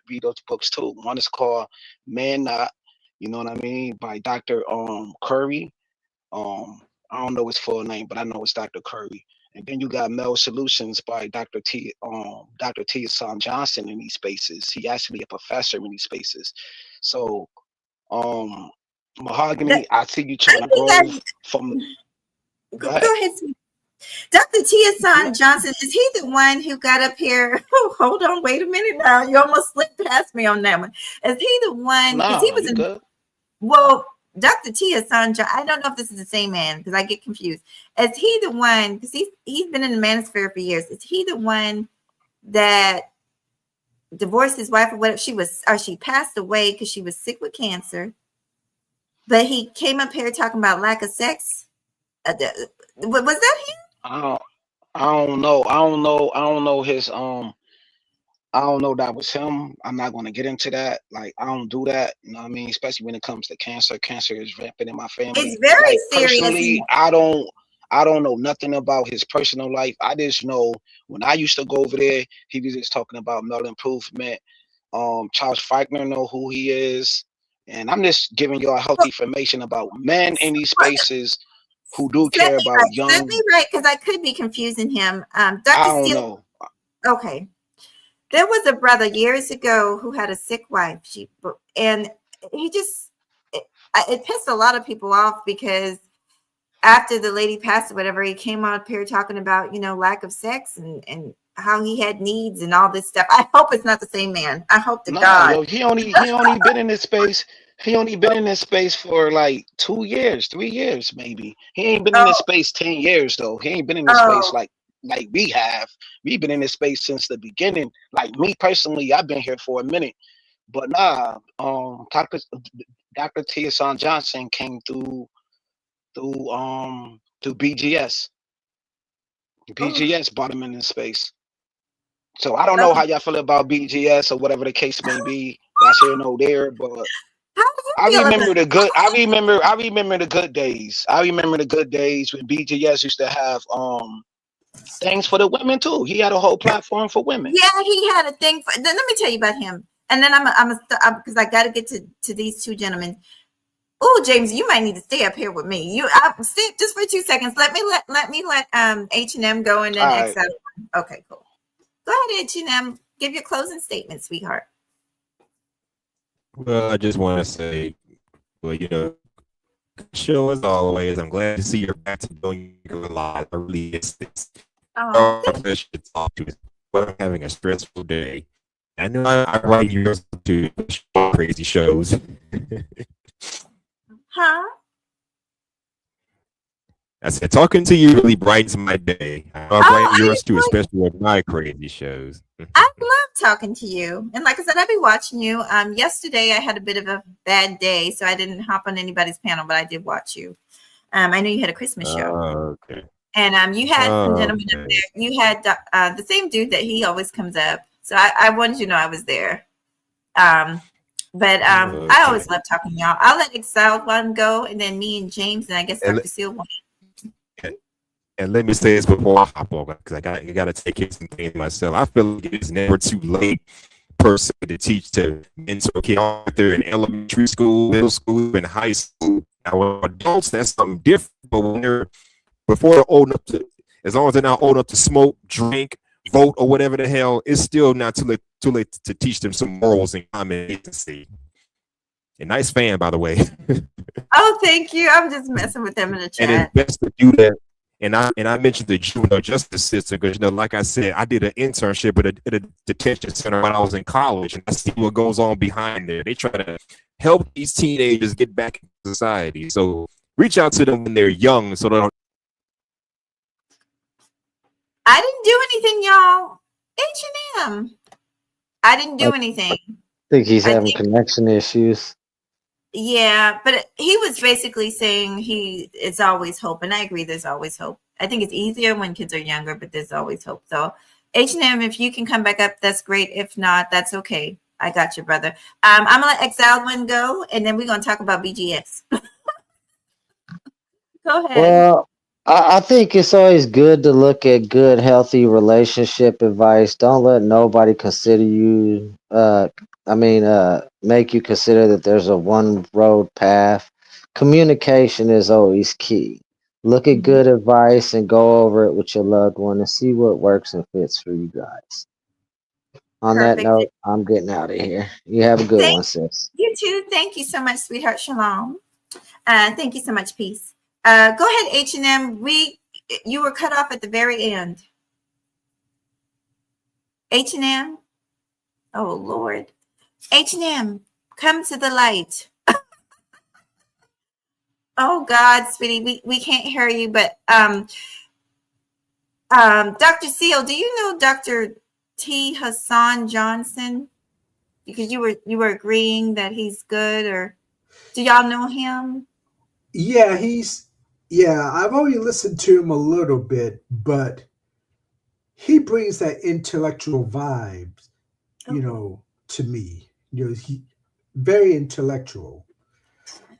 read those books too. One is called Man Not, you know what I mean, by Dr. Curry. I don't know his full name, but I know it's Dr. Curry. And then you got Male Solutions by Dr. T. Hassan Johnson in these spaces. He actually a professor in these spaces. So Mahogany, I see you trying to grow from. Go ahead. Dr. T. Hassan Johnson, is he the one who got up here? Oh, hold on, wait a minute now. You almost slipped past me on that one. Is he the one? Because he was in. Good. Well, Dr. T. Hassan, I don't know if this is the same man because I get confused. Is he the one? Because he's been in the manosphere for years. Is he the one that divorced his wife or whatever? She passed away because she was sick with cancer. But he came up here talking about lack of sex. Was that him? I don't know. I don't know his I don't know that was him. I'm not going to get into that. Like, I don't do that. You know what I mean? Especially when it comes to cancer. Cancer is rampant in my family. It's very like, serious. Personally, I don't know nothing about his personal life. I just know when I used to go over there, he was just talking about male improvement. Charles Faulkner know who he is. And I'm just giving you all healthy information about men in these spaces who do care about young. Set me right, because I could be confusing him. Dr. I don't know. Okay. There was a brother years ago who had a sick wife. And he just, it pissed a lot of people off because after the lady passed or whatever, he came out here talking about, lack of sex and how he had needs and all this stuff. I hope it's not the same man. I hope to God. Yo, he only been in this space. He only been in this space for like 2 years, 3 years, maybe. He ain't been in this space 10 years though. He ain't been in this space like we have. We've been in this space since the beginning. Like me personally, I've been here for a minute. But Dr. T. Hassan Johnson came through BGS. BGS brought him in this space. So I don't know how y'all feel about BGS or whatever the case may be. That's here no there, but I remember the good. I remember the good days. I remember the good days when BGS used to have things for the women too. He had a whole platform for women. Yeah, he had a thing. Let me tell you about him, and then I'm because I got to get to these 2 gentlemen. Oh, James, you might need to stay up here with me. Stay just for 2 seconds. Let me let H&M go and then X out. Okay, cool. Go ahead, H&M. Give your closing statement, sweetheart. Well, I just want to say, show as always. I'm glad to see you're back to doing a lot. I really miss this. Oh, Pleasure to talk to you. But I'm having a stressful day. I know I write yours to crazy shows. huh? I said, talking to you really brightens my day. I Oh, write I yours too, enjoy. especially with my crazy shows. I love talking to you, and like I said, I've been watching you. Yesterday I had a bit of a bad day, so I didn't hop on anybody's panel, but I did watch you. I know you had a Christmas show, Okay. and you had some gentlemen up Okay. there. You had the same dude that he always comes up. So I wanted you to know I was there. But I Okay. always love talking to y'all. I'll let Exiled One go, and then me and James, and I guess And, Dr. Seal one. and let me say this before I hop on, because I got to take care of some things myself. I feel like it's never too late per se to teach to mentor kids out there in elementary school, middle school, and high school. Now, with adults, that's something different. But when before they're old enough to, as long as they're not old enough to smoke, drink, vote, or whatever the hell, it's still not too late to teach them some morals and common decency. A nice fan, by the way. Oh, thank you. I'm just messing with them in the And it's chat. best to do that. And I mentioned the juvenile justice system because, like I said, I did an internship at a detention center when I was in college, and I see what goes on behind there. They try to help these teenagers get back into society. So reach out to them when they're young, so they don't. I didn't do anything, y'all. H&M. I didn't I do anything. think he's I having think, connection issues. yeah, but he was basically saying it's always hope, and I agree. There's always hope. I think it's easier when kids are younger, but there's always hope. So H&M, if you can come back up, that's great. If not, that's okay. I got you, brother. I'm gonna let Exiled One go, and then we're gonna talk about BGS. Go ahead. Well, I think it's always good to look at good, healthy relationship advice. Don't let nobody consider you, make you consider that there's a one road path. Communication is always key. Look at Mhm. good advice and go over it with your loved one and see what works and fits for you guys. On that Perfect. note, I'm getting out of here. You have a good Thank one, sis. you too. Thank you so much, sweetheart. Shalom. Thank you so much. Peace. Go ahead, H&M. You were cut off at the very end. H&M. Oh Lord. H&M, come to the light. Oh God, sweetie, we can't hear you, but Dr. Seal, do you know Dr. T. Hassan Johnson? Because you were agreeing that he's good, or do y'all know him? Yeah, I've only listened to him a little bit, but he brings that intellectual vibe, Okay. to me. He very intellectual.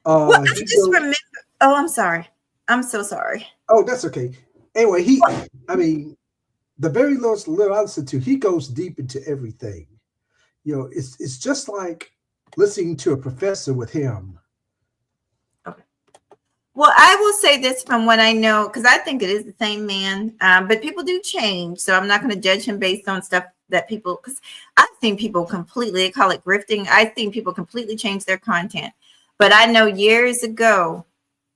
Well, I He just goes, remember. Oh, I'm sorry. I'm so sorry. oh, that's okay. Anyway, I mean, the very little I listen to, he goes deep into everything. It's just like listening to a professor with him. Okay. Well, I will say this from what I know, because I think it is the same man, but people do change. So I'm not going to judge him based on stuff that people, because I've seen people completely, they call it grifting. I've seen people completely change their content. But I know years ago,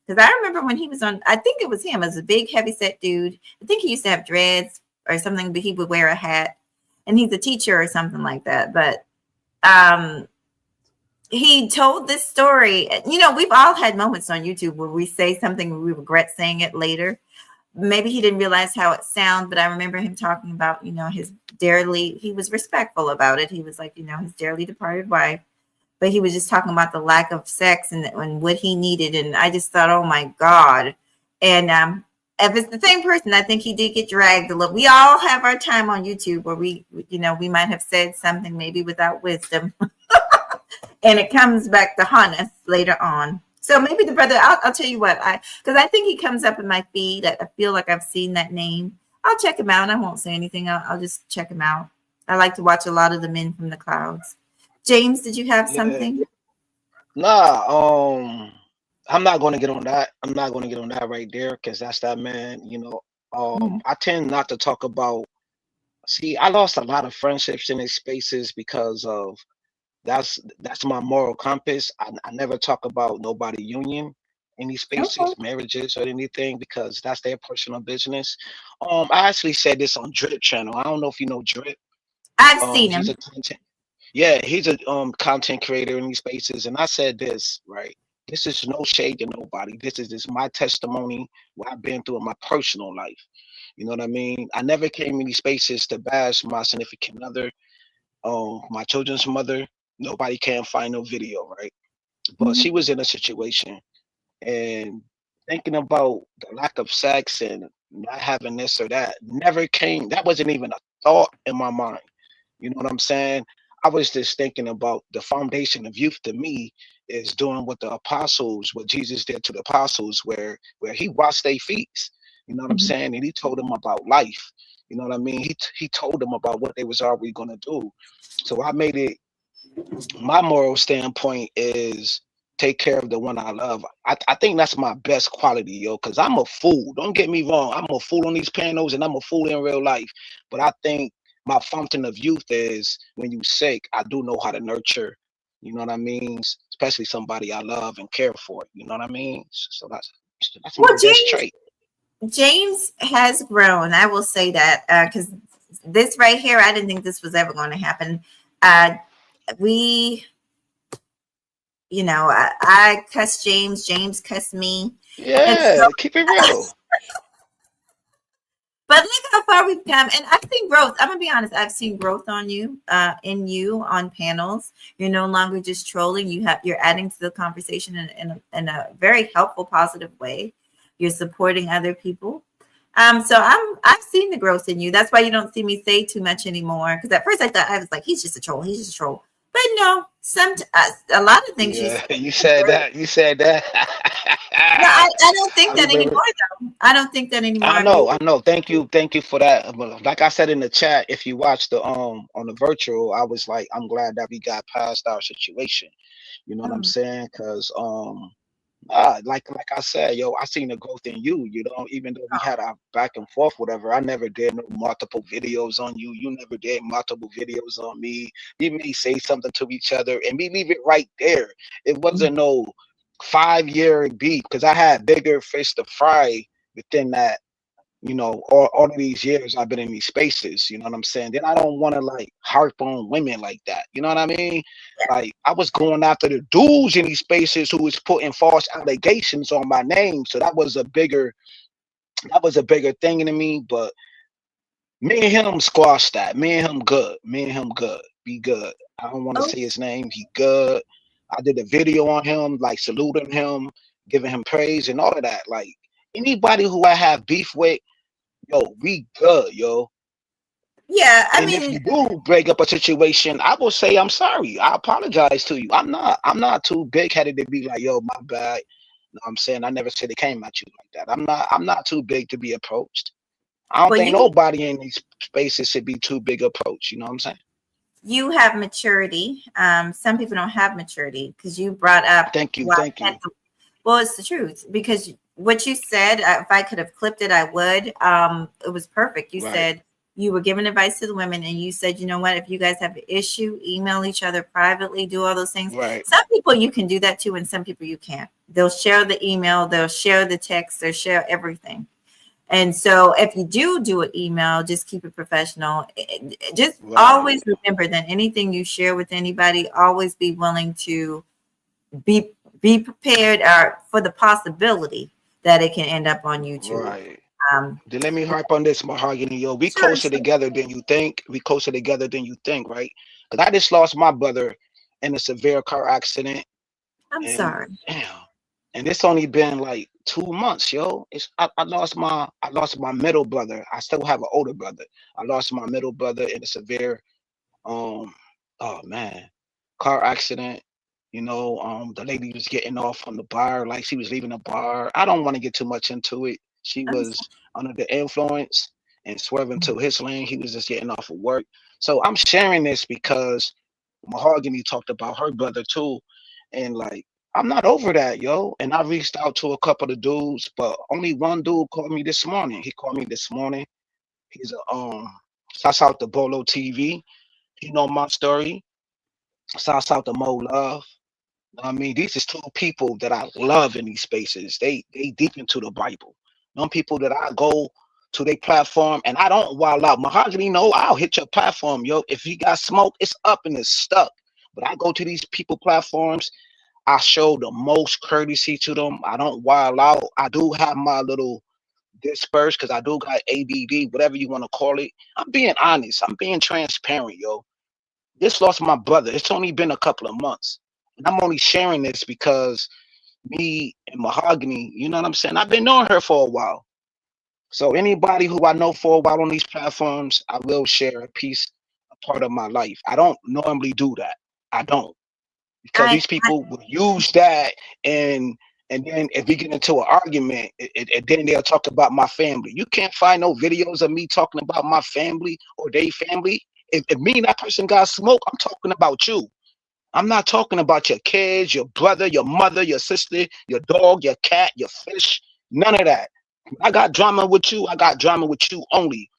because I remember when he was on, I think it was him as a big, heavy set dude. I think he used to have dreads or something, but he would wear a hat. And he's a teacher or something like that. But um, he told this story. We've all had moments on YouTube where we say something and we regret saying it later. Maybe he didn't realize how it sounded, but I remember him talking about, he was respectful about it. He was like, his dearly departed wife, but he was just talking about the lack of sex and what he needed. And I just thought, oh my God. And if it's the same person, I think he did get dragged a little. We all have our time on YouTube where we might have said something maybe without wisdom. And it comes back to haunt us later on. So maybe the brother, I'll tell you what, because I think he comes up in my feed. I feel like I've seen that name. I'll check him out. I won't say anything. I'll just check him out. I like to watch a lot of the men from the clouds. James, did you have Yeah. something? Nah, I'm not going to get on that. I'm not going to get on that right there because that's that man. Mhm. I tend not to talk about. See, I lost a lot of friendships in these spaces because of that's my moral compass. I never talk about nobody union, any Okay. spaces, marriages, or anything, because that's their personal business. I actually said this on Drip channel. I don't know if you know Drip. I've seen He's a him. content, yeah, he's a content creator in these spaces, and I said this right. This is no shade to nobody. This is just my testimony, what I've been through in my personal life. You know what I mean? I never came in these spaces to bash my significant other, my children's mother. Nobody can find no video, right? But Mhm. she was in a situation, and thinking about the lack of sex and not having this or that never came. That wasn't even a thought in my mind. You know what I'm saying? I was just thinking about the foundation of youth to me is doing what the apostles, what Jesus did to the apostles, where he washed their feet. You know what I'm Mhm. saying? And he told them about life. You know what I mean? He told them about what they was already gonna do. So I made it, my moral standpoint is take care of the one I love. I think that's my best quality, yo, because I'm a fool. Don't get me wrong. I'm a fool on these panels and I'm a fool in real life. But I think my fountain of youth is when you sick, I do know how to nurture, you know what I mean? Especially somebody I love and care for. You know what I mean? So that's Well, my best trait. James has grown. I will say that because this right here, I didn't think this was ever going to happen. Uh, we, I cuss James. James cuss me, and so, Yeah, keep it real. but look how far we've come. And I've seen growth. I'm gonna be honest. I've seen growth on you, in you on panels. You're no longer just trolling. You're adding to the conversation in a very helpful, positive way. You're supporting other people. So I've seen the growth in you. That's why you don't see me say too much anymore. Because at first I thought I was like, he's just a troll. He's just a troll. But no, a lot of things you Yeah, say. you said that. You said that. No, I don't think I that remember. anymore though. I don't think that anymore. I I know, really I know. Thank you for that. But like I said in the chat, if you watch the on the virtual, I was like, I'm glad that we got past our situation. You know what I'm um, saying? Because like I said, yo, I seen the growth in you. You know, even though we had our back and forth, whatever. I never did no multiple videos on you. You never did multiple videos on me. We may say something to each other, and we leave it right there. It wasn't no 5 year beef because I had bigger fish to fry within that, all of these years I've been in these spaces, you know what I'm saying? Then I don't want to like harp on women like that. You know what I mean? Like I was going after the dudes in these spaces who was putting false allegations on my name. So that was a bigger thing to me. But me and him squashed that. Me and him good. Me and him good. Be good. I don't want to oh say his name. He good. I did a video on him, like saluting him, giving him praise and all of that. Like anybody who I have beef with, yo, we good, yo. yeah. I And if mean, you do break up a situation, I will say I'm sorry. I apologize to you. I'm not too big headed to be like, yo, my bad. You know what I'm saying? I never said it came at you like that. I'm not too big to be approached. I don't well, think nobody in these spaces should be too big approach. You know what I'm saying? you have maturity. Some people don't have maturity because you brought up Thank you, why thank you. well, it's the truth because what you said, if I could have clipped it, I would. It was perfect. You Right, said you were giving advice to the women, and you said, you know what? If you guys have an issue, email each other privately, do all those things. right, Some people you can do that to, and some people you can't. They'll share the email, they'll share the text, they'll share everything. And so, if you do an email, just keep it professional. Just right, always remember that anything you share with anybody, always be willing to be prepared for the possibility that it can end up on YouTube. right. Um, Then let me harp on this, Mahogany. Yo, we sure, closer sure. together than you think. We closer together than you think, right? Because I just lost my brother in a severe car accident. I'm And sorry. damn, and it's only been like 2 months, yo. I lost my middle brother. I still have an older brother. I lost my middle brother in a severe um oh man, car accident. The lady was getting off from the bar, like she was leaving the bar. I don't want to get too much into it. She I'm was under the influence and swerving to his lane. He was just getting off of work. So I'm sharing this because Mahogany talked about her brother too. And like, I'm not over that, yo. And I reached out to a couple of dudes, but only one dude called me this morning. He called me this morning. He's a shouts out to Bolo TV. He know my story. Shouts out to Mo Love. I mean, these is two people that I love in these spaces. They deep into the Bible. Them people that I go to their platform and I don't wild out. Mahogany, no, I'll hit your platform, yo. If you got smoke, it's up and it's stuck. But I go to these people platforms, I show the most courtesy to them. I don't wild out. I do have my little disperse because I do got ADD, whatever you want to call it. I'm being honest. I'm being transparent, yo. This lost my brother. It's only been a couple of months. And I'm only sharing this because me and Mahogany, you know what I'm saying? I've been knowing her for a while. So anybody who I know for a while on these platforms, I will share a piece, a part of my life. I don't normally do that. I don't. Because I these people will use that and then if we get into an argument, then they'll talk about my family. You can't find no videos of me talking about my family or they family. If me and that person got smoke, I'm talking about you. I'm not talking about your kids, your brother, your mother, your sister, your dog, your cat, your fish, none of that. I got drama with you. I got drama with you only.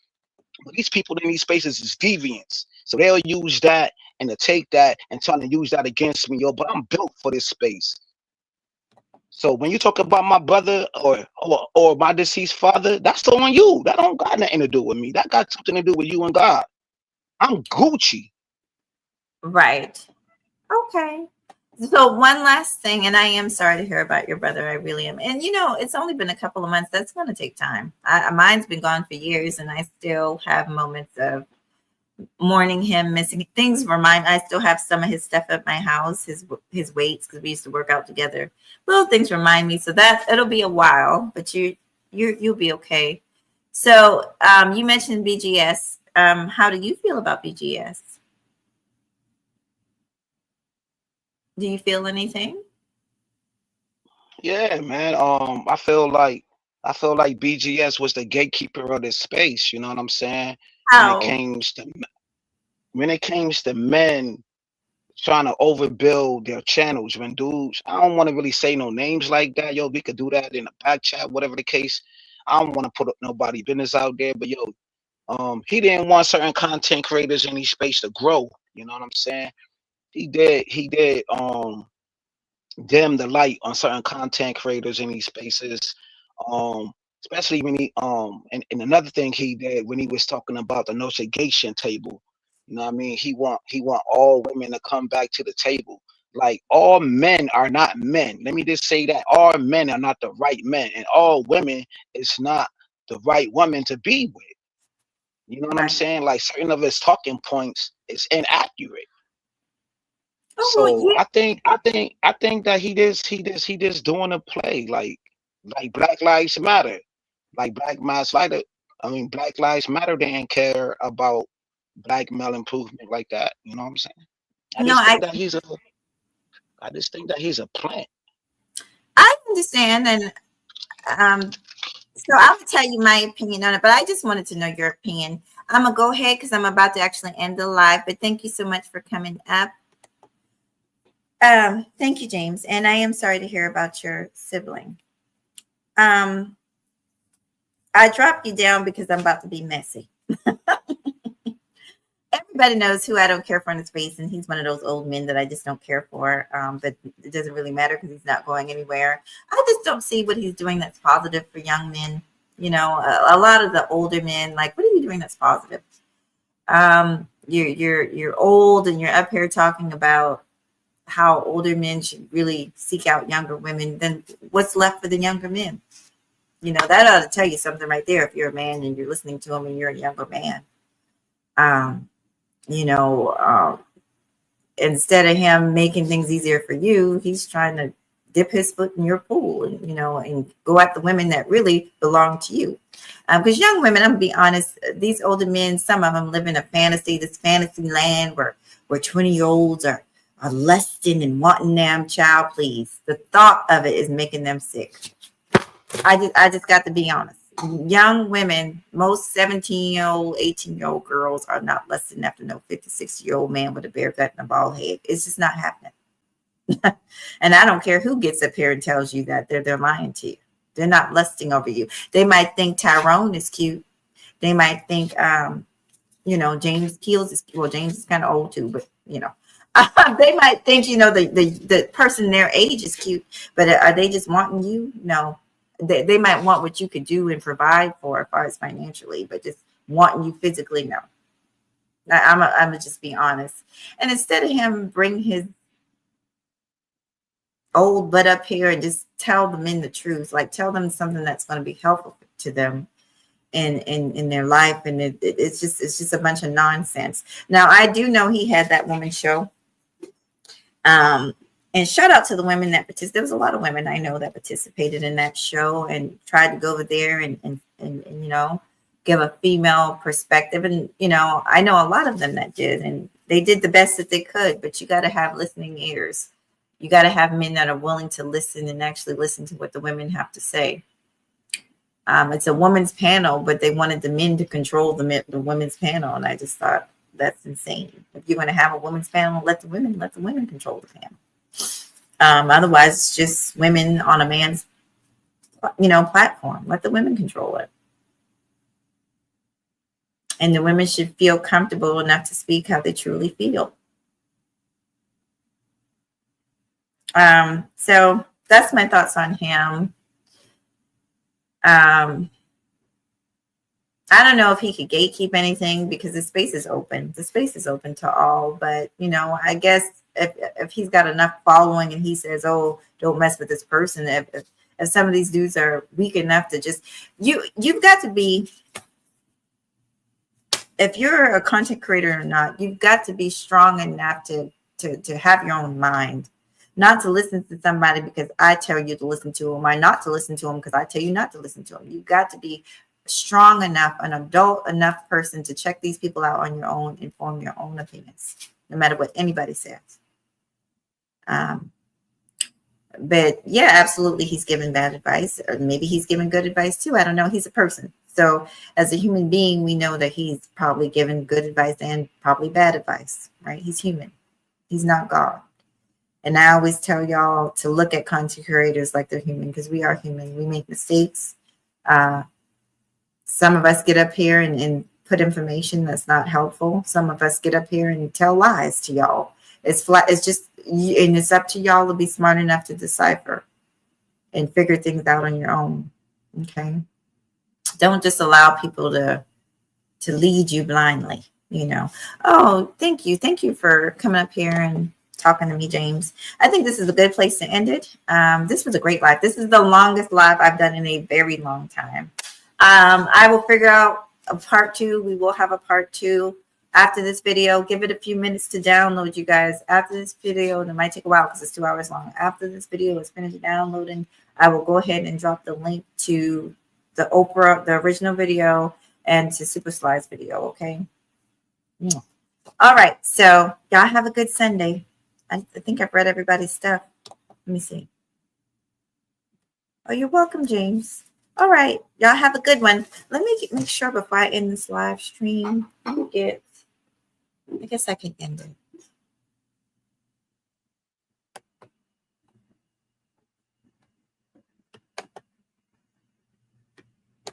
But these people in these spaces is deviants. So they'll use that and to take that and trying to use that against me, yo. But I'm built for this space. So when you talk about my brother or my deceased father, that's on you. That don't got nothing to do with me. That got something to do with you and God. I'm Gucci. right. Okay. So one last thing, and I am sorry to hear about your brother. I really am. And it's only been a couple of months. That's going to take time. Mine's been gone for years, and I still have moments of mourning him, missing things. I still have some of his stuff at my house, his weights, because we used to work out together. Little things remind me. So that it'll be a while, but you'll be okay. So you mentioned BGS. How do you feel about BGS? Do you feel anything? Yeah, man. I feel like BGS was the gatekeeper of this space. You know what I'm saying? When it How? came to when it came to men trying to overbuild their channels, when dudes, I don't want to really say no names like that, yo. We could do that in a back chat, whatever the case. I don't want to put up nobody business out there, but yo, he didn't want certain content creators in his space to grow. You know what I'm saying? He did dim the light on certain content creators in these spaces. Um, especially when and another thing he did when he was talking about the negotiation table. You know what I mean? He want all women to come back to the table. Like all men are not men. Let me just say that all men are not the right men, and all women is not the right woman to be with. You know what I'm Right. saying? Like certain of his talking points is inaccurate. Oh, well, So yeah. I think that he just doing a play like Black Lives Matter. Like Black Lives Matter didn't care about black male improvement like that. You know what I'm saying? I No, just think that he's a plant. I understand, and so I'll tell you my opinion on it, but I just wanted to know your opinion. I'm gonna go ahead because I'm about to actually end the live. But thank you so much for coming up. Thank you, James, and I am sorry to hear about your sibling. Um, I dropped you down because I'm about to be messy. Everybody knows who I don't care for in his face, and he's one of those old men that I just don't care for. But it doesn't really matter because he's not going anywhere. I just don't see what he's doing that's positive for young men. A lot of the older men, like, what are you doing that's positive? You're old, and you're up here talking about how older men should really seek out younger women. Then what's left for the younger men? That ought to tell you something right there. If you're a man and you're listening to him and you're a younger man. Um, you know, um, Instead of him making things easier for you, he's trying to dip his foot in your pool and go at the women that really belong to you. Because young women, I'm gonna be honest, these older men, some of them live in a fantasy, this fantasy land where 20-year-olds are lusting and wanting them. Child, please. The thought of it is making them sick. I just got to be honest. Young women, most 17-year-old, 18-year-old girls are not lusting after no 50, 60-year-old man with a beard cut and a bald head. It's just not happening. And I don't care who gets up here and tells you that. They're lying to you. They're not lusting over you. They might think Tyrone is cute. They might think James Keels is, well, James is kind of old too, but They might think, the person their age is cute, but are they just wanting you? No. They might want what you could do and provide for as far as financially, but just wanting you physically, no. I'm just be honest. And instead of him bring his old butt up here and just tell the men the truth, like tell them something that's going to be helpful to them in their life, and it's just a bunch of nonsense. Now I do know he had that woman show, and shout out to the women that participated. There was a lot of women I know that participated in that show and tried to go over there and give a female perspective, and I know a lot of them that did, and they did the best that they could. But you got to have listening ears. You got to have men that are willing to listen and actually listen to what the women have to say. It's a women's panel, but they wanted the men to control the women's panel, and I just thought that's insane. If you're going to have a women's panel, let the women control the panel. Otherwise, it's just women on a man's platform. Let the women control it, and the women should feel comfortable enough to speak how they truly feel. So that's my thoughts on him. I don't know if he could gatekeep anything because the space is open. The space is open to all. But, I guess if he's got enough following and he says, oh, don't mess with this person. If some of these dudes are weak enough to just, you've got to be, if you're a content creator or not, you've got to be strong enough to have your own mind. Not to listen to somebody because I tell you to listen to them, or not to listen to them because I tell you not to listen to them. You've got to be strong enough, an adult enough person to check these people out on your own and form your own opinions, no matter what anybody says. But yeah, absolutely, he's giving bad advice, or maybe he's giving good advice too. I don't know. He's a person. So as a human being, we know that he's probably given good advice and probably bad advice, right? He's human. He's not God. And I always tell y'all to look at content creators like they're human, because we are human. We make mistakes. Some of us get up here and put information that's not helpful. Some of us get up here and tell lies to y'all. It's flat. It's just, and it's up to y'all to be smart enough to decipher and figure things out on your own. Okay. Don't just allow people to lead you blindly, Oh, thank you. Thank you for coming up here and talking to me, James. I think this is a good place to end it. This was a great live. This is the longest live I've done in a very long time. I will figure out a part 2. We will have a part 2 after this video. Give it a few minutes to download, you guys. After this video, and it might take a while because it's 2 hours long. After this video is finished downloading, I will go ahead and drop the link to the Oprah, the original video, and to Super Slide's video, okay? Yeah. All right, so y'all have a good Sunday. I think I've read everybody's stuff. Let me see. Oh, you're welcome, James. All right. Y'all have a good one. Let me make sure before I end this live stream. I guess I can end it.